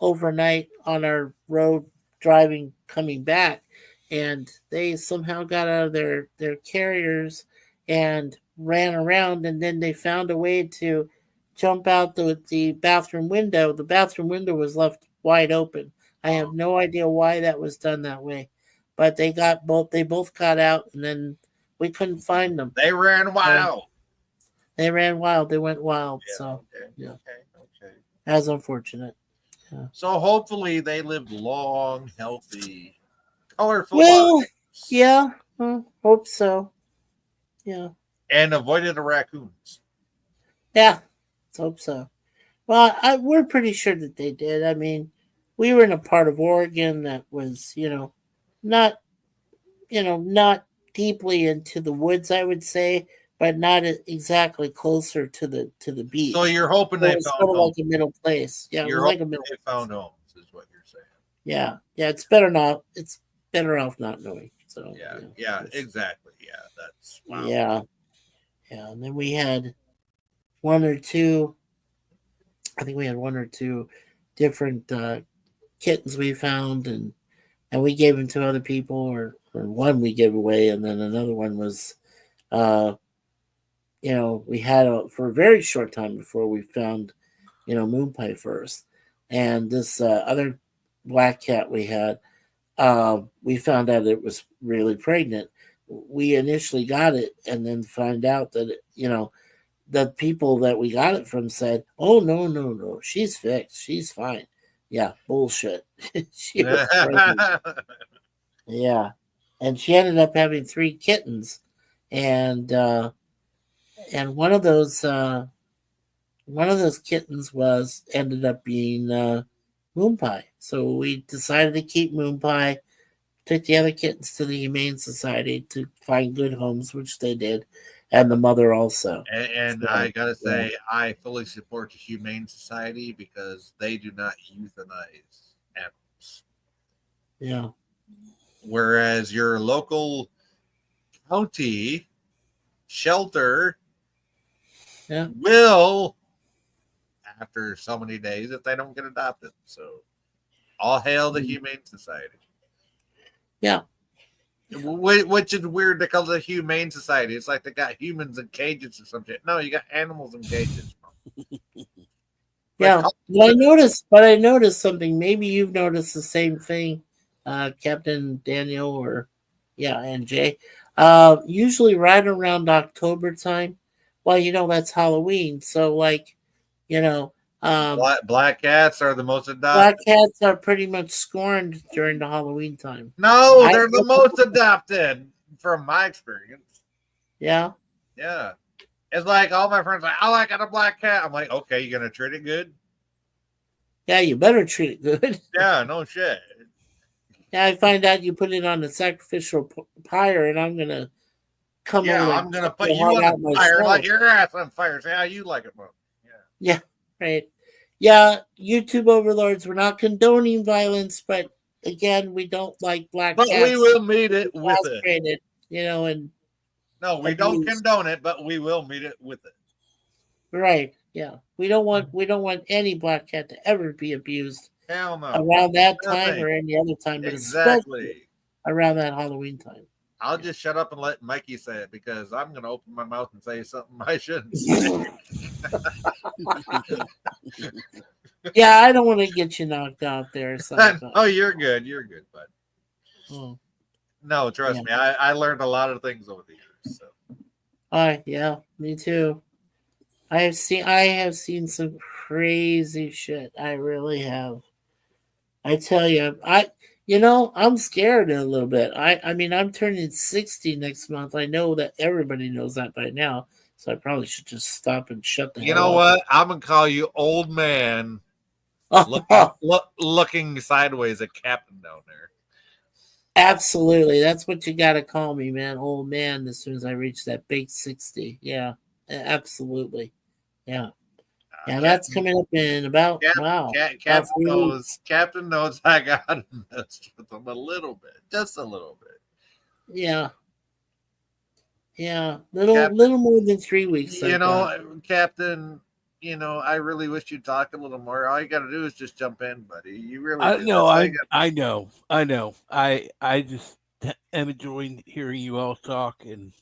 overnight on our road driving coming back, and they somehow got out of their carriers and ran around, and then they found a way to jump out the bathroom window. The bathroom window was left wide open. I have no idea why that was done that way, but they both got out, and then we couldn't find them. They ran wild. They ran wild. They went wild. Yeah, so okay, yeah, okay. that's unfortunate. Yeah. So hopefully they lived long, healthy, colorful Well, lives. yeah, hope so. Yeah. And avoided the raccoons. Yeah, let's hope so. Well, we're pretty sure that they did. I mean, we were in a part of Oregon that was, not not deeply into the woods, I would say, but not exactly closer to the beach. So you're hoping So they it's found sort of like homes. a middle place. Yeah, it You're was like a hoping middle. they found homes, is what you're saying. Yeah, it's better not. It's better off not knowing. So Yeah, exactly. Yeah, that's wow. yeah. And then we had one or two. I think we had one or two different kittens we found, and we gave them to other people, or one we gave away, and then another one was, we had for a very short time before we found, Moon Pie first, and this other black cat we had, we found out it was really pregnant. We initially got it, and then find out that the people that we got it from said, "Oh no, she's fixed, she's fine." Yeah, bullshit. She was pregnant. Yeah, and she ended up having 3 kittens, and one of those kittens ended up being Moon Pie. So we decided to keep Moon Pie. Took the other kittens to the Humane Society to find good homes, which they did, and the mother also. And So, I gotta say, I fully support the Humane Society because they do not euthanize animals. Yeah. Whereas your local county shelter will, after so many days, if they don't get adopted. So, all hail the Humane Society. Yeah. Which is weird because of the Humane Society. It's like they got humans in cages or some shit. No, you got animals in cages. Yeah. But I noticed something. Maybe you've noticed the same thing, Captain Daniel and Jay. Usually right around October time. Well, that's Halloween. So black cats are the most adopted. Black cats are pretty much scorned during the Halloween time. No, they're the most adopted from my experience. Yeah. Yeah. It's like all my friends are like, "Oh, I got a black cat." I'm like, "Okay, you gonna treat it good?" Yeah, you better treat it good. Yeah, no shit. Yeah, I find out you put it on the sacrificial pyre, and I'm gonna come over. Yeah, I'm gonna put you on the fire, light your ass on fire. See how you like it, bro. Yeah, right. Yeah, YouTube overlords, we're not condoning violence, but again, we don't like black But cats. we will meet it with it. And no, we don't condone it, but we will meet it with it. Right. Yeah. We don't want any black cat to ever be abused. Hell no. Around that time or any other time, but Exactly. especially around that Halloween time. I'll just shut up and let Mikey say it because I'm going to open my mouth and say something I shouldn't say. Yeah, I don't want to get you knocked out there or something. Oh, you're good. You're good, bud. Oh. No, trust me. I learned a lot of things over the years. So. Yeah, me too. I have seen some crazy shit. I really have. I tell you, I'm scared a little bit. I mean, I'm turning 60 next month. I know that everybody knows that by now, so I probably should just stop and shut the hell up. You know what? I'm gonna call you old man, looking sideways at Captain down there. Absolutely, that's what you got to call me, man. Old man. As soon as I reach that big 60, yeah, absolutely, yeah. Yeah, that's coming up in about Captain knows I got to mess with him a little bit, just a little bit. Yeah, little more than 3 weeks. Captain. I really wish you'd talk a little more. All you got to do is just jump in, buddy. You really. I know. I just am enjoying hearing you all talk, and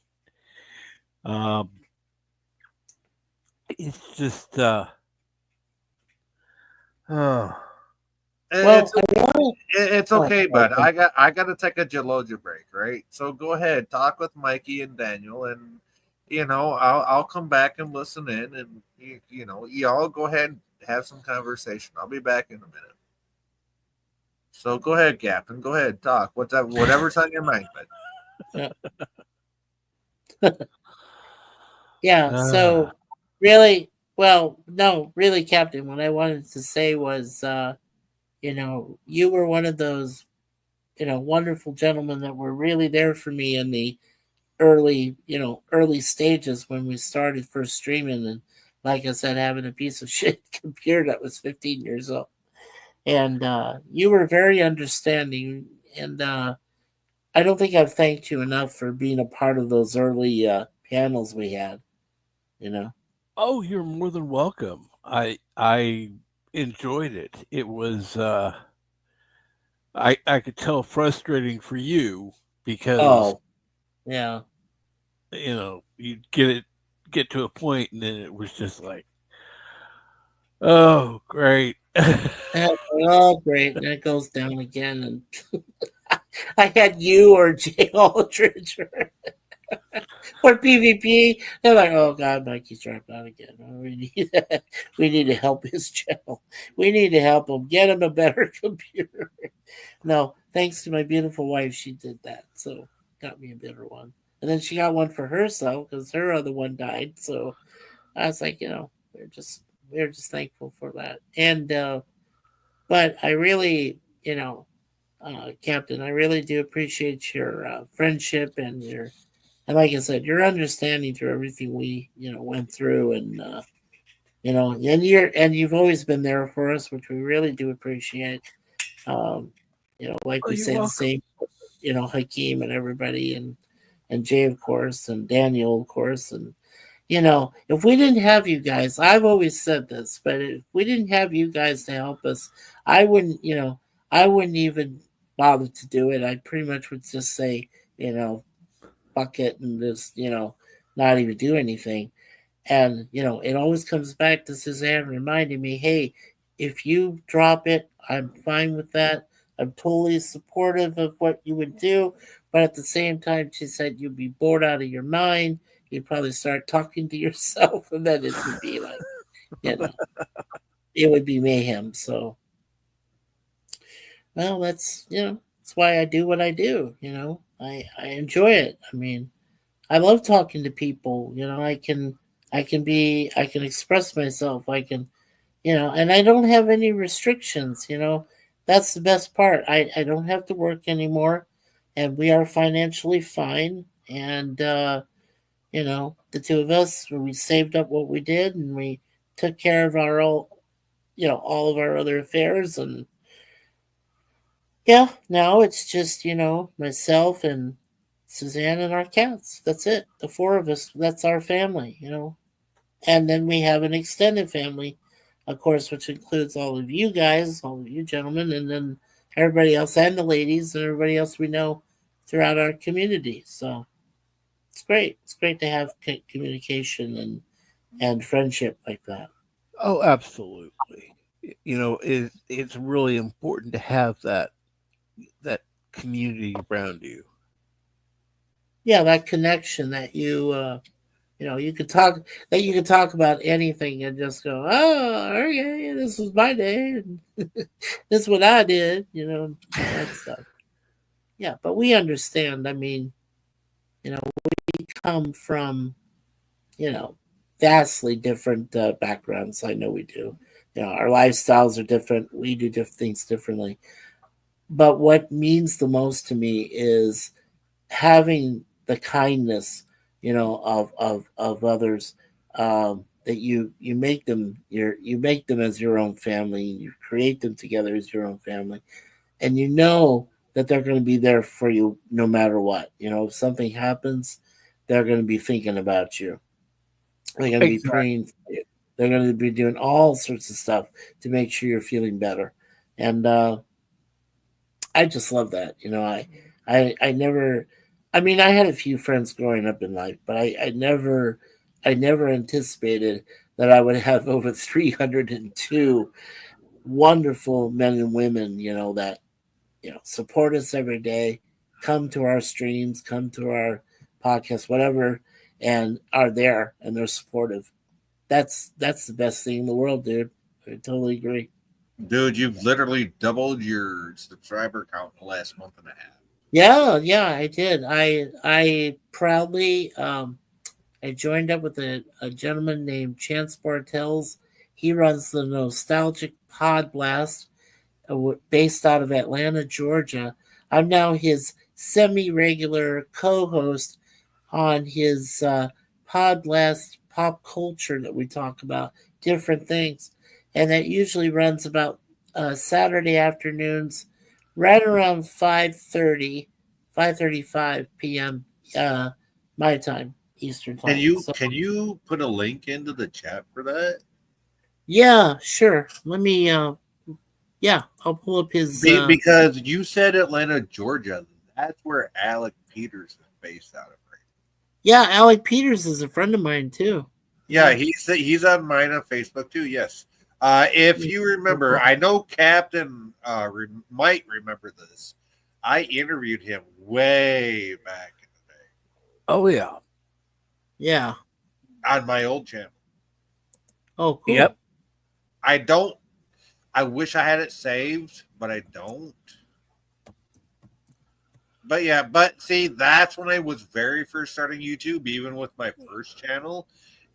it's just It's okay, bud. I got to take a Geologia break, right? So go ahead, talk with Mikey and Daniel, and I'll come back and listen in, and y'all go ahead and have some conversation. I'll be back in a minute. So go ahead, Captain. Go ahead, talk. Whatever's on your mind, bud. Yeah. So really. Well, no, really, Captain, what I wanted to say was, you were one of those wonderful gentlemen that were really there for me in the early stages when we started first streaming. And like I said, having a piece of shit computer that was 15 years old. And you were very understanding. And I don't think I've thanked you enough for being a part of those early panels we had. Oh, you're more than welcome. I enjoyed it. It was I could tell frustrating for you because yeah. you'd get to a point and then it was just like, oh great. Oh great. And it goes down again. And I had you or Jay Aldridge or PvP. They're like, oh God, Mikey's dropped out again. We need to help his channel. We need to help him. Get him a better computer. No, thanks to my beautiful wife, she did that. So got me a better one. And then she got one for herself because her other one died. So I was like, we're just thankful for that. And but I really, Captain, I really do appreciate your friendship and like I said, your understanding through everything we, went through, and and you've always been there for us, which we really do appreciate. Like we say the same, Hakeem and everybody, and Jay, of course, and Daniel, of course, and if we didn't have you guys, I've always said this, but if we didn't have you guys to help us, I wouldn't even bother to do it. I pretty much would just say, fuck it and just, not even do anything. And, it always comes back to Suzanne reminding me, hey, if you drop it, I'm fine with that. I'm totally supportive of what you would do. But at the same time, she said, you'd be bored out of your mind. You'd probably start talking to yourself, and then it would be like, it would be mayhem. So, well, that's why I do what I do. I enjoy it. I mean, I love talking to people. I can express myself. I can, and I don't have any restrictions. That's the best part. I don't have to work anymore, and we are financially fine. And the two of us, we saved up what we did, and we took care of all of our other affairs. And now it's just, myself and Suzanne and our cats. That's it. The four of us, that's our family, And then we have an extended family, of course, which includes all of you guys, all of you gentlemen, and then everybody else, and the ladies, and everybody else we know throughout our community. So it's great. It's great to have communication and friendship like that. Oh, absolutely. It's really important to have that community around you. Yeah, that connection that you you could talk about anything and just go, oh, okay, this was my day, and this is what I did, that stuff. Yeah, but we understand. I mean, we come from, vastly different backgrounds. I know we do. Our lifestyles are different. We do different things differently. But what means the most to me is having the kindness, of others, that you make them you make them as your own family. You create them together as your own family, and that they're going to be there for you no matter what. If something happens, they're going to be thinking about you. They're going to be praying for you. They're going to be doing all sorts of stuff to make sure you're feeling better. And I just love that. I never. I mean, I had a few friends growing up in life, but I never anticipated that I would have over 302 wonderful men and women, that support us every day, come to our streams, come to our podcast, whatever, and are there and they're supportive. That's the best thing in the world, dude. I totally agree. Dude, you've literally doubled your subscriber count in the last month and a half. Yeah, I did. I proudly I joined up with a gentleman named Chance Bartels. He runs the Nostalgic Pod Blast, based out of Atlanta, Georgia. I'm now his semi-regular co-host on his Podblast Pop Culture that we talk about different things, and that usually runs about Saturday afternoons, right around 5:35 p.m. My time, Eastern time. Can you put a link into the chat for that? Yeah, sure. Let me. Yeah, I'll pull up his. Because you said Atlanta, Georgia. That's where Alec Peters is based out of. Right? Yeah, Alec Peters is a friend of mine too. Yeah, he's on mine on Facebook too. Yes. If you remember, I know Captain might remember this. I interviewed him way back in the day. Oh yeah. Yeah. On my old channel. Oh, cool. Yep. I wish I had it saved, but I don't. But yeah, see, that's when I was very first starting YouTube, even with my first channel.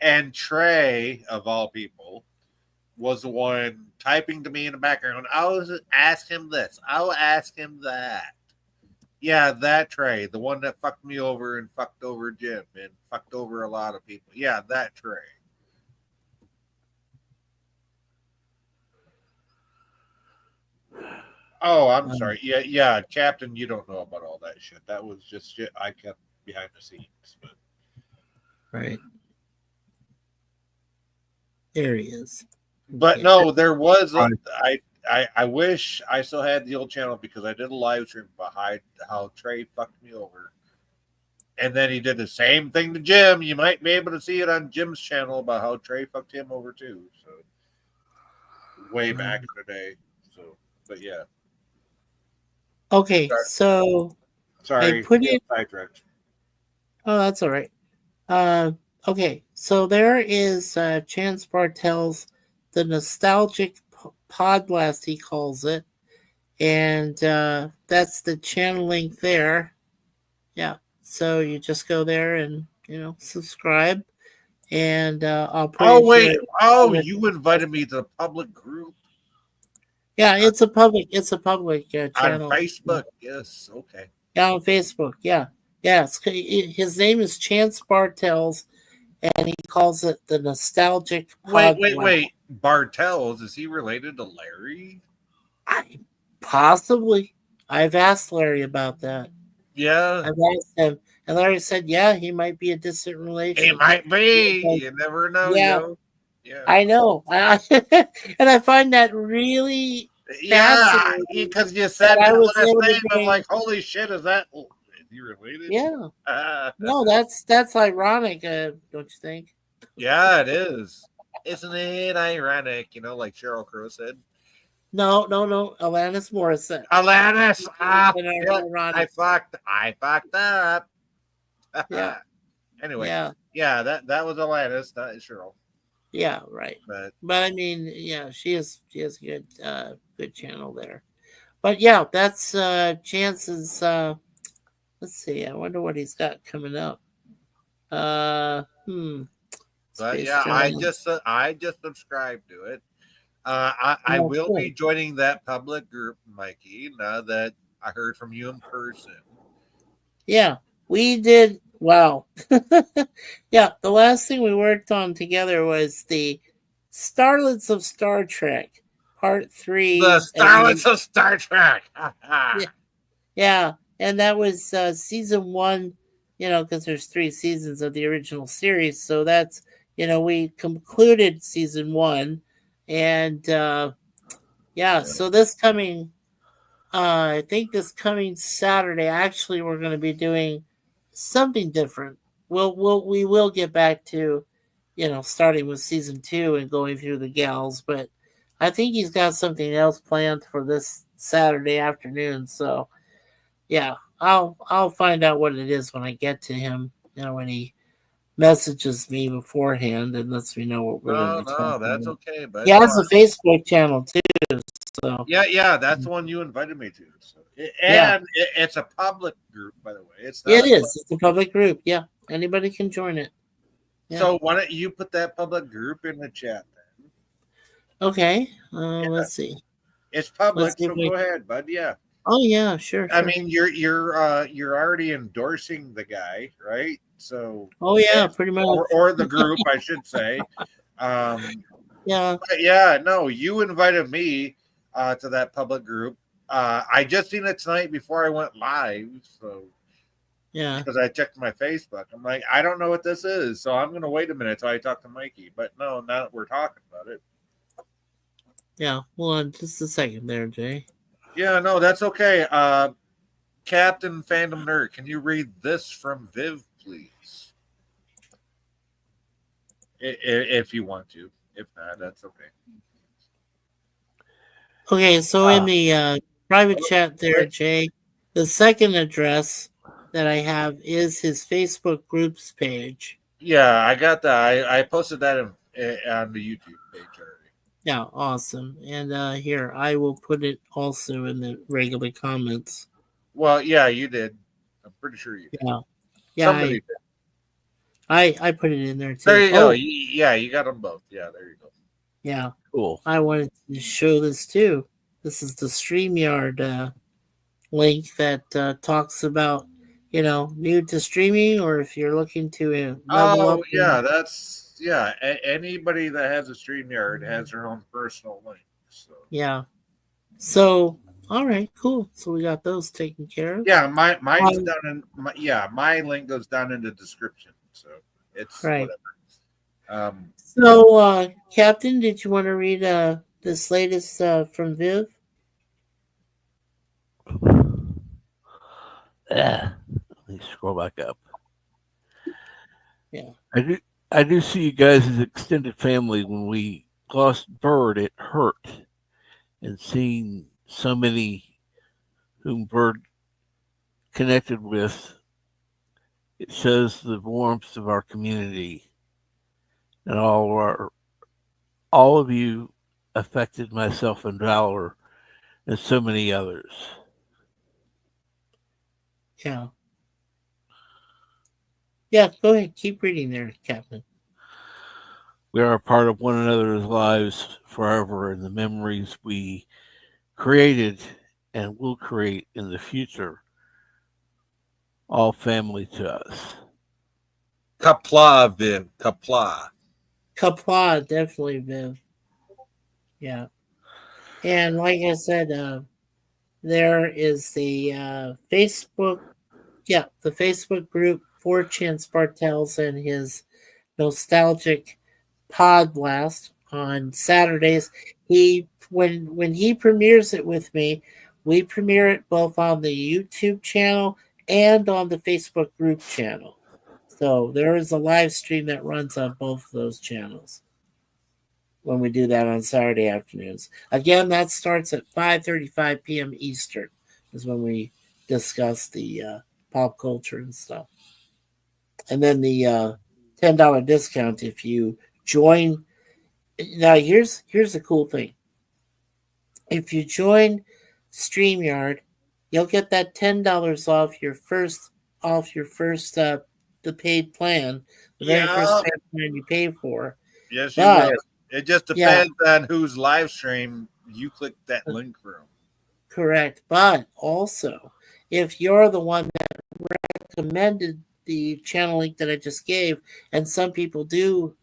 And Trey, of all people, was the one typing to me in the background. I'll ask him this. I'll ask him that. Yeah, that Trey, the one that fucked me over and fucked over Jim and fucked over a lot of people. Yeah, that Trey. Oh, I'm sorry. Yeah, Captain, you don't know about all that shit. That was just shit I kept behind the scenes. But. Right. There he is. But no, there was I wish I still had the old channel because I did a live stream behind how Trey fucked me over. And then he did the same thing to Jim. You might be able to see it on Jim's channel about how Trey fucked him over too. So way back in the day. So but yeah. Okay, so sorry, I put it. Sidetracked. Oh, that's all right. Okay, so there is Chance Bartel's The Nostalgic Podblast, he calls it, and that's the channel link there. Yeah, so you just go there and subscribe, and I'll put. Oh wait! Oh, you invited me to the public group. Yeah, it's a public channel on Facebook. Yes, okay. Yeah, on Facebook. Yeah. His name is Chance Bartels, and he calls it the Nostalgic Podblast. Wait. Bartels, is he related to Larry? Possibly. I've asked Larry about that. Yeah. I've asked him, and Larry said, "Yeah, he might be a distant relation. He might be. You never know. Yeah. Yeah. I know, and I find that really fascinating. Because you said that last name, I'm like, holy shit, is he related? Yeah. No, that's ironic, don't you think? Yeah, it is. Isn't it ironic? Like Sheryl Crow said. No, Alanis Morissette. Alanis. I fucked up. Yeah. Anyway. Yeah. That was Alanis, not Cheryl. Yeah, right. But I mean, yeah, she has a good channel there. But yeah, that's Chance's. Let's see. I wonder what he's got coming up. But yeah, I just subscribed to it. I will be joining that public group, Mikey. Now that I heard from you in person. Yeah, we did. Wow. Yeah, the last thing we worked on together was the Starlets of Star Trek, Part 3. The Starlets of Star Trek. Yeah, and that was season 1, because there's 3 seasons of the original series. So that's, we concluded season 1. And so this coming, I think this coming Saturday, actually, we're going to be doing something different. We will get back to, starting with season 2 and going through the gals, but I think he's got something else planned for this Saturday afternoon. So yeah, I'll find out what it is when I get to him, when he messages me beforehand and lets me know what we're going to be talking that's about. okay. But he has a Facebook channel too. So yeah, that's the one you invited me to. So. It's a public group, by the way. It's a public group. Yeah, anybody can join it. Yeah. So why don't you put that public group in the chat then? Okay. Let's see. It's public, so go ahead, bud. Yeah. Oh yeah, sure. I sure. mean, you're already endorsing the guy, right? So, Oh yeah, pretty much. or the group, I should say. Yeah. But yeah, no, you invited me to that public group. I just seen it tonight before I went live, so Yeah. because I checked my Facebook. I'm like, I don't know what this is, so I'm gonna wait a minute till I talk to Mikey. But no, now that we're talking about it. Yeah. Hold on just a second there, Jay. Yeah, no, that's okay. Captain Fandom Nerd, can you read this from Viv, please? If you want to. If not, that's okay. Okay, so in the private chat there, Jay, the second address that I have is his Facebook groups page. Yeah, I got that. I posted that on the YouTube page already. Yeah, awesome. And here, I will put it also in the regular comments. Well, yeah, you did. I'm pretty sure you did. Yeah. Yeah, Somebody did. I put it in there too. There you go. Yeah, you got them both. Yeah, there you go. Yeah. Cool. I wanted to show this too. This is the StreamYard link that talks about, new to streaming, or if you're looking to level up. Yeah, that's anybody that has a StreamYard has their own personal link. So Yeah. So, all right, cool. So we got those taken care of. yeah, mine's down in my link goes down in the description. So it's Right. whatever. So, Captain, did you want to read this latest from Viv? Let me scroll back up. Yeah. I do see you guys as extended family. When we lost Bird, it hurt. And seeing so many whom Bird connected with, it shows the warmth of our community. And all of you affected myself and Valor and so many others. Yeah. Yeah, go ahead. Keep reading there, Captain. We are a part of one another's lives forever, and the memories we created and will create in the future, all family to us. Kapla, Viv. Kapla. Kapla, definitely, Viv. Yeah. And like I said, there is the Facebook, the Facebook group for Chin Spartels and his nostalgic pod blast on Saturdays. When he premieres it with me, we premiere it both on the YouTube channel and on the Facebook group channel. So there is a live stream that runs on both of those channels when we do that on Saturday afternoons. Again, that starts at 5:35 p.m. Eastern is when we discuss the pop culture and stuff. And then the $10 discount if you join. Now, here's the cool thing. If you join StreamYard, you'll get that $10 off your first the paid plan, the very first paid plan you pay for. Yes, you will. It just depends on whose live stream you click that link from. Correct. But also, if you're the one that recommended the channel link that I just gave, and some people do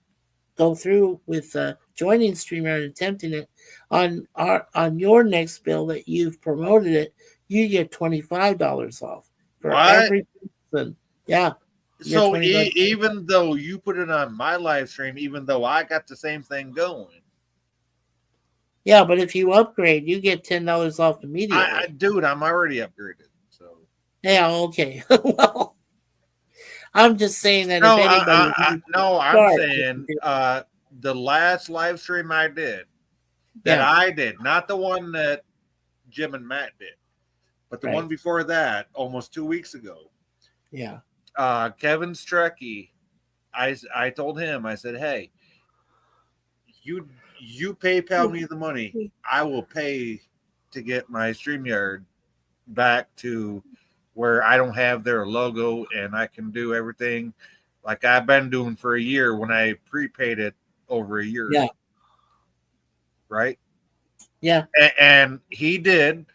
go through with joining StreamYard and attempting it, on your next bill that you've promoted it, you get $25 off for every person. Yeah. So even though you put it on my live stream, even though I got the same thing going. Yeah, but if you upgrade, you get $10 off immediately. Dude, I'm already upgraded. So yeah, okay. Well, I'm just saying that if anybody I'm saying the last live stream I did I did, not the one that Jim and Matt did, but the one before that, almost 2 weeks ago. Yeah. Kevin Strecky, I told him, I said, hey, you PayPal me the money. I will pay to get my StreamYard back to where I don't have their logo and I can do everything like I've been doing for a year when I prepaid it over a year. Yeah. Right? Yeah. And he did.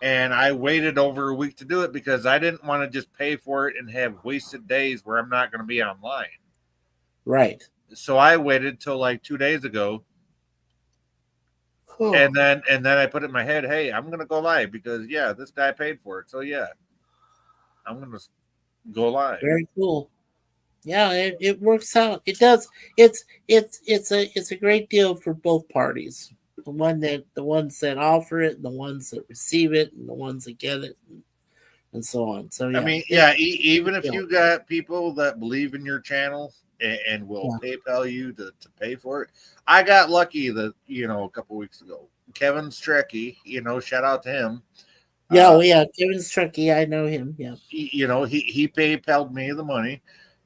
And I waited over a week to do it because I didn't want to just pay for it and have wasted days where I'm not going to be online. Right. So I waited till like 2 days ago, Cool. and then I put it in my head, hey, I'm going to go live because yeah, this guy paid for it. So yeah, I'm going to go live. Very cool. Yeah, it works out. It does. It's a great deal for both parties. The ones that offer it, and the ones that receive it, and the ones that get it, and so on. So yeah, I mean, yeah, even if you got people that believe in your channel and will PayPal you to pay for it. I got lucky that, a couple weeks ago, Kevin Strecky, shout out to him. Yeah, Kevin Strecky, I know him. Yeah, he PayPal'd me the money,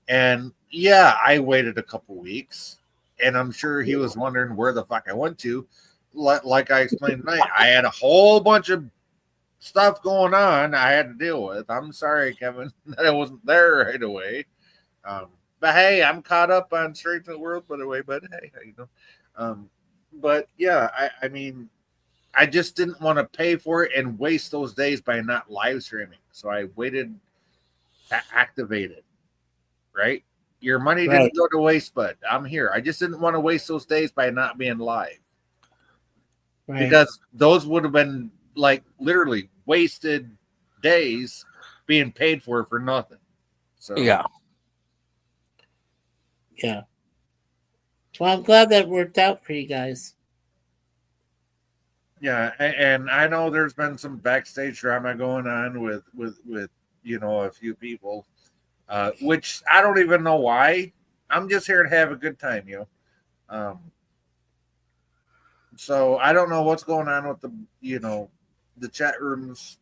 and yeah, I waited a couple weeks, and I'm sure he was wondering where the fuck I went to. Like I explained tonight, I had a whole bunch of stuff going on I had to deal with. I'm sorry, Kevin, that I wasn't there right away. But hey, I'm caught up on Straight to the World, by the way. But hey, but yeah, I mean, I just didn't want to pay for it and waste those days by not live streaming. So I waited to activate it. Right, your money didn't go to waste, but I'm here. I just didn't want to waste those days by not being live, because those would have been like literally wasted days being paid for nothing. So yeah. Well, I'm glad that worked out for you guys. Yeah, and I know there's been some backstage drama going on with a few people, which I don't even know why. I'm just here to have a good time, So I don't know what's going on with the chat rooms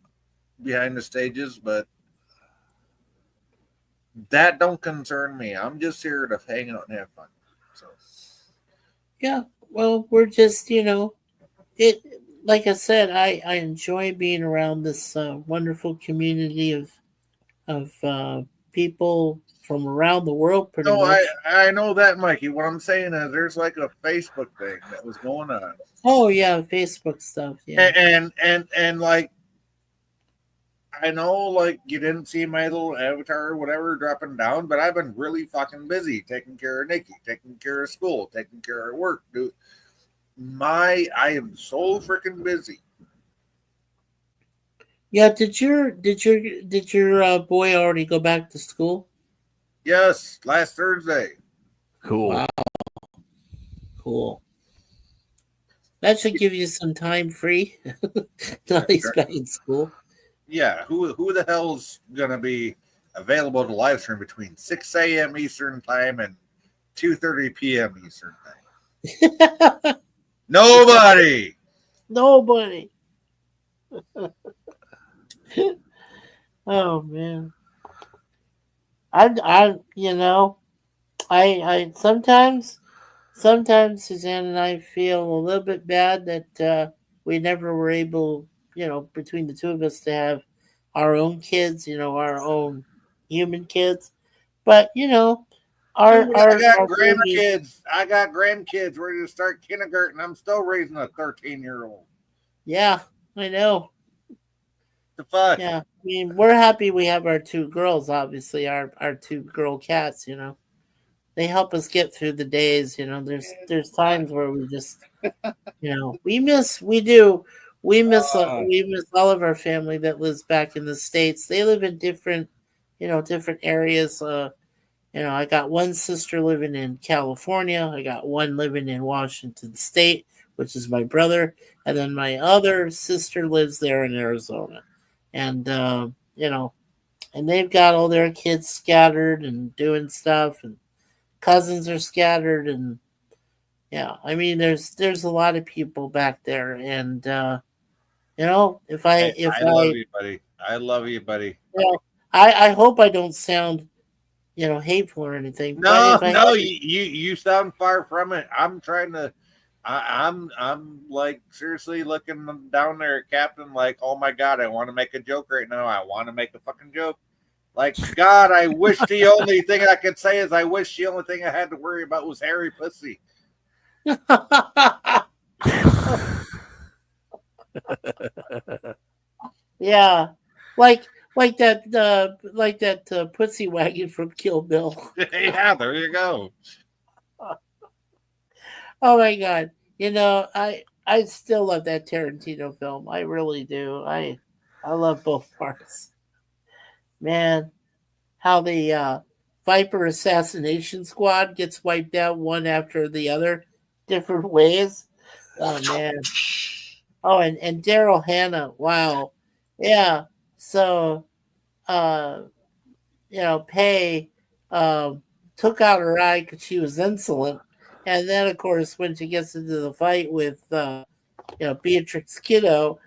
behind the stages, but that don't concern me. I'm just here to hang out and have fun. So yeah, well, we're just it. Like I said, I enjoy being around this wonderful community of people from around the world. Pretty much. I know that, Mikey. What I'm saying is, there's like a Facebook thing that was going on. Oh yeah, Facebook stuff. Yeah, and like, I know, like, you didn't see my little avatar or whatever dropping down, but I've been really fucking busy taking care of Nikki, taking care of school, taking care of work, dude. I am so freaking busy. Yeah, did your boy already go back to school? Yes, last Thursday. Cool. Wow. Cool. That should give you some time free. Now he's back in school. Yeah, who the hell's gonna be available to live stream between 6 a.m. Eastern time and 2:30 p.m. Eastern time? Nobody. Nobody. Oh man. I sometimes Suzanne and I feel a little bit bad that we never were able, between the two of us, to have our own kids, our own human kids. But I got grandkids. I got grandkids ready to start kindergarten. I'm still raising a 13-year-old. Yeah, I know. The fuck? Yeah, I mean, we're happy we have our two girls. Obviously, our two girl cats. They help us get through the days. There's times where we just, we miss all of our family that lives back in the States. They live in different areas. I got one sister living in California. I got one living in Washington State, which is my brother, and then my other sister lives there in Arizona. And and they've got all their kids scattered and doing stuff, and cousins are scattered, and yeah, I mean, there's a lot of people back there, and I love you, buddy. I love you, buddy. I hope I don't sound hateful or anything. No, you sound far from it. I'm trying to. I'm like seriously looking down there at Captain, like, oh my god, I want to make a joke right now. I want to make a fucking joke. Like, God, I wish the only thing I could say is I wish the only thing I had to worry about was hairy pussy. Yeah, like that pussy wagon from Kill Bill. Yeah, there you go. Oh my god! You know, I still love that Tarantino film. I really do. I love both parts. Man, how the Viper assassination squad gets wiped out one after the other, different ways. Oh man. Oh, and Daryl Hannah. Wow. Yeah. So, uh, Pay took out her eye because she was insolent, and then of course when she gets into the fight with Beatrix Kiddo,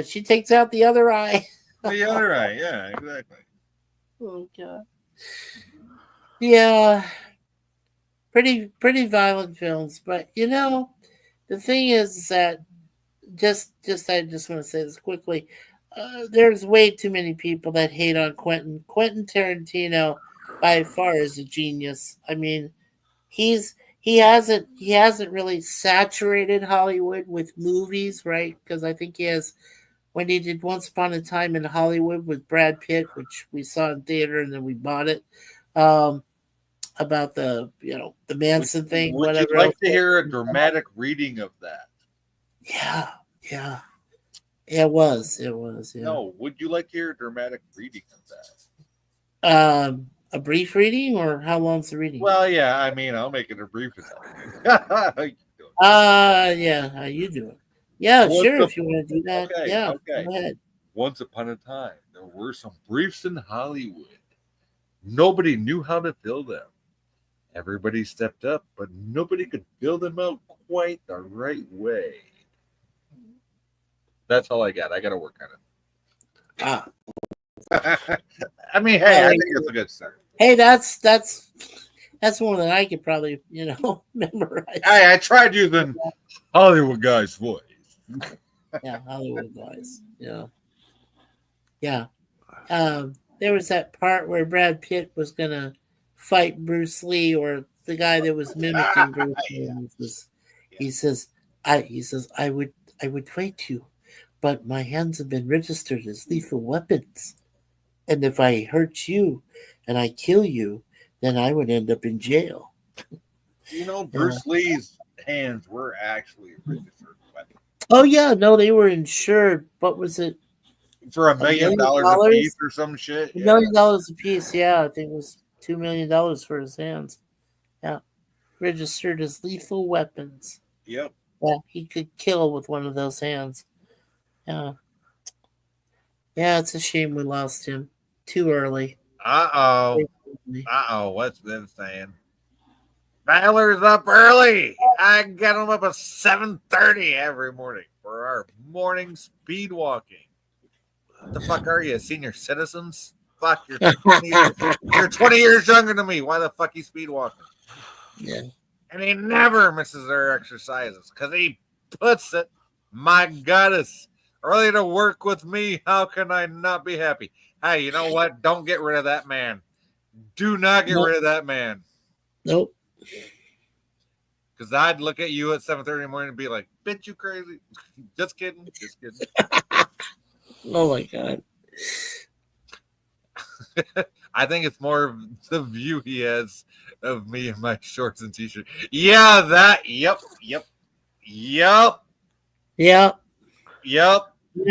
she takes out the other eye. The other eye, yeah, exactly. Oh god. Yeah. Pretty violent films, but the thing is that I just want to say this quickly. There's way too many people that hate on Quentin. Quentin Tarantino, by far, is a genius. I mean, he hasn't really saturated Hollywood with movies, right? Because I think he has, when he did Once Upon a Time in Hollywood with Brad Pitt, which we saw in theater and then we bought it. About the Manson thing. Would whatever you like else. to hear a dramatic reading of that? Yeah. It was. Yeah. No, would you like to hear a dramatic reading of that? A brief reading, or how long's the reading? Well, yeah, I mean, I'll make it a brief. Yeah, you do it. Yeah, What's sure, the- if you want to do that. Okay, Yeah, okay. go ahead. Once upon a time, there were some briefs in Hollywood. Nobody knew how to fill them. Everybody stepped up, but nobody could fill them out quite the right way. That's all I got. I got to work on it. I mean, hey, I think it's a good start. Hey, that's one that I could probably memorize. I tried using Hollywood guy's voice. Yeah, Hollywood guys. Yeah. There was that part where Brad Pitt was gonna fight Bruce Lee, or the guy that was mimicking Bruce Lee. He says, I would fight you, but my hands have been registered as lethal weapons. And if I hurt you and I kill you, then I would end up in jail. Bruce Lee's hands were actually registered weapons. Oh yeah, no, they were insured. What was it? For $1 million a piece or some shit. $1 million a piece, yeah. I think it was $2 million for his hands. Yeah. Registered as lethal weapons. Yep. Yeah, he could kill with one of those hands. Yeah. Yeah, it's a shame we lost him too early. What's Vince saying? Valor's up early. I get him up at 7:30 every morning for our morning speed walking. What the fuck are you, senior citizens? Fuck, you're 20 years younger than me. Why the fuck you speed walking? Yeah. And he never misses their exercises because he puts it, my goddess, early to work with me. How can I not be happy? Hey, you know what? Don't get rid of that man. Do not get rid of that man. Nope. Because I'd look at you at 7:30 in the morning and be like, bitch, you crazy. Just kidding. Oh my god. I think it's more of the view he has of me in my shorts and t-shirt. Yeah, that. Yep. Yeah,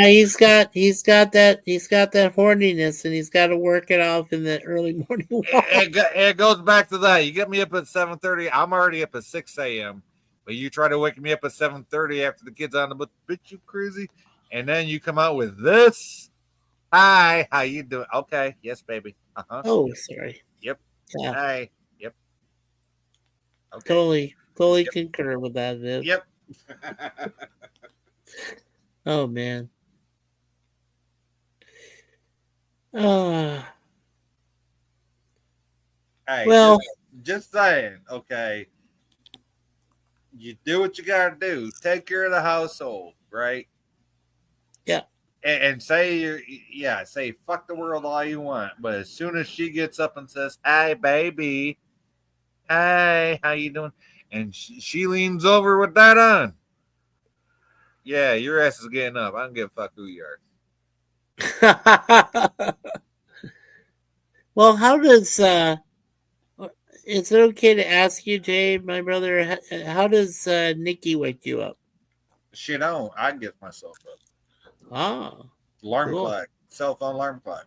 he's got that horniness, and he's got to work it off in the early morning walk. It goes back to that. You get me up at 7:30. I'm already up at 6 a.m. But you try to wake me up at 7:30 after the kids on the bus. Bitch, you crazy. And then you come out with this. Hi, how you doing? Okay, yes, baby. Oh, sorry. Yep. Yeah. Hi. Yep. Okay. Totally concur with that, Viv. Yep. Oh man. Well, Hey, just saying, okay. You do what you gotta do. Take care of the household, right? Yeah. And say say fuck the world all you want, but as soon as she gets up and says, "Hey, baby, hey, how you doing?" and she leans over with that on, yeah, your ass is getting up. I don't give a fuck who you are. Well, how does is it okay to ask you, Jay, my brother, how does Nikki wake you up? She don't. I get myself up. Ah, Alarm cool. clock. Cell phone alarm clock.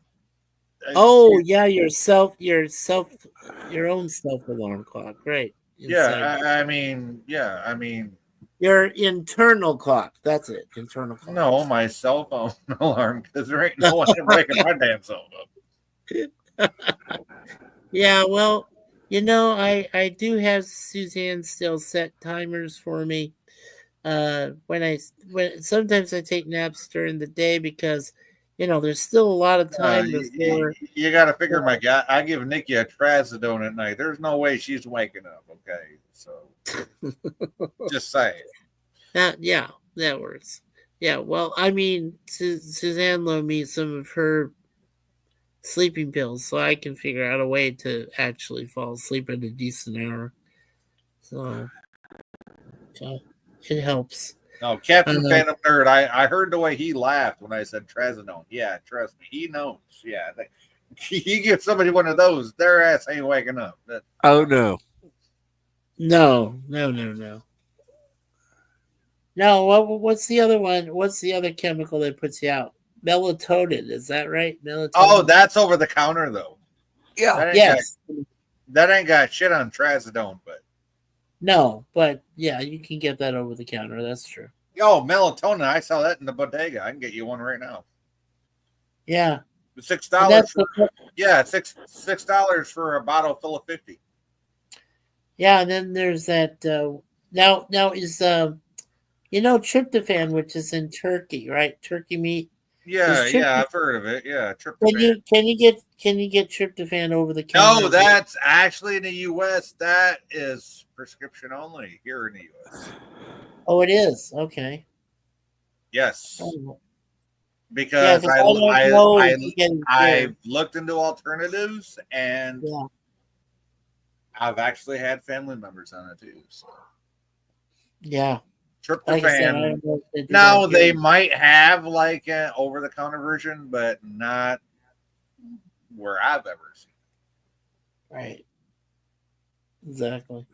Oh yeah, your own self alarm clock, right? Inside Yeah, I mean, your internal clock. That's it, internal clock. no, my cell phone alarm, because there ain't no one waking my damn self up. Yeah, well, I do have Suzanne still set timers for me. When sometimes I take naps during the day because there's still a lot of time before. You got to figure, my guy. I give Nikki a trazodone at night. There's no way she's waking up. Okay, so just saying. Yeah, that works. Yeah, well, I mean, Suzanne loaned me some of her sleeping pills so I can figure out a way to actually fall asleep at a decent hour. So it helps. No, Captain Phantom Nerd. I heard the way he laughed when I said trazodone. Yeah, trust me, he knows. Yeah, he gives somebody one of those, their ass ain't waking up. Oh no. No. No, what's the other one? What's the other chemical that puts you out? Melatonin, is that right? Melatonin. Oh, that's over the counter though. Yeah. Yes. That ain't got shit on trazodone, but no, but yeah, you can get that over the counter. That's true. oh, melatonin, I saw that in the bodega. I can get you one right now. Yeah. $6. Yeah, $6 for a bottle full of 50. Yeah, and then there's that. Now is tryptophan, which is in turkey, right? Turkey meat. Yeah, I've heard of it. Yeah, tryptophan. Can you get tryptophan over the counter? No, that's actually in the U.S. That is prescription only here in the U.S. Oh, it is. Okay. Yes. Oh. Because Yeah, I've looked into alternatives and I've actually had family members on it too. So. Yeah. Tryptophan. Now they might have like an over-the-counter version, but not where I've ever seen it. Right. Exactly.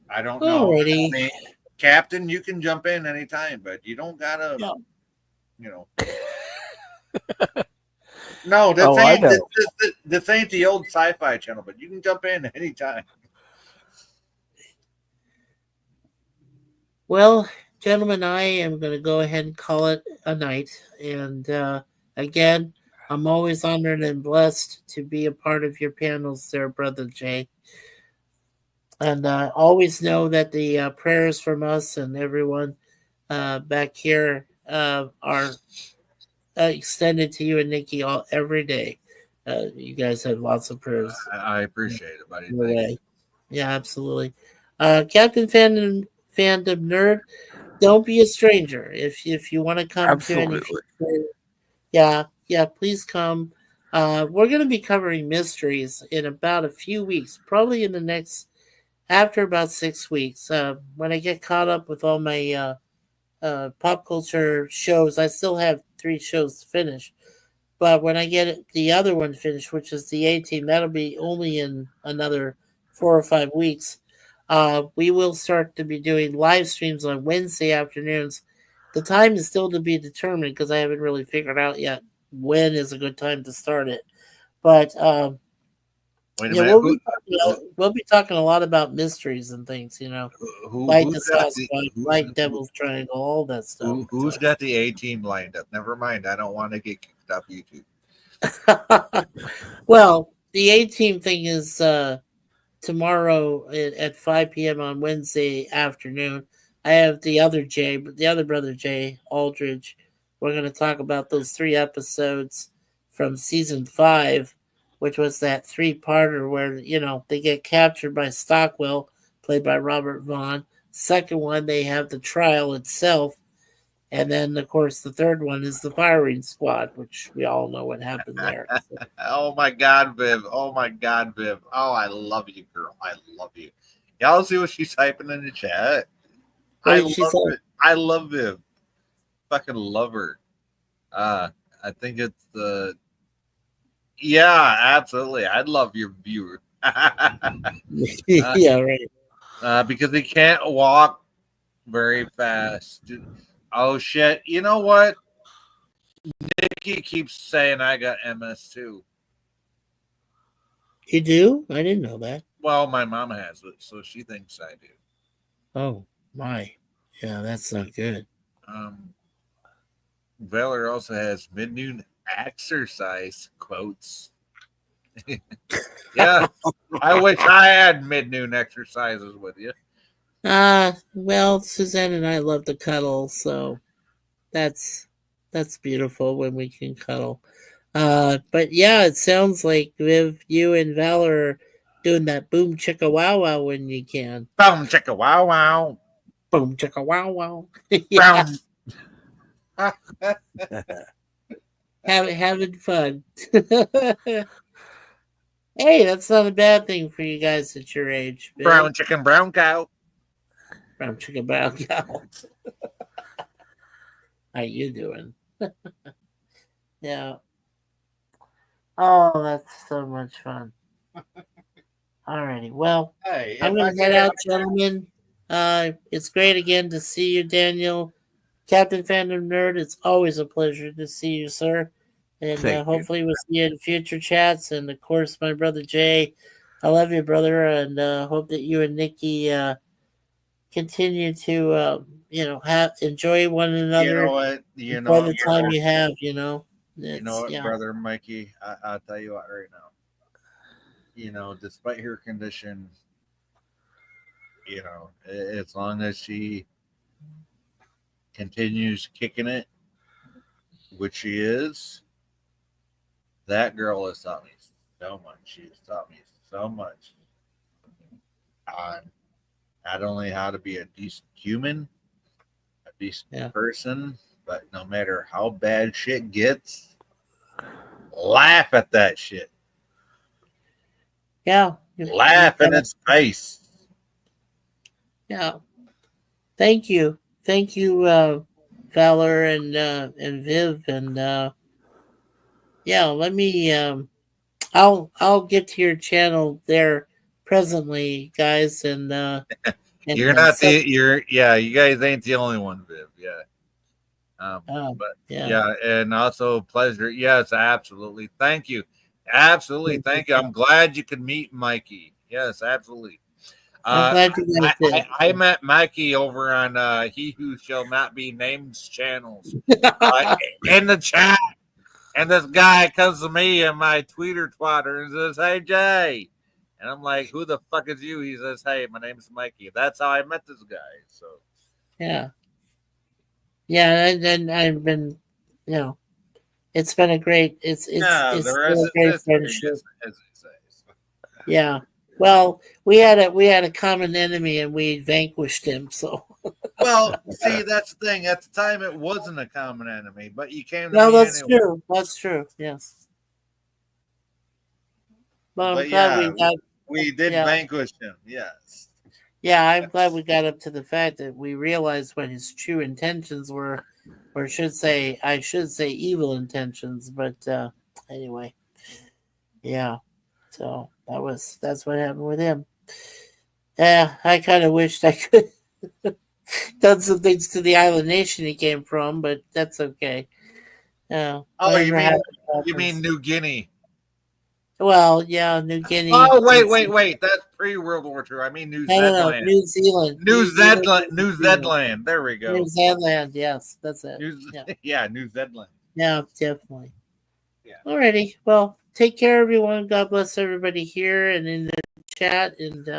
I don't know. Alrighty. I mean, Captain, you can jump in anytime, but you don't gotta. Yeah. No, this ain't the old Sci-Fi Channel, but you can jump in anytime. Well, gentlemen, I am going to go ahead and call it a night. And again, I'm always honored and blessed to be a part of your panels there, Brother Jay. And always know that the prayers from us and everyone back here are extended to you and Nikki every day. You guys have lots of prayers. I appreciate it, buddy. Yeah, absolutely. Captain Fandom Nerd, don't be a stranger. If you want to come Absolutely. to any please come. We're going to be covering mysteries in about a few weeks, probably in the next after about 6 weeks. When I get caught up with all my pop culture shows, I still have 3 shows to finish. But when I get the other one finished, which is the A-Team, that'll be only in another 4 or 5 weeks. We will start to be doing live streams on Wednesday afternoons. The time is still to be determined because I haven't really figured out yet when is a good time to start it. But we'll be talking a lot about mysteries and things, like the Sasquatch, like Devil's Triangle, all that stuff. Who's got the A-Team lined up? Never mind. I don't want to get kicked off YouTube. Well, the A-Team thing is tomorrow at 5 p.m. on Wednesday afternoon. I have the other brother Jay Aldridge. We're going to talk about those 3 episodes from season 5, which was that 3-parter where they get captured by Stockwell, played by Robert Vaughn. Second one, they have the trial itself, and then of course the third one is the firing squad, which we all know what happened there. Oh my God, Viv! Oh my God, Viv! Oh, I love you, girl. I love you. Y'all see what she's typing in the chat? I love Viv. Fucking love her. I think it's the. Yeah, absolutely. I'd love your viewer. Yeah, right. Because he can't walk very fast. Oh shit! You know what? Nikki keeps saying I got MS too. You do? I didn't know that. Well, my mom has it, so she thinks I do. Oh my, yeah, that's not good. Valor also has mid-noon exercise quotes. Yeah, I wish I had mid-noon exercises with you. Well, Suzanne and I love to cuddle, so that's beautiful when we can cuddle. But yeah, it sounds like Viv, you and Valor are doing that boom chicka wow wow when you can. Boom chicka wow wow. Boom chicka wow wow. Yeah. Having fun. Hey, that's not a bad thing for you guys at your age. Viv. Brown chicken, brown cow. Brown chicken, brown cow. How you doing? Yeah. Oh, that's so much fun. Alrighty. Well, Hey, I'm going to head out, gentlemen. It's great again to see you, Daniel. Captain Fandom Nerd, it's always a pleasure to see you, sir. And Thank you. hopefully we'll see you in future chats. And, of course, my brother Jay, I love you, brother, and hope that you and Nikki continue to, enjoy one another. You know what? You know by what, the time brother? you have, you know. You know what, yeah. brother Mikey? I'll tell you what right now. You know, despite her condition, you know, as long as she continues kicking it, which she is, that girl has taught me so much. She has taught me so much on not only how to be a decent human, a decent person, but no matter how bad shit gets, laugh at that shit. Yeah. Laugh in its face. Yeah. Thank you. Thank you, Valor and Viv. And yeah, let me I'll get to your channel there presently, guys, and You guys ain't the only one, Viv. Yeah. But yeah, and also pleasure. Yes, absolutely. Thank you. Absolutely. Thank you. I'm glad you could meet Mikey. Yes, absolutely. I'm glad you guys did. I met Mikey over on He Who Shall Not Be Named's channels in the chat. And this guy comes to me in my Twitter twatter and says, "Hey, Jay." And I'm like, "Who the fuck is you?" He says, "Hey, my name's Mikey." That's how I met this guy. So yeah. Yeah, and I've been, it's been a great, it's been a great friendship. Yeah. Well, we had a common enemy and we vanquished him. So. Well, see, that's the thing. At the time, it wasn't a common enemy, but you came to No, me that's anyway. true. That's true. Yes. But I'm glad yeah, we did vanquish him. Yes. Yeah, I'm glad we got up to the fact that we realized what his true intentions were, or I should say evil intentions. But anyway, yeah. So that's what happened with him. Yeah, I kind of wished I could done some things to the island nation he came from, but that's okay. Oh, you mean New Guinea? Well, yeah, New Guinea. Oh, wait. That's pre-World War II. I mean New Zealand. New Zealand. New Zealand. There we go. New Zealand. Yes, that's it. New Zealand. Yeah, definitely. Yeah. Alrighty. Well, take care, everyone. God bless everybody here and in the chat. And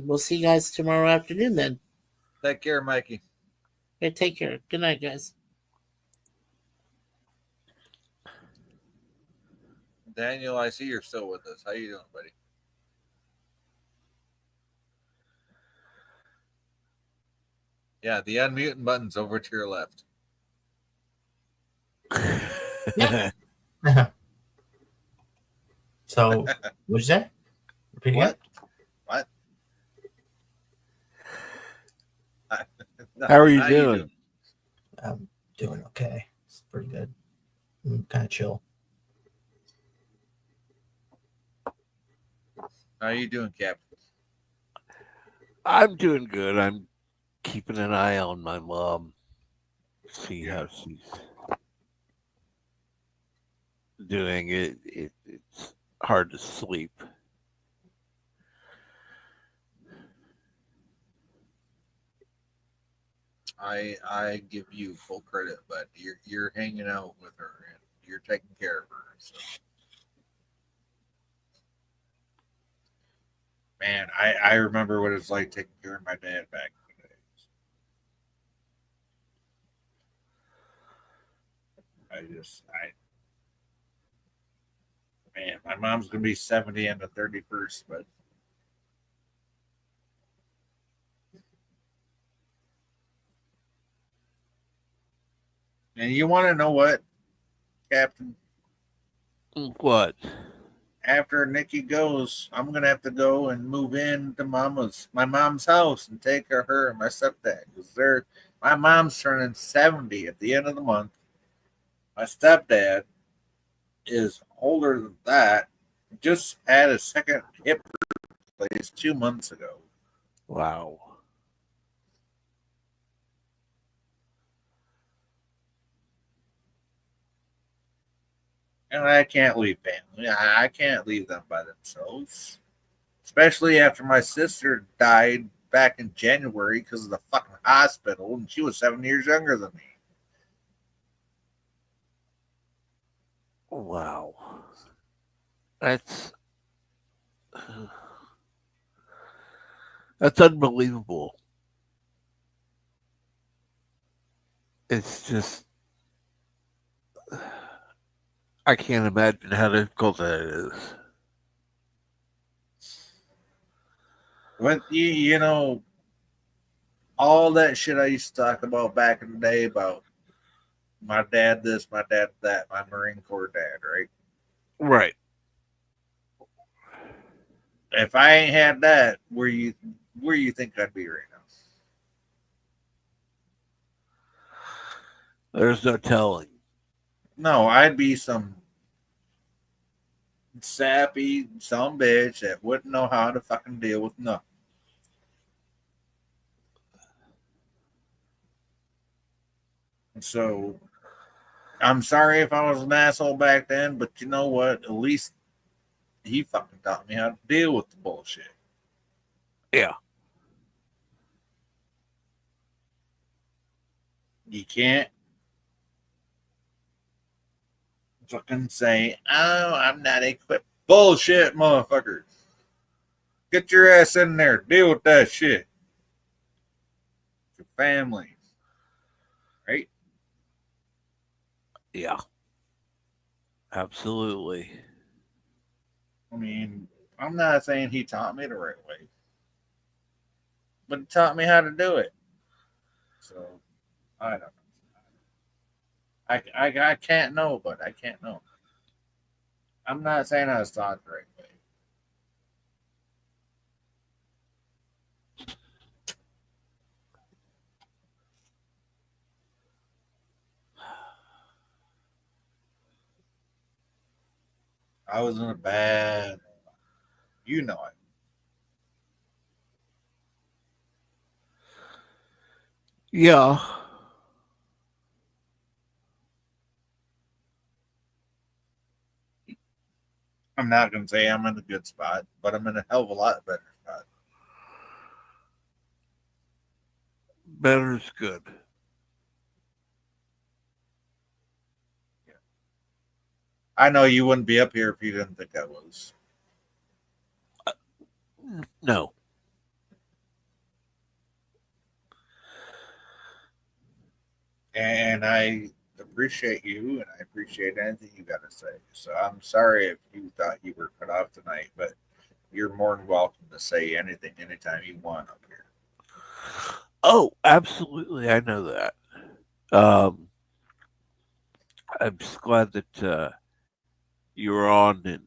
we'll see you guys tomorrow afternoon then. Take care, Mikey. Okay, take care. Good night, guys. Daniel, I see you're still with us. How you doing, buddy? Yeah, the unmuting button's over to your left. So, what'd you say? Repeat what? What? How are you doing? I'm doing okay. pretty good. Kind of chill. How you doing, Captain? I'm doing good. I'm keeping an eye on my mom, see how she's doing. It's hard to sleep. I give you full credit, but you're hanging out with her and you're taking care of her. So. Man, I remember what it's like taking care of my dad back in the days. Man, my mom's gonna be 70 on the 31st, but and you want to know what, Captain? What? After Nikki goes, I'm gonna have to go and move into my mom's house and take her and my stepdad because my mom's turning 70 at the end of the month. My stepdad is older than that. Just had a second hip replaced 2 months ago. Wow. And I can't leave family. I can't leave them by themselves. Especially after my sister died back in January because of the fucking hospital, and she was 7 years younger than me. Wow. That's unbelievable. It's just I can't imagine how difficult that is. But you know, all that shit I used to talk about back in the day about my dad this, my dad that, my Marine Corps dad, right? Right. If I ain't had that, where you think I'd be right now? There's no telling. No, I'd be some sappy some bitch that wouldn't know how to fucking deal with nothing. So I'm sorry if I was an asshole back then, but you know what? At least he fucking taught me how to deal with the bullshit. Yeah. You can't fucking say, "Oh, I'm not equipped." Bullshit, motherfucker. Get your ass in there. Deal with that shit. Your family. Right? Yeah. Absolutely. I mean, I'm not saying he taught me the right way, but he taught me how to do it. So, I don't know. I can't know, but I can't know. I'm not saying I was taught the right way. I was in a bad, you know it. Yeah. I'm not going to say I'm in a good spot, but I'm in a hell of a lot better spot. Better's good. I know you wouldn't be up here if you didn't think I was. No. And I appreciate you, and I appreciate anything you got to say. So I'm sorry if you thought you were cut off tonight, but you're more than welcome to say anything anytime you want up here. Oh, absolutely. I know that. I'm just glad that you were on and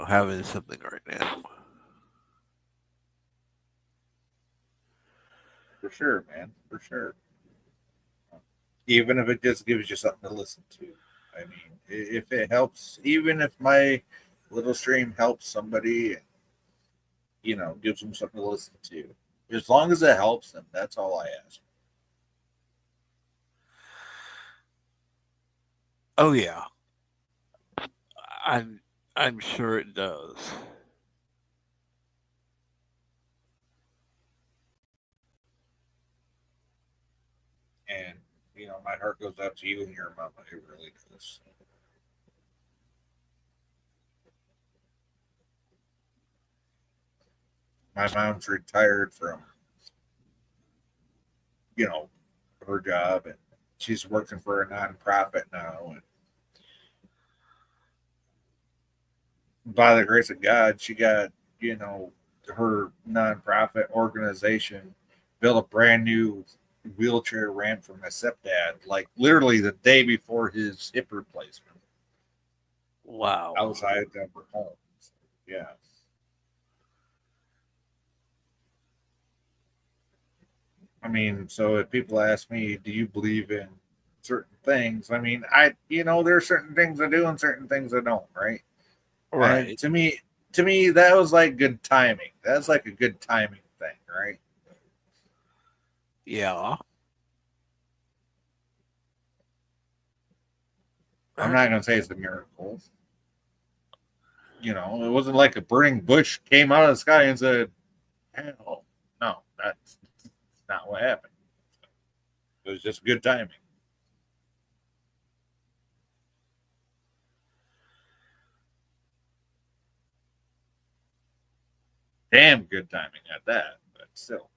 having something right now. For sure, man. For sure. even if it just gives you something to listen to. I mean, if it helps, even if my little stream helps somebody, gives them something to listen to, as long as it helps them, that's all I ask. Oh yeah, I'm sure it does. And my heart goes out to you and your mama. It really does. My mom's retired from, her job, and she's working for a nonprofit now. And by the grace of God, she got, her nonprofit organization built a brand new wheelchair ramp for my stepdad, like literally the day before his hip replacement. Wow. Outside of their home. Yeah. I mean, so if people ask me, do you believe in certain things? I mean, there are certain things I do and certain things I don't, right? Right. And to me, that was like good timing. That's like a good timing thing, right? Yeah. I'm not going to say it's a miracle. It wasn't like a burning bush came out of the sky and said, hell, no, that's not what happened. It was just good timing. Damn good timing at that, but still.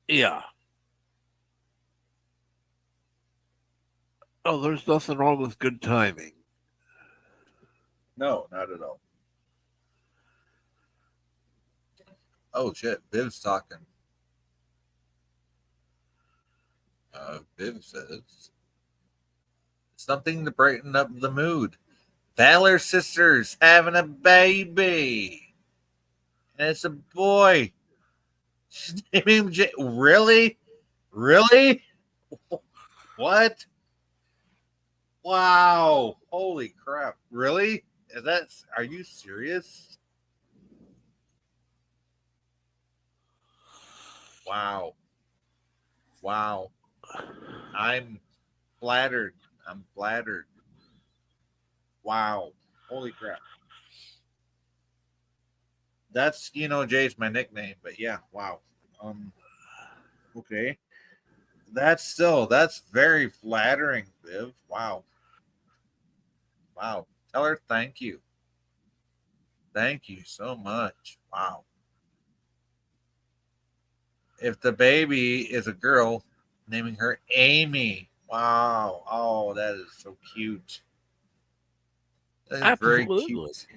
Yeah. Oh, there's nothing wrong with good timing. No, not at all. Oh shit, Viv's talking. Viv says something to brighten up the mood. Valor Sisters having a baby, and it's a boy. She's naming him Really? What? Wow! Holy crap! Really? Are you serious? Wow! I'm flattered. Wow! Holy crap! That's Jay's my nickname, but yeah, wow. Okay. That's very flattering, Viv. Wow. Tell her thank you. Thank you so much. Wow. If the baby is a girl, naming her Amy. Wow. Oh, that is so cute. That is very Absolutely. cute.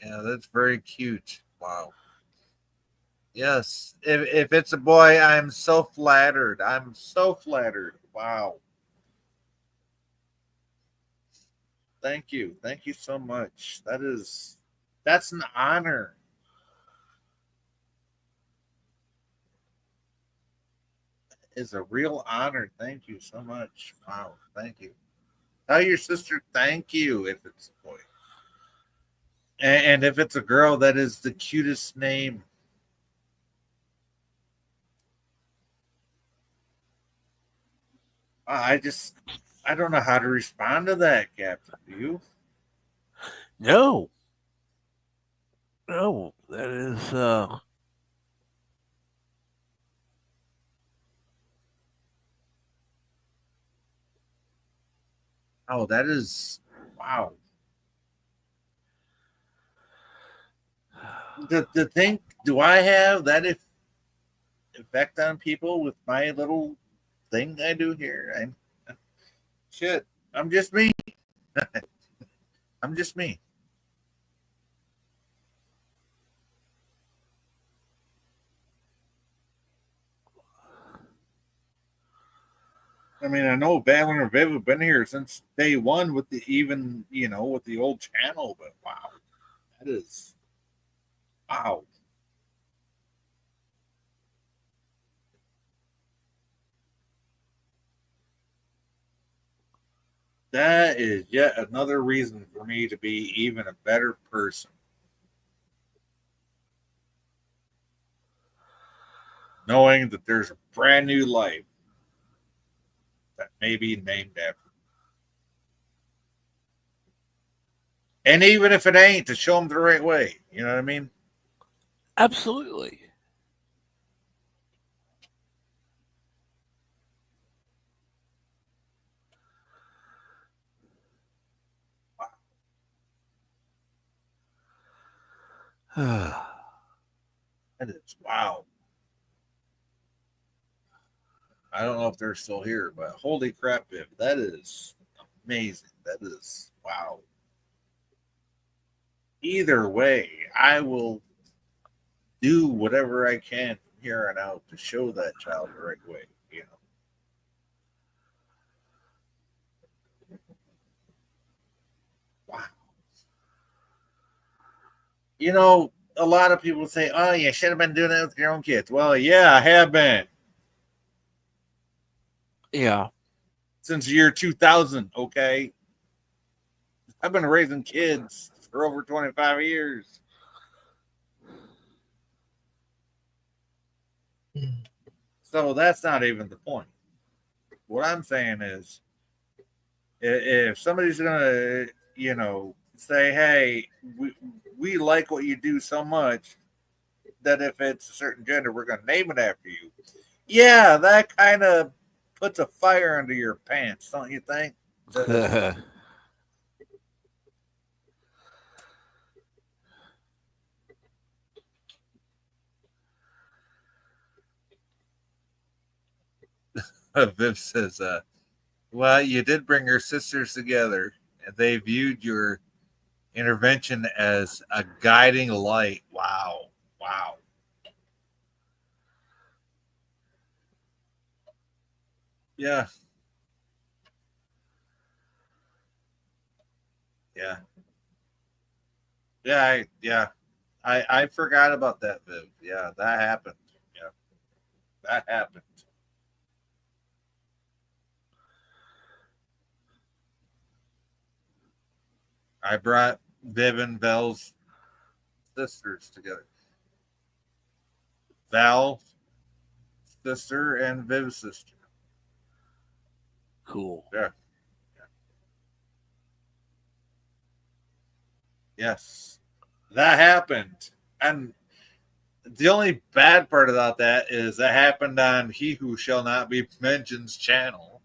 Yeah, that's very cute. Wow. Yes. If it's a boy, I'm so flattered. Wow. Thank you. Thank you so much. That's an honor. Is a real honor. Thank you so much. Wow. Thank you. Tell your sister thank you if it's a boy. And if it's a girl, that is the cutest name. I don't know how to respond to that, Captain. Do you? No. No, that is Oh, that is wow. The thing, do I have that effect on people with my little thing I do here? Shit. I'm just me. I'm just me. I mean, I know Valor and Viv have been here since day one with with the old channel, but wow, that is wow. That is yet another reason for me to be even a better person. Knowing that there's a brand new life that may be named after me. And even if it ain't, to show them the right way. You know what I mean? Absolutely. That is wow. I don't know if they're still here, but holy crap, Viv, that is amazing. That is wow. Either way, I will do whatever I can from here on out to show that child the right way. You know. Wow. You know, a lot of people say, "Oh, you should have been doing that with your own kids." Well, yeah, I have been. Yeah. Since the year 2000, okay? I've been raising kids for over 25 years. So that's not even the point. What I'm saying is, if somebody's going to, you know, say, hey, we like what you do so much that if it's a certain gender, we're going to name it after you. Yeah, that kind of puts a fire under your pants, don't you think? Viv says, well, you did bring your sisters together, and they viewed your intervention as a guiding light. Wow. Wow. Yeah. Yeah. Yeah. I forgot about that, Viv. Yeah, that happened. Yeah. That happened. I brought Viv and Val's sisters together. Val's sister and Viv's sister. Cool. Yeah. Yes. That happened. And the only bad part about that is that happened on He Who Shall Not Be Mentioned's channel.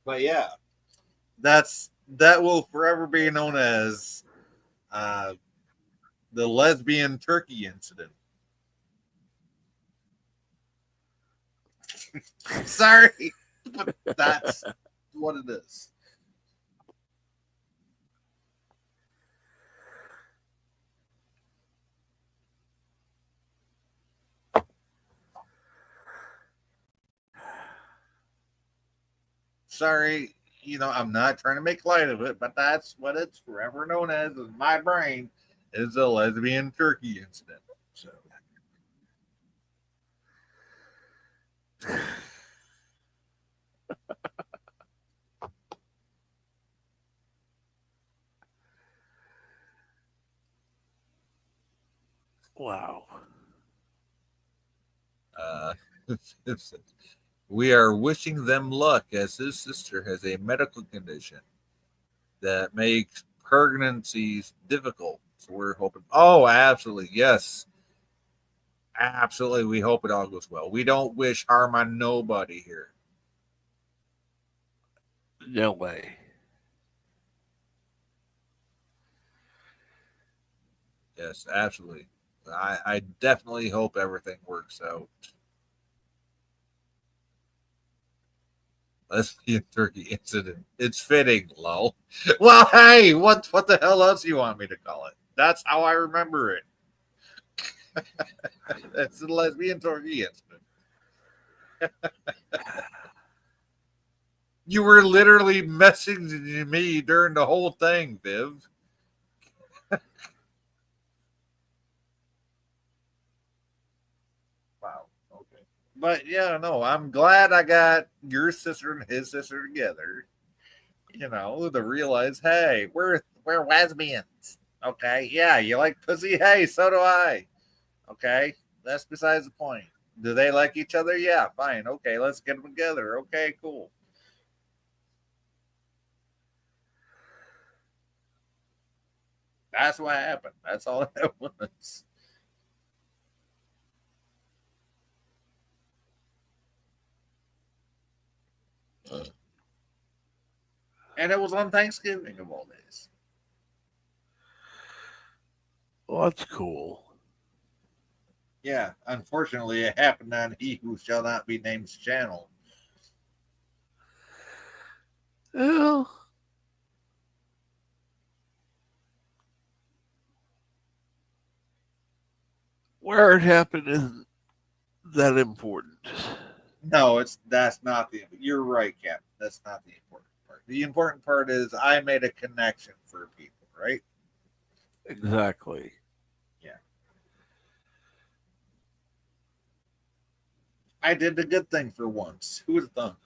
But yeah, that will forever be known as the lesbian turkey incident. Sorry, but that's what it is. Sorry, you know, I'm not trying to make light of it, but that's what it's forever known as in my brain is the lesbian turkey incident. So Wow. We are wishing them luck as his sister has a medical condition that makes pregnancies difficult. So we're hoping. Oh, absolutely. Yes. Absolutely. We hope it all goes well. We don't wish harm on nobody here. No way. Yes, absolutely. I definitely hope everything works out. Lesbian turkey incident. It's fitting, lol. Well, hey, what the hell else do you want me to call it? That's how I remember it. That's the lesbian turkey incident. You were literally messaging me during the whole thing, Viv. But yeah, no, I'm glad I got your sister and his sister together. You know, to realize, hey, we're lesbians. Okay, yeah, you like pussy? Hey, so do I. Okay, that's besides the point. Do they like each other? Yeah, fine. Okay, let's get them together. Okay, cool. That's what happened. That's all that was. And it was on Thanksgiving of all days. Well, that's cool. Yeah, unfortunately, it happened on He Who Shall Not Be Named's channel. Well, where it happened isn't that important. No, that's not the. You're right, Captain. That's not the important part. The important part is I made a connection for people, right? Exactly. Yeah. I did the good thing for once. Who would have thunk?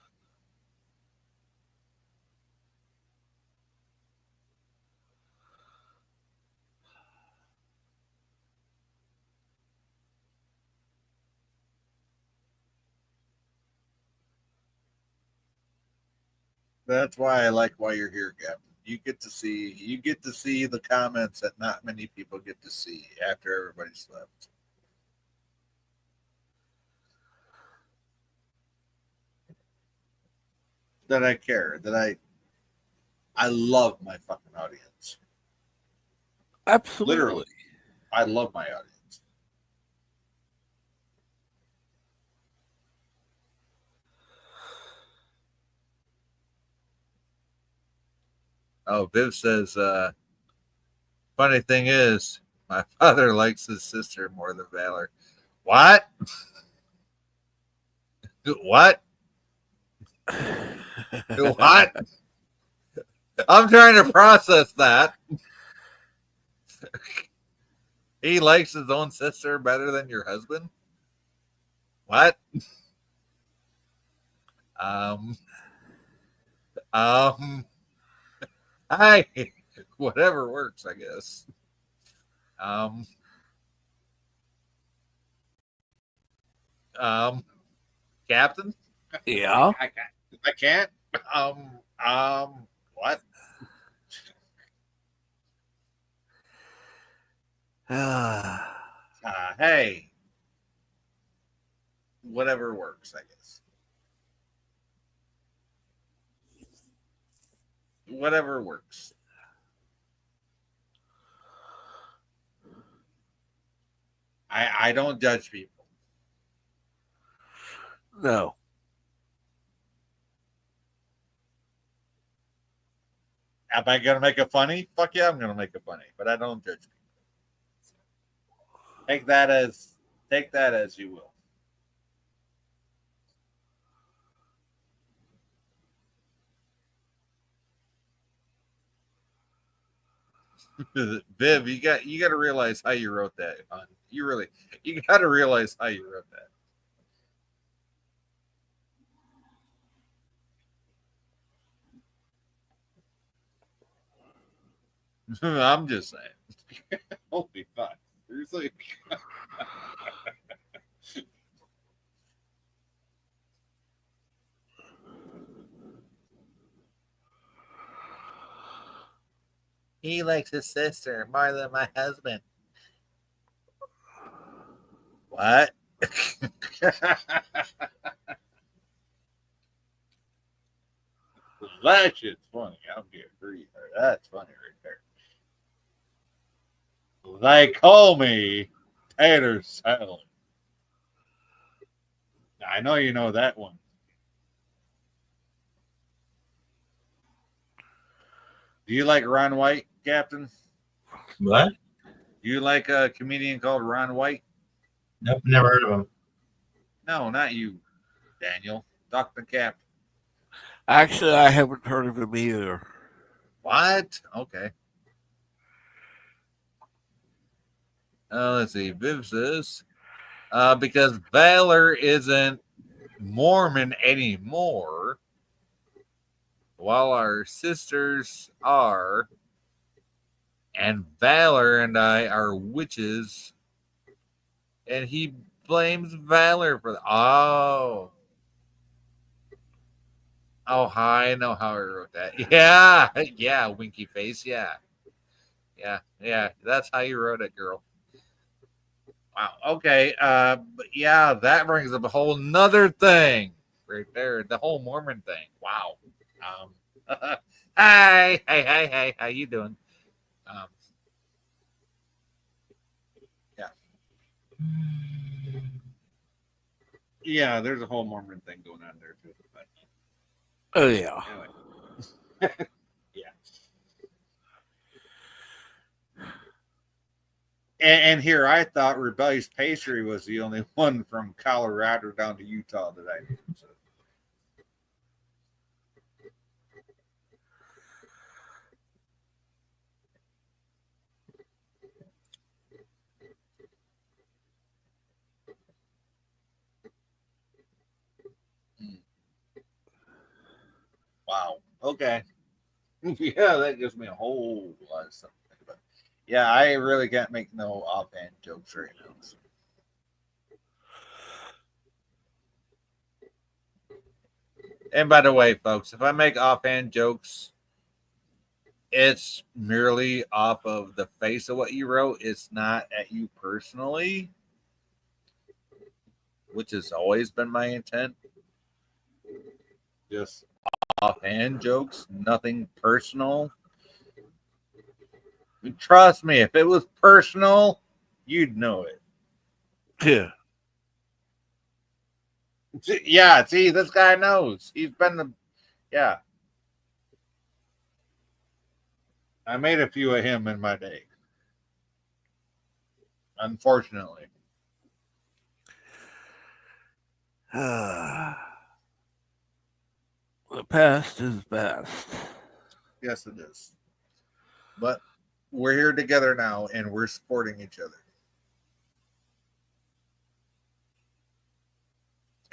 That's why I like why you're here, Captain. You get to see the comments that not many people get to see after everybody's left. That I care. I love my fucking audience. Absolutely. Literally. I love my audience. Oh, Viv says, funny thing is, my father likes his sister more than Valor. What? What? What? I'm trying to process that. He likes his own sister better than your husband? What? Um, I whatever works, I guess. Um, Captain? Yeah. I can't. What? Hey, whatever works, I guess. Whatever works. I don't judge people. No. Am I gonna make it funny? Fuck yeah, I'm gonna make it funny, but I don't judge people. Take that as you will. Viv, you got to realize how you wrote that, hon. You got to realize how you wrote that. I'm just saying. Holy fuck. Seriously. He likes his sister more than my husband. What? That shit's funny. I'm getting free. That's funny right there. They call me tater salad. I know you know that one. Do you like Ron White, Captain? What? Do you like a comedian called Ron White? Nope, never heard of him. No, not you, Daniel. Dr. Cap. Actually, I haven't heard of him either. What? Okay. Let's see. Viv says, because Valor isn't Mormon anymore, while our sisters are, and Valor and I are witches, and he blames Valor for oh. Oh, hi, I know how I wrote that. Yeah, winky face, yeah. That's how you wrote it, girl. Wow, okay. But yeah, that brings up a whole nother thing right there. The whole Mormon thing. Wow. Hey, how you doing? Um, yeah. Yeah, there's a whole Mormon thing going on there too. But Oh yeah. anyway. Yeah. And here I thought Rebellious Pastry was the only one from Colorado down to Utah that I knew. So. Wow. Okay. Yeah, that gives me a whole lot of stuff to think about. Yeah, I really can't make no offhand jokes right now. So. And by the way, folks, if I make offhand jokes, it's merely off of the face of what you wrote. It's not at you personally, which has always been my intent. Just offhand jokes, nothing personal. Trust me, if it was personal, you'd know it. Yeah. Yeah, see, this guy knows. He's been the. Yeah. I made a few of him in my day. Unfortunately. The past is best. Yes, it is. But we're here together now and we're supporting each other.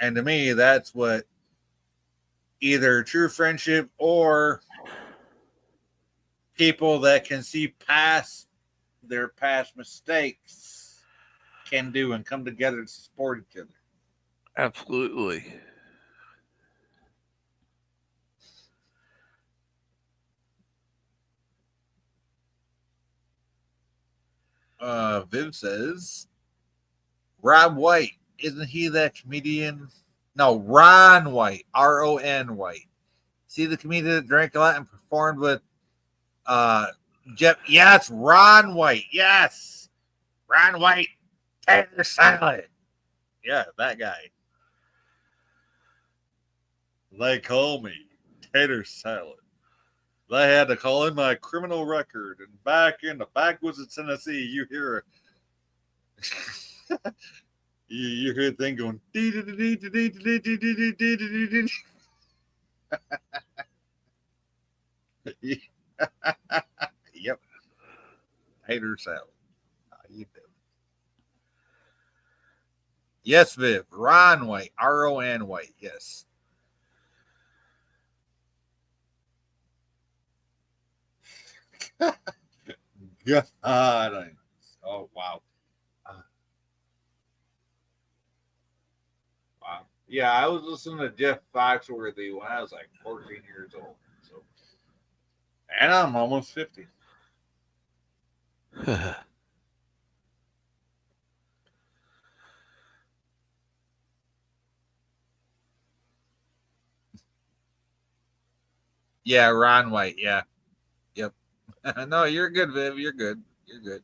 And to me, that's what either true friendship or people that can see past their past mistakes can do and come together to support each other. Absolutely. Viv says, Rob White, isn't he that comedian? No, Ron White, Ron White. See the comedian that drank a lot and performed with Jeff? Yes, Ron White. Yes, Ron White. Tater Salad. Yeah, that guy. They call me Tater Salad. They had to call in my criminal record, and back in the backwoods of Tennessee, you hear you hear a thing going. Yep, Tater Salad. How you doing? Yes, Viv. Ron White. Ron White. Yes. God. Oh, wow. Wow. Yeah, I was listening to Jeff Foxworthy when I was like 14 years old. So, and I'm almost 50. Yeah, Ron White. Yeah. Yep. No, you're good, Viv. You're good. You're good.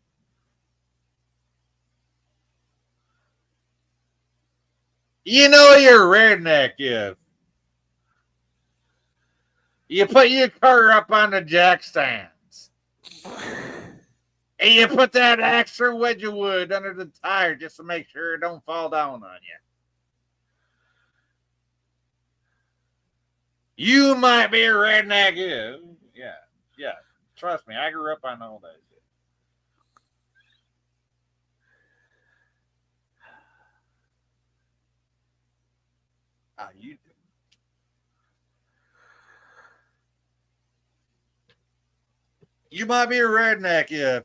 You know you're a redneck, yeah. You put your car up on the jack stands. And you put that extra wedge of wood under the tire just to make sure it don't fall down on you. You might be a redneck, yeah. Trust me, I grew up on all that shit. How you doing? You might be a redneck if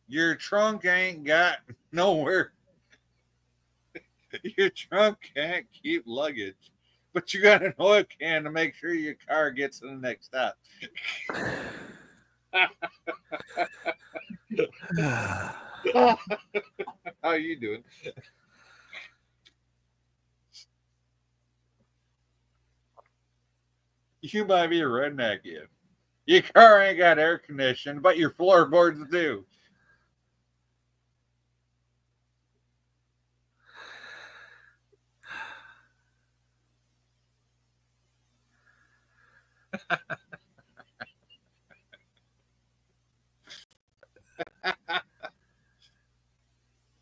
your trunk ain't got nowhere. Your trunk can't keep luggage, but you got an oil can to make sure your car gets to the next stop. How you doing? You might be a redneck if your car ain't got air conditioning, but your floorboards do.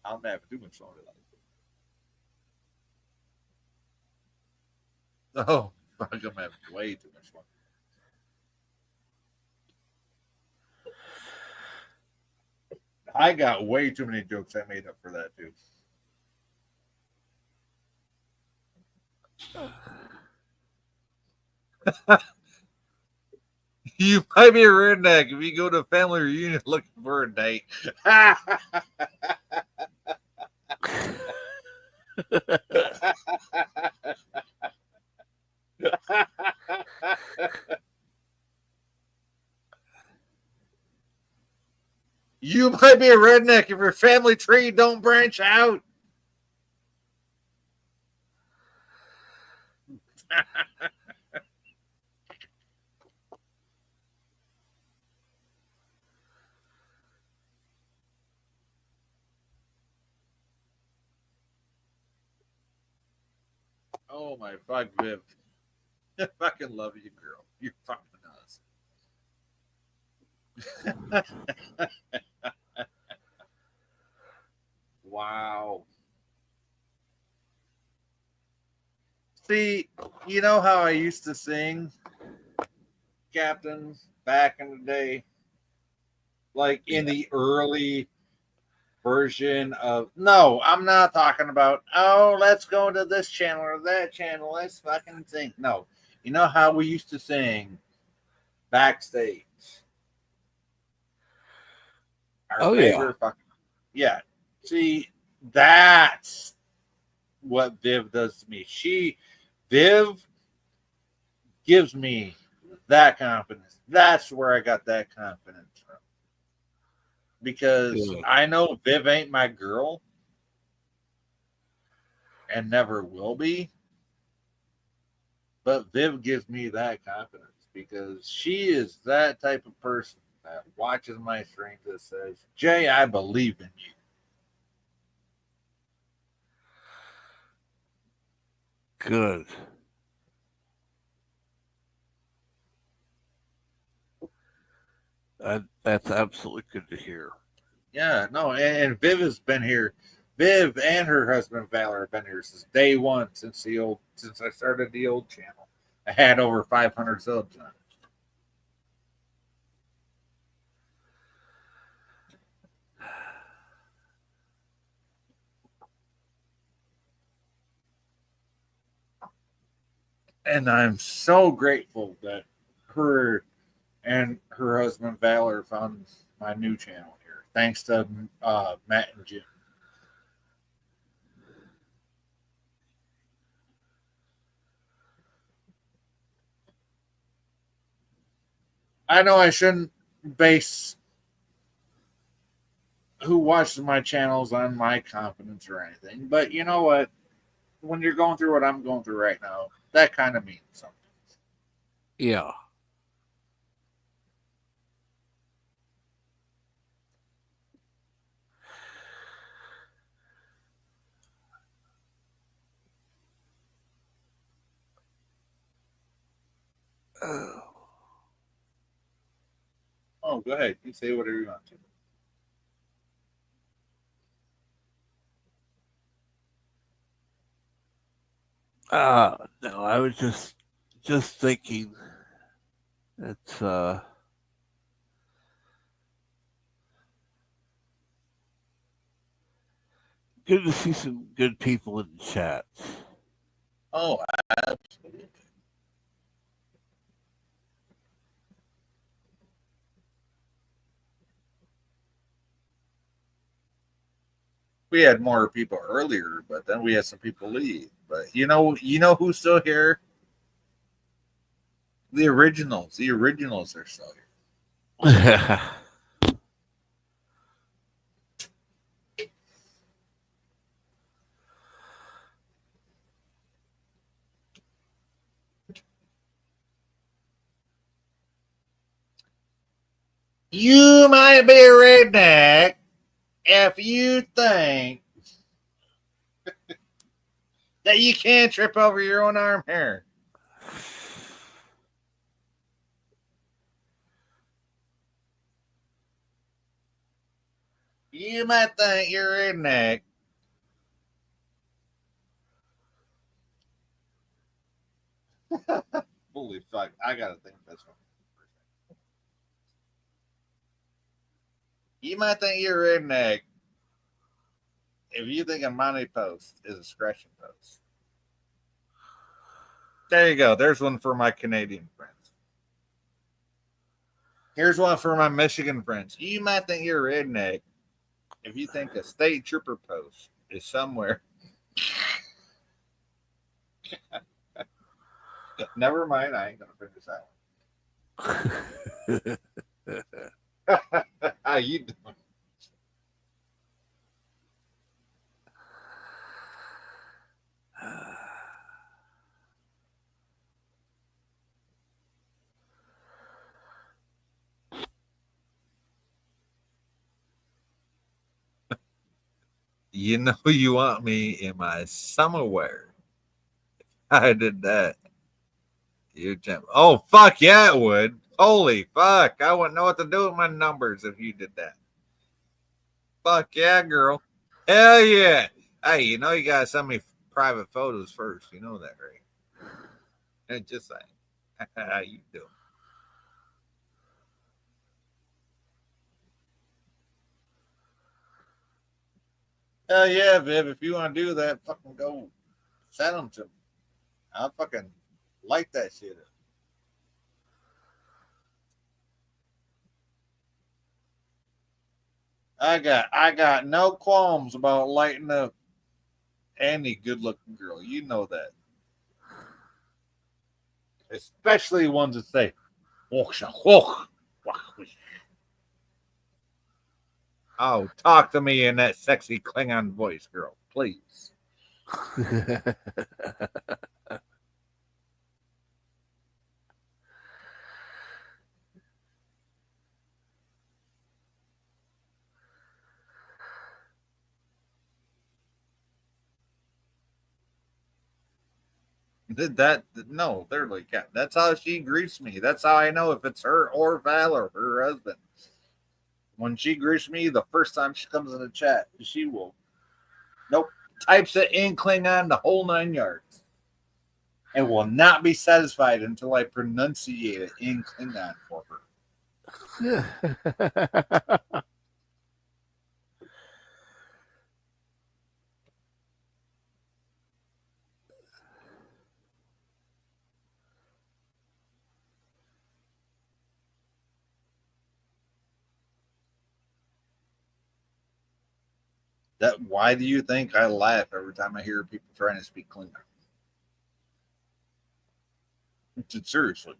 I'll never do much longer like that. Oh, I'm gonna have way too much fun. I got way too many jokes I made up for that too. You might be a redneck if you go to a family reunion looking for a date. You might be a redneck if your family tree don't branch out. Oh my fuck, Viv. I fucking love you, girl. You're fucking awesome. Wow. See, you know how I used to sing, Captain, back in the day? Like in the early version of. No, I'm not talking about, oh, let's go to this channel or that channel. Let's fucking sing. No. You know how we used to sing backstage? Our favorite fucking. Yeah. See, that's what Viv does to me. Viv gives me that confidence. That's where I got that confidence from. Because I know Viv ain't my girl and never will be. But Viv gives me that confidence because she is that type of person that watches my streams that says, Jay, I believe in you. Good. That's absolutely good to hear. Yeah, no, and Viv has been here. Viv and her husband Valor have been here since day one, since I started the old channel. I had over 500 subs on it. And I'm so grateful that her and her husband Valor found my new channel here, thanks to Matt and Jim. I know I shouldn't base who watches my channels on my confidence or anything, but you know what? When you're going through what I'm going through right now, that kind of means something. Yeah. Oh, go ahead. You say whatever you want to. No, I was just thinking it's Good to see some good people in the chat. Oh, absolutely. We had more people earlier, but then we had some people leave. But you know who's still here? The originals. The originals are still here. You might be a redneck if you think that you can't trip over your own arm hair. You might think you're a redneck. Holy fuck. I gotta think of this one. You might think you're a redneck if you think a money post is a scratching post. There you go. There's one for my Canadian friends. Here's one for my Michigan friends. You might think you're a redneck if you think a state trooper post is somewhere. Never mind. I ain't going to finish that one. How you doing? You know you want me in my summer wear. I did that. You oh fuck yeah, it would. Holy fuck. I wouldn't know what to do with my numbers if you did that. Fuck yeah, girl. Hell yeah. Hey, you know you gotta send me private photos first. You know that, right? And just saying. How you doing? Hell yeah, Viv. If you want to do that, fucking go send them to me. I'll fucking light that shit up. I got no qualms about lighting up any good looking girl. You know that. Especially ones that say, oh, talk to me in that sexy Klingon voice, girl, please. Did that? No, they're like, yeah, that's how she greets me. That's how I know if it's her or Val or her husband. When she greets me, the first time she comes in the chat, she will, types it in Klingon the whole 9 yards, and will not be satisfied until I pronunciate it in Klingon for her. Why do you think I laugh every time I hear people trying to speak Klingon? Seriously.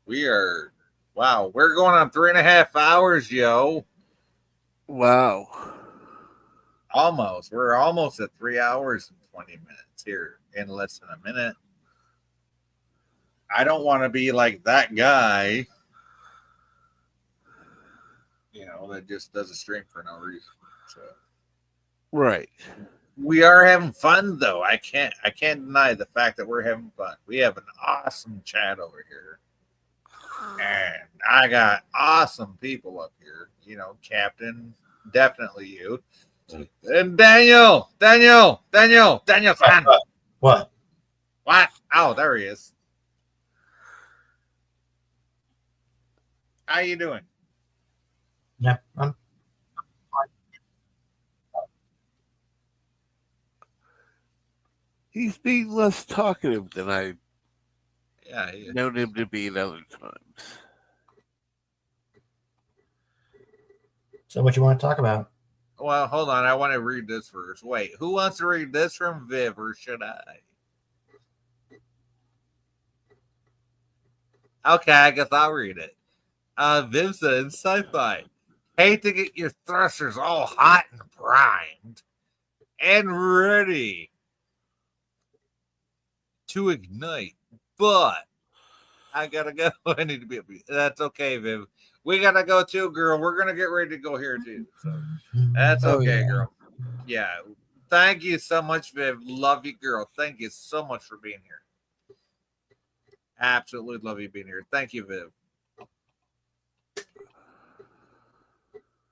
We're going on 3.5 hours, yo. Wow. Almost. We're almost at 3 hours and 20 minutes here in less than a minute. I don't want to be like that guy, that just does a stream for no reason. So, right. We are having fun though. I can't deny the fact that we're having fun. We have an awesome chat over here. And I got awesome people up here. Captain, definitely you. And Daniel, son. What? What? Oh, there he is. How you doing? Yeah. He's being less talkative than I've Yeah. known him to be at other times. So what you want to talk about? Well, hold on. I want to read this first. Wait, who wants to read this from Viv, or should I? Okay, I guess I'll read it. Viv said, sci-fi. Hate to get your thrusters all hot and primed and ready to ignite, but I gotta go. I need to be. That's okay, Viv. We gotta go too, girl. We're gonna get ready to go here too. So that's okay, girl. Yeah. Thank you so much, Viv. Love you, girl. Thank you so much for being here. Absolutely love you being here. Thank you, Viv.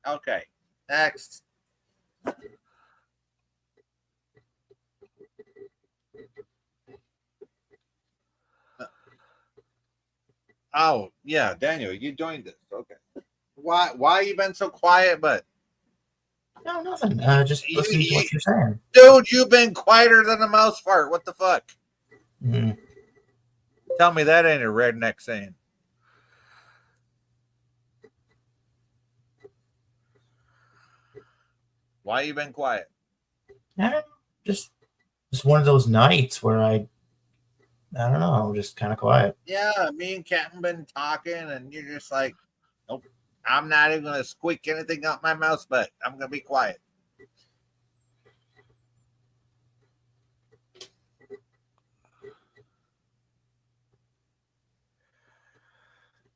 Okay. Next. Oh, yeah, Daniel, you joined this. Okay. Why you been so quiet, but No, nothing. Just listening to what you're saying. dude, you've been quieter than a mouse fart. What the fuck? Mm. Tell me that ain't a redneck saying. Why you been quiet? Yeah, just one of those nights where I don't know, I'm just kind of quiet. Yeah, me and Captain been talking, and you're just like, nope, I'm not even gonna squeak anything out my mouth, but I'm gonna be quiet.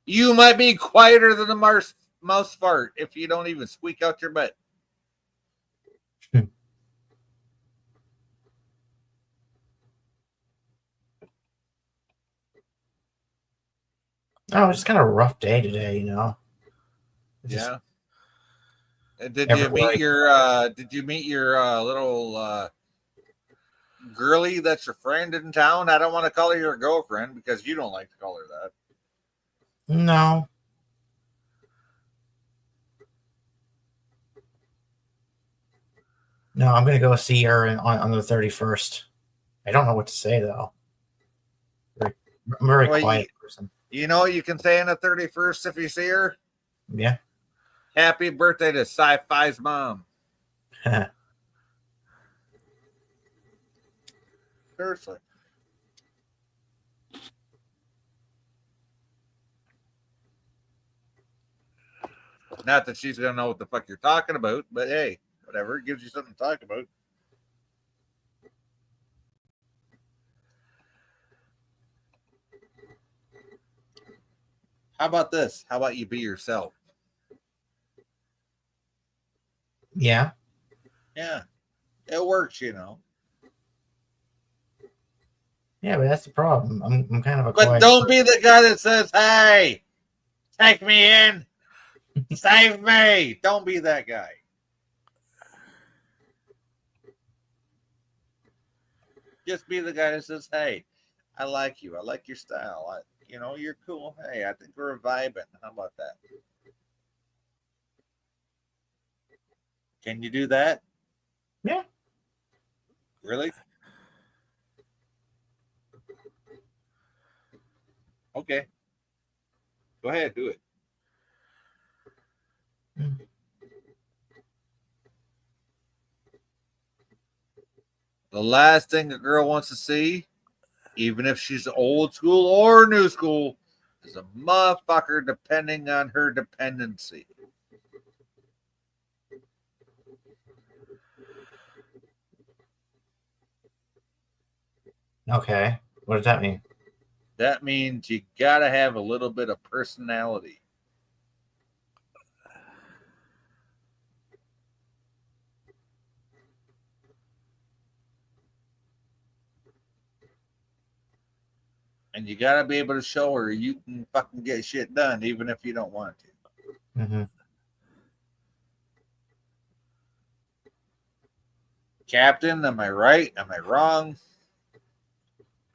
You might be quieter than a mouse fart if you don't even squeak out your butt. Oh, it's kind of a rough day today, you know. Yeah. Did you meet your little girly that's your friend in town? I don't want to call her your girlfriend because you don't like to call her that. No. No, I'm gonna go see her on the 31st. I don't know what to say though. I'm a very quiet person. You know what you can say on the 31st if you see her? Yeah. Happy birthday to Sci-Fi's mom. Seriously. Not that she's gonna know what the fuck you're talking about, but hey, whatever. It gives you something to talk about. How about this? How about you be yourself? Yeah. Yeah. It works, you know. Yeah, but that's the problem. I'm kind of a But quiet don't be the guy that says, hey, take me in. Save me. Don't be that guy. Just be the guy that says, hey, I like you. I like your style. You're cool. Hey, I think we're vibing. How about that? Can you do that? Yeah. Really? Okay. Go ahead, do it. The last thing a girl wants to see, even if she's old school or new school, is a motherfucker depending on her dependency. Okay. What does that mean? That means you gotta have a little bit of personality. And you gotta be able to show her you can fucking get shit done, even if you don't want to. Mm-hmm. Captain, am I right? Am I wrong?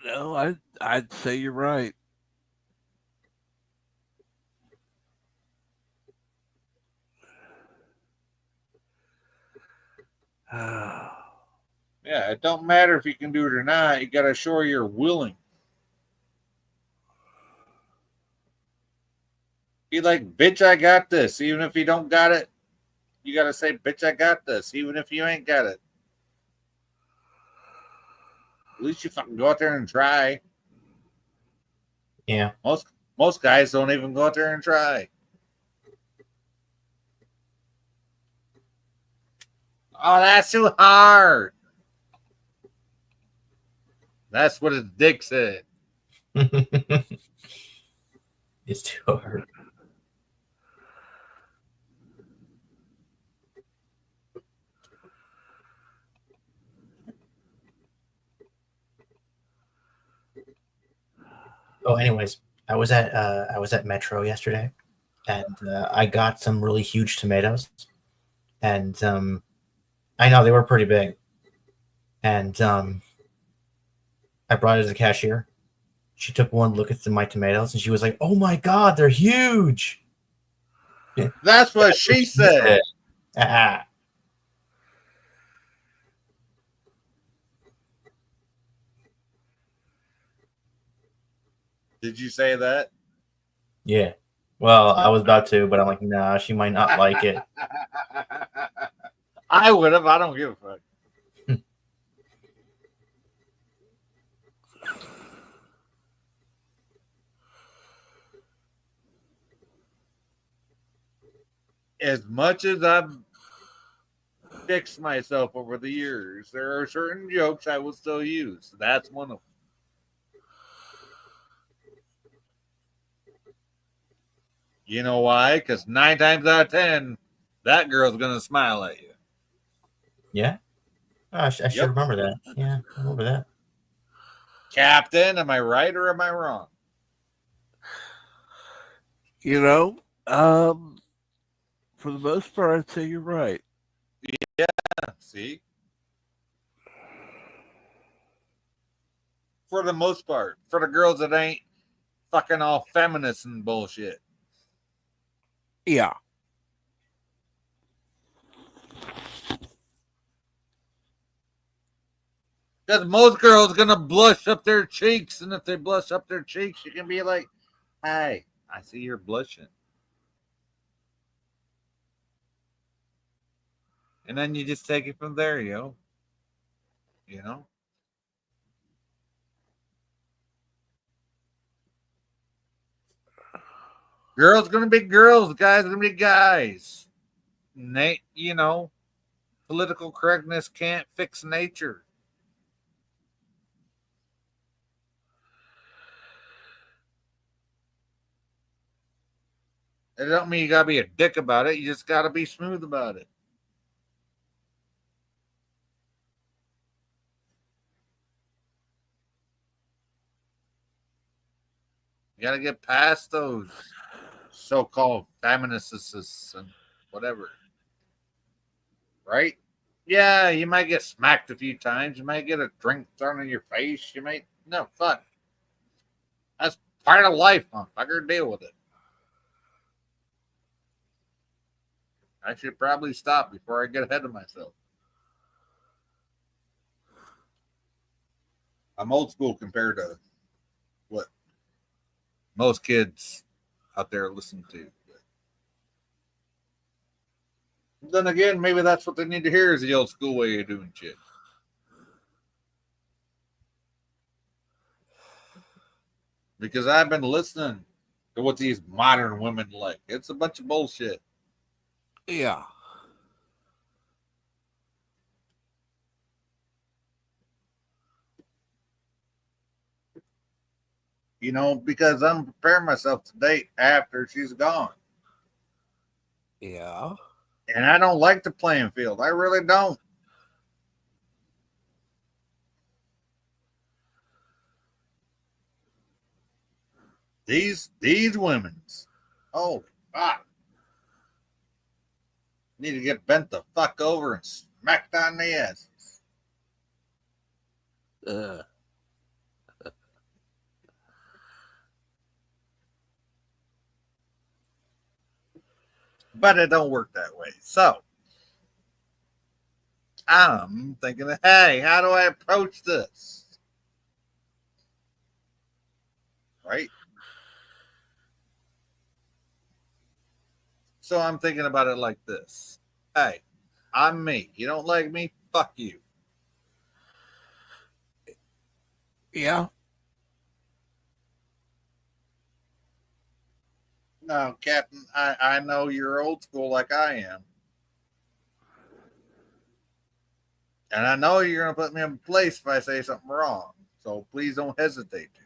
No, I'd say you're right. Yeah, it don't matter if you can do it or not. You got to show you're willing. Be like, bitch, I got this. Even if you don't got it, you got to say, bitch, I got this. Even if you ain't got it. At least you fucking go out there and try. Yeah. Most guys don't even go out there and try. Oh, that's too hard. That's what his dick said. It's too hard. Oh, anyways, I was at Metro yesterday, and I got some really huge tomatoes, and I know they were pretty big, and I brought it to the cashier. She took one look at my tomatoes, and she was like, "Oh my god, they're huge!" That's what she said. Ah. Did you say that? Yeah. Well, I was about to, but I'm like, nah, she might not like it. I would have. I don't give a fuck. As much as I've fixed myself over the years, there are certain jokes I will still use. That's one of them. You know why? Because 9 times out of 10, that girl's going to smile at you. Yeah? Oh, I should remember that. Yeah, I remember that. Captain, am I right or am I wrong? You know, for the most part, I'd say you're right. Yeah, see? For the most part. For the girls that ain't fucking all feminists and bullshit. Yeah. Because most girls gonna blush up their cheeks, and if they blush up their cheeks, you can be like, "Hey, I see you're blushing," and then you just take it from there, yo. You know. Girls gonna be girls, guys gonna be guys. You know, political correctness can't fix nature. It don't mean you gotta be a dick about it. You just gotta be smooth about it. You gotta get past those so-called feminists and whatever. Right? Yeah, you might get smacked a few times. You might get a drink thrown in your face. You might fuck. That's part of life, motherfucker. Deal with it. I should probably stop before I get ahead of myself. I'm old school compared to what most kids out there listen to. But then again, maybe that's what they need to hear is the old school way of doing shit. Because I've been listening to what these modern women like. It's a bunch of bullshit. Yeah. You know, because I'm preparing myself to date after she's gone. Yeah. And I don't like the playing field. I really don't. These women's. Oh, fuck. Need to get bent the fuck over and smacked on the asses. Uh, But it don't work that way. So I'm thinking, hey, how do I approach this? Right? So I'm thinking about it like this. Hey, I'm me. You don't like me? Fuck you. yeah. No, Captain, I know you're old school like I am. And I know you're going to put me in place if I say something wrong. So please don't hesitate to.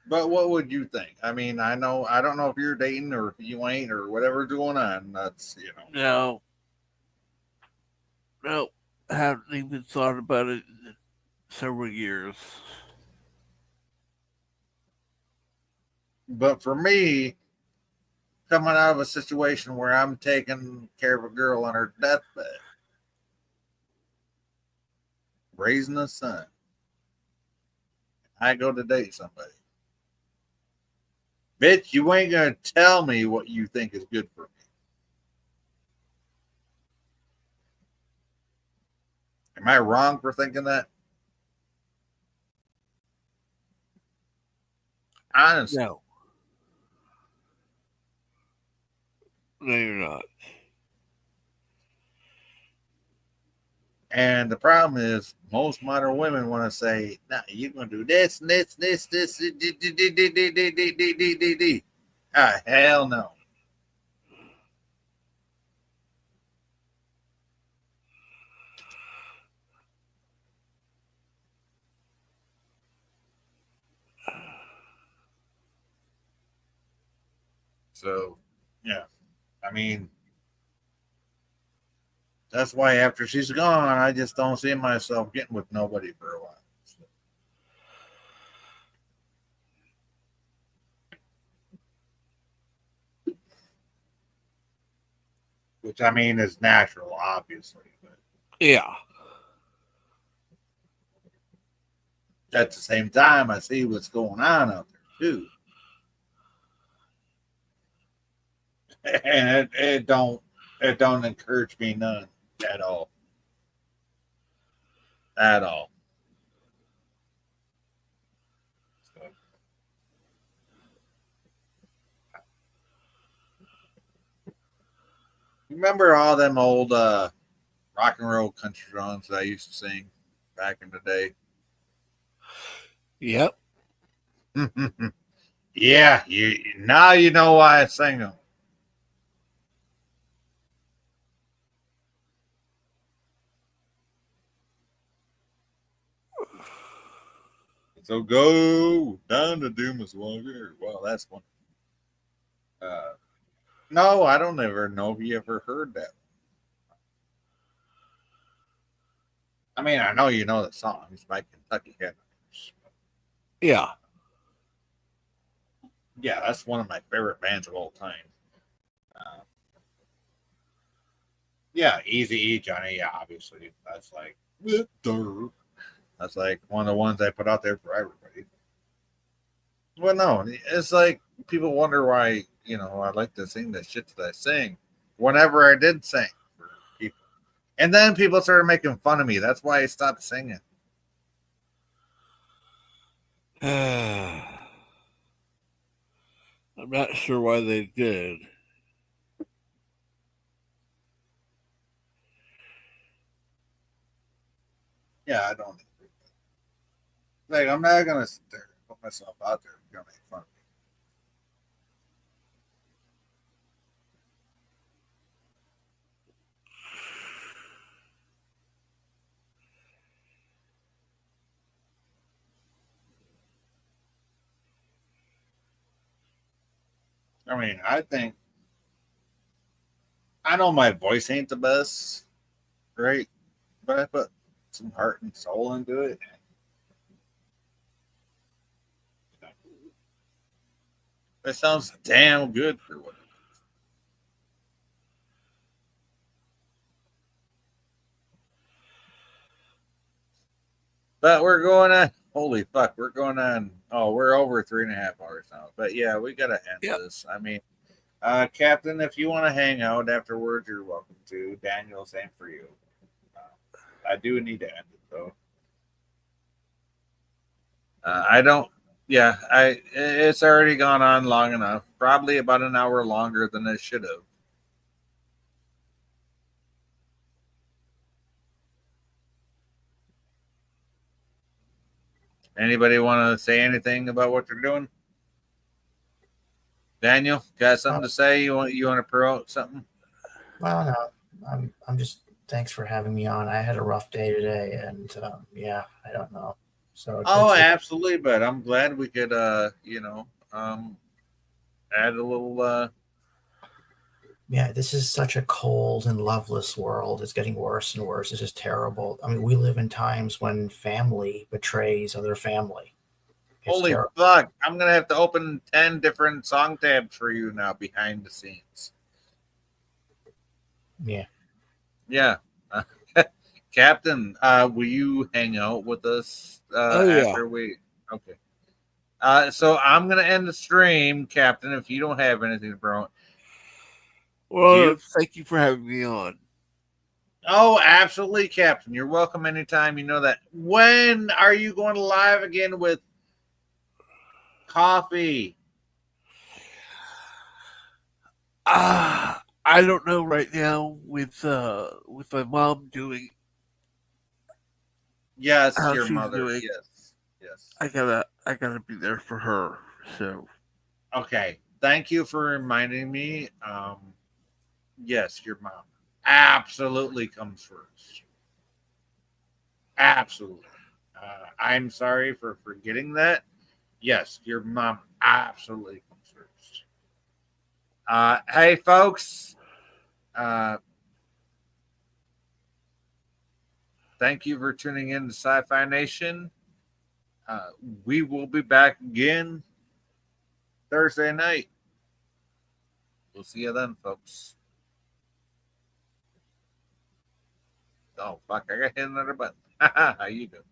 But what would you think? I mean, I don't know if you're dating or if you ain't or whatever's going on. That's, No. No. I haven't even thought about it in several years. But for me, coming out of a situation where I'm taking care of a girl on her deathbed, raising a son, I go to date somebody. Bitch, you ain't gonna tell me what you think is good for me. Am I wrong for thinking that? Honestly. No. No, you're not. And the problem is, most modern women want to say, "Nah, you're gonna do this, and this, Ah, hell no. So, yeah, I mean, that's why after she's gone, I just don't see myself getting with nobody for a while. Which I mean is natural, obviously. But Yeah. at the same time, I see what's going on out there too, and it don't encourage me none at all, at all. So, remember all them old rock and roll country songs that I used to sing back in the day? Yep. Yeah, you know why I sing them. So go down to Dumas Walker. Well, that's one. No, I don't ever know if you ever heard that. I mean, I know you know the song. It's by Kentucky Headliners. Yeah. Yeah, that's one of my favorite bands of all time. Yeah, Easy E, Johnny. Yeah, obviously, that's like that's like one of the ones I put out there for everybody. Well, no, it's like people wonder why I like to sing the shit that I sing. Whenever I did sing for people, and then people started making fun of me. That's why I stopped singing. I'm not sure why they did. Yeah, I don't. Like, I'm not gonna sit there and put myself out there and gonna make fun of me. I mean, I know my voice ain't the best, right? But I put some heart and soul into it. It sounds damn good for what it is. But we're going on. Holy fuck, we're going on. Oh, we're over 3.5 hours now. But yeah, we gotta end this. I mean, Captain, if you want to hang out afterwards, you're welcome to. Daniel, same for you. I do need to end it though. I don't. Yeah, it's already gone on long enough. Probably about an hour longer than it should have. Anybody want to say anything about what they're doing? Daniel, got something to say? You want to promote something? Well, no, I'm just thanks for having me on. I had a rough day today, and yeah, I don't know. So Absolutely, but I'm glad we could add a little yeah, this is such a cold and loveless world. It's getting worse and worse. It's just terrible. I mean, we live in times when family betrays other family. It's holy terrible. fuck. I'm gonna have to open 10 different song tabs for you now behind the scenes. Yeah. Yeah. Captain, will you hang out with us after we okay. So I'm gonna end the stream, Captain, if you don't have anything to promote. Well, thank you for having me on. Oh, absolutely, Captain. You're welcome anytime. You know that. When are you going live again with coffee? I don't know right now with my mom doing. Yes, how your she's mother. doing. Yes. I gotta be there for her. So okay. Thank you for reminding me. Yes, your mom absolutely comes first. Absolutely. I'm sorry for forgetting that. Yes, your mom absolutely comes first. Hey, folks. Thank you for tuning in to Sci-Fi Nation. We will be back again Thursday night. We'll see you then, folks. Oh, fuck. I got to hit another button. How you doing?